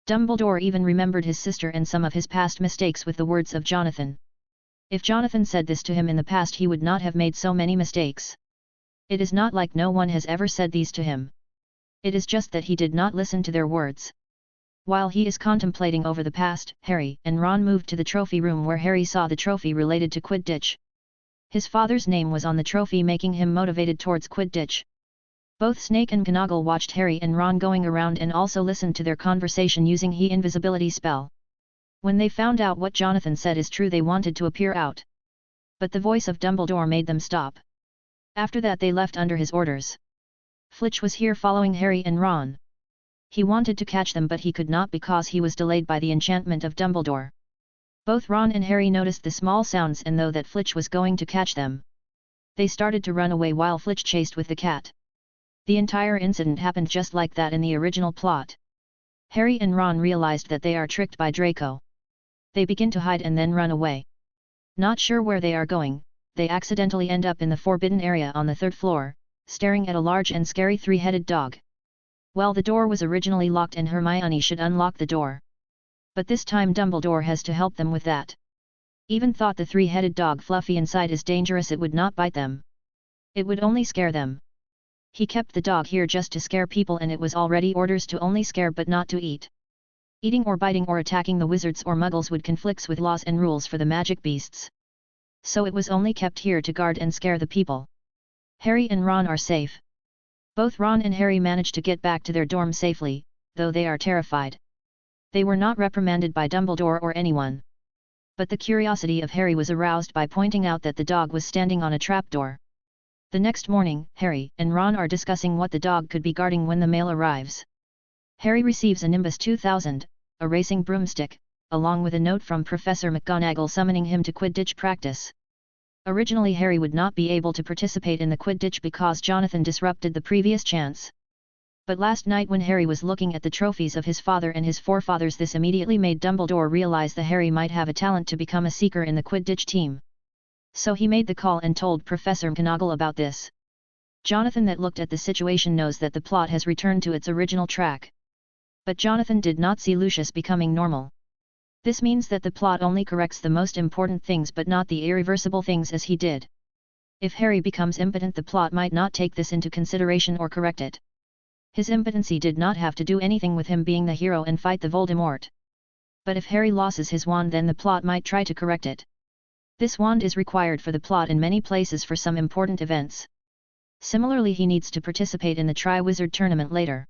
Dumbledore even remembered his sister and some of his past mistakes with the words of Jonathan. If Jonathan said this to him in the past, he would not have made so many mistakes. It is not like no one has ever said these to him. It is just that he did not listen to their words. While he is contemplating over the past, Harry and Ron moved to the trophy room where Harry saw the trophy related to Quidditch. His father's name was on the trophy, making him motivated towards Quidditch. Both Snake and McGonagall watched Harry and Ron going around and also listened to their conversation using the invisibility spell. When they found out what Jonathan said is true, they wanted to appear out. But the voice of Dumbledore made them stop. After that they left under his orders. Flitch was here following Harry and Ron. He wanted to catch them, but he could not because he was delayed by the enchantment of Dumbledore. Both Ron and Harry noticed the small sounds and know that Flitch was going to catch them. They started to run away while Flitch chased with the cat. The entire incident happened just like that in the original plot. Harry and Ron realized that they are tricked by Draco. They begin to hide and then run away. Not sure where they are going, they accidentally end up in the forbidden area on the 3rd floor, staring at a large and scary 3-headed dog. Well, the door was originally locked and Hermione should unlock the door. But this time Dumbledore has to help them with that. Even thought the 3-headed dog Fluffy inside is dangerous, it would not bite them. It would only scare them. He kept the dog here just to scare people, and it was already orders to only scare but not to eat. Eating or biting or attacking the wizards or muggles would conflict with laws and rules for the magic beasts. So it was only kept here to guard and scare the people. Harry and Ron are safe. Both Ron and Harry managed to get back to their dorm safely, though they are terrified. They were not reprimanded by Dumbledore or anyone. But the curiosity of Harry was aroused by pointing out that the dog was standing on a trapdoor. The next morning, Harry and Ron are discussing what the dog could be guarding when the mail arrives. Harry receives a Nimbus 2000, a racing broomstick, along with a note from Professor McGonagall summoning him to Quidditch practice. Originally Harry would not be able to participate in the Quidditch because Jonathan disrupted the previous chance. But last night when Harry was looking at the trophies of his father and his forefathers, this immediately made Dumbledore realize that Harry might have a talent to become a seeker in the Quidditch team. So he made the call and told Professor McGonagall about this. Jonathan that looked at the situation knows that the plot has returned to its original track. But Jonathan did not see Lucius becoming normal. This means that the plot only corrects the most important things but not the irreversible things as he did. If Harry becomes impotent, the plot might not take this into consideration or correct it. His impotency did not have to do anything with him being the hero and fight the Voldemort. But if Harry loses his wand, then the plot might try to correct it. This wand is required for the plot in many places for some important events. Similarly, he needs to participate in the Triwizard Tournament later.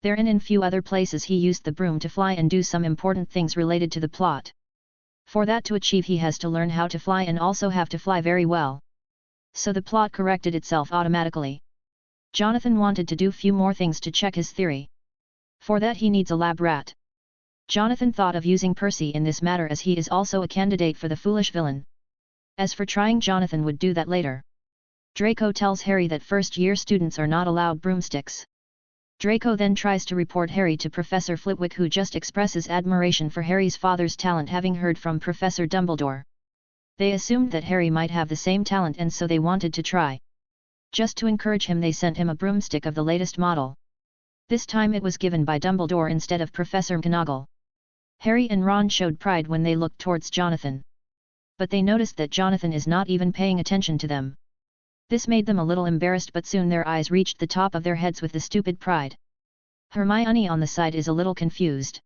Therein in few other places he used the broom to fly and do some important things related to the plot. For that to achieve he has to learn how to fly and also have to fly very well. So the plot corrected itself automatically. Jonathan wanted to do few more things to check his theory. For that he needs a lab rat. Jonathan thought of using Percy in this matter as he is also a candidate for the foolish villain. As for trying, Jonathan would do that later. Draco tells Harry that first-year students are not allowed broomsticks. Draco then tries to report Harry to Professor Flitwick, who just expresses admiration for Harry's father's talent, having heard from Professor Dumbledore. They assumed that Harry might have the same talent and so they wanted to try. Just to encourage him they sent him a broomstick of the latest model. This time it was given by Dumbledore instead of Professor McGonagall. Harry and Ron showed pride when they looked towards Jonathan. But they noticed that Jonathan is not even paying attention to them. This made them a little embarrassed, but soon their eyes reached the top of their heads with the stupid pride. Hermione on the side is a little confused.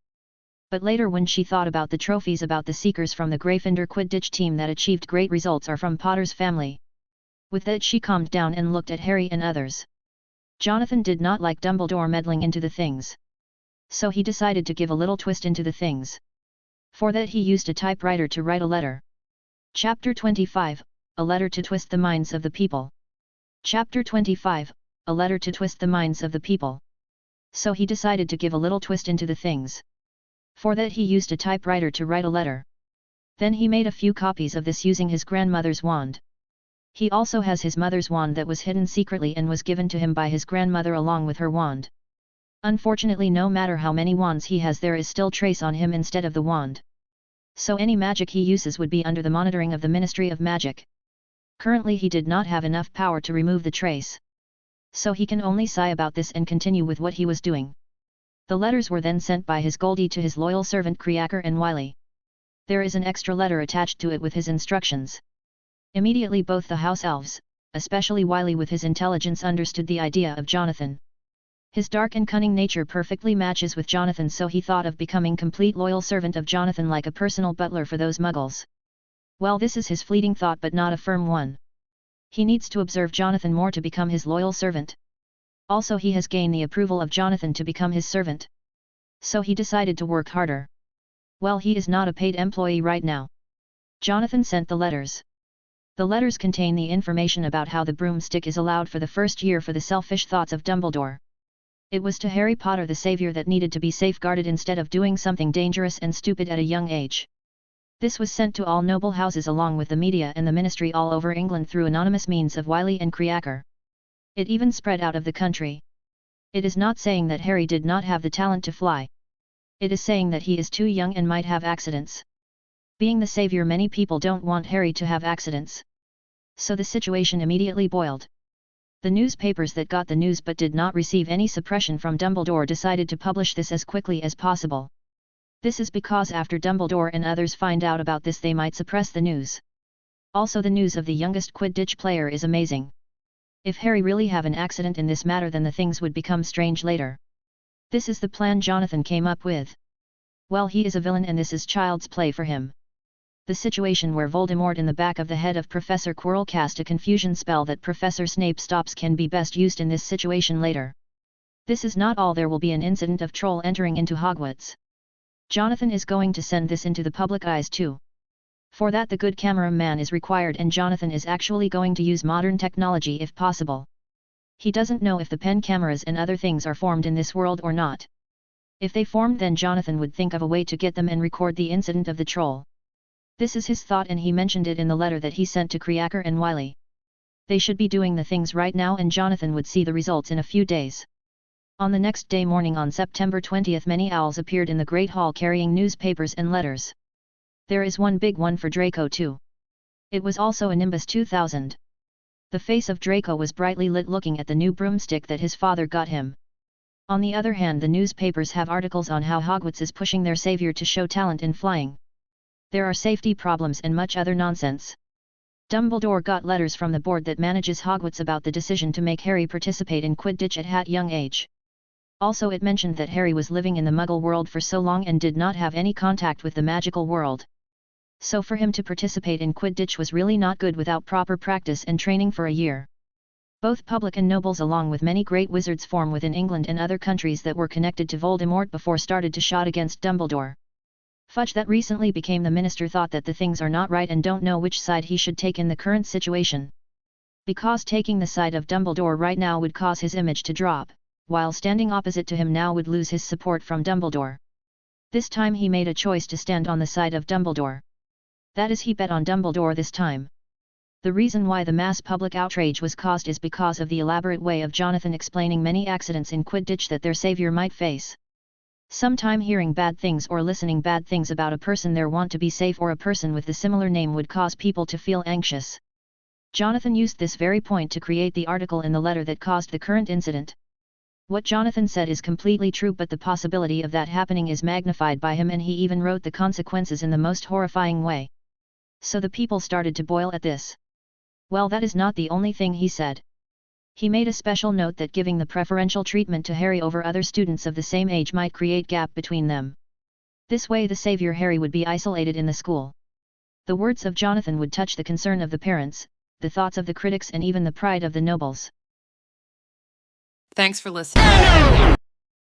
But later when she thought about the trophies about the seekers from the Gryffindor Quidditch team that achieved great results are from Potter's family. With that she calmed down and looked at Harry and others. Jonathan did not like Dumbledore meddling into the things. So he decided to give a little twist into the things. For that he used a typewriter to write a letter. Chapter 25, A letter to twist the minds of the people. Chapter 25, A letter to twist the minds of the people. So he decided to give a little twist into the things. For that he used a typewriter to write a letter. Then he made a few copies of this using his grandmother's wand. He also has his mother's wand that was hidden secretly and was given to him by his grandmother along with her wand. Unfortunately, no matter how many wands he has, there is still trace on him instead of the wand. So any magic he uses would be under the monitoring of the Ministry of Magic. Currently he did not have enough power to remove the trace. So he can only sigh about this and continue with what he was doing. The letters were then sent by his Goldie to his loyal servant Creaker and Wiley. There is an extra letter attached to it with his instructions. Immediately both the house elves, especially Wiley with his intelligence, understood the idea of Jonathan. His dark and cunning nature perfectly matches with Jonathan, so he thought of becoming complete loyal servant of Jonathan like a personal butler for those muggles. Well, this is his fleeting thought but not a firm one. He needs to observe Jonathan more to become his loyal servant. Also he has gained the approval of Jonathan to become his servant. So he decided to work harder. Well, he is not a paid employee right now. Jonathan sent the letters. The letters contain the information about how the broomstick is allowed for the first year for the selfish thoughts of Dumbledore. It was to Harry Potter the savior that needed to be safeguarded instead of doing something dangerous and stupid at a young age. This was sent to all noble houses along with the media and the ministry all over England through anonymous means of Wiley and Creaker. It even spread out of the country. It is not saying that Harry did not have the talent to fly. It is saying that he is too young and might have accidents. Being the savior, many people don't want Harry to have accidents. So the situation immediately boiled. The newspapers that got the news but did not receive any suppression from Dumbledore decided to publish this as quickly as possible. This is because after Dumbledore and others find out about this, they might suppress the news. Also, the news of the youngest Quidditch player is amazing. If Harry really have an accident in this matter, then the things would become strange later. This is the plan Jonathan came up with. Well, he is a villain and this is child's play for him. The situation where Voldemort in the back of the head of Professor Quirrell cast a confusion spell that Professor Snape stops can be best used in this situation later. This is not all, there will be an incident of troll entering into Hogwarts. Jonathan is going to send this into the public eyes too. For that the good cameraman is required, and Jonathan is actually going to use modern technology if possible. He doesn't know if the pen cameras and other things are formed in this world or not. If they formed, then Jonathan would think of a way to get them and record the incident of the troll. This is his thought, and he mentioned it in the letter that he sent to Creaker and Wiley. They should be doing the things right now, and Jonathan would see the results in a few days. On the next day morning, on September 20th, many owls appeared in the Great Hall carrying newspapers and letters. There is one big one for Draco too. It was also a Nimbus 2000. The face of Draco was brightly lit, looking at the new broomstick that his father got him. On the other hand, the newspapers have articles on how Hogwarts is pushing their savior to show talent in flying. There are safety problems and much other nonsense. Dumbledore got letters from the board that manages Hogwarts about the decision to make Harry participate in Quidditch at that young age. Also, it mentioned that Harry was living in the Muggle world for so long and did not have any contact with the magical world. So for him to participate in Quidditch was really not good without proper practice and training for a year. Both public and nobles along with many great wizards form within England and other countries that were connected to Voldemort before started to shot against Dumbledore. Fudge that recently became the minister thought that the things are not right and don't know which side he should take in the current situation. Because taking the side of Dumbledore right now would cause his image to drop, while standing opposite to him now would lose his support from Dumbledore. This time he made a choice to stand on the side of Dumbledore. That is, he bet on Dumbledore this time. The reason why the mass public outrage was caused is because of the elaborate way of Jonathan explaining many accidents in Quidditch that their savior might face. Sometime hearing bad things or listening bad things about a person there want to be safe or a person with the similar name would cause people to feel anxious. Jonathan used this very point to create the article in the letter that caused the current incident. What Jonathan said is completely true, but the possibility of that happening is magnified by him, and he even wrote the consequences in the most horrifying way. So the people started to boil at this. Well, that is not the only thing he said. He made a special note that giving the preferential treatment to Harry over other students of the same age might create gap between them. This way the savior Harry would be isolated in the school. The words of Jonathan would touch the concern of the parents, the thoughts of the critics, and even the pride of the nobles. Thanks for listening.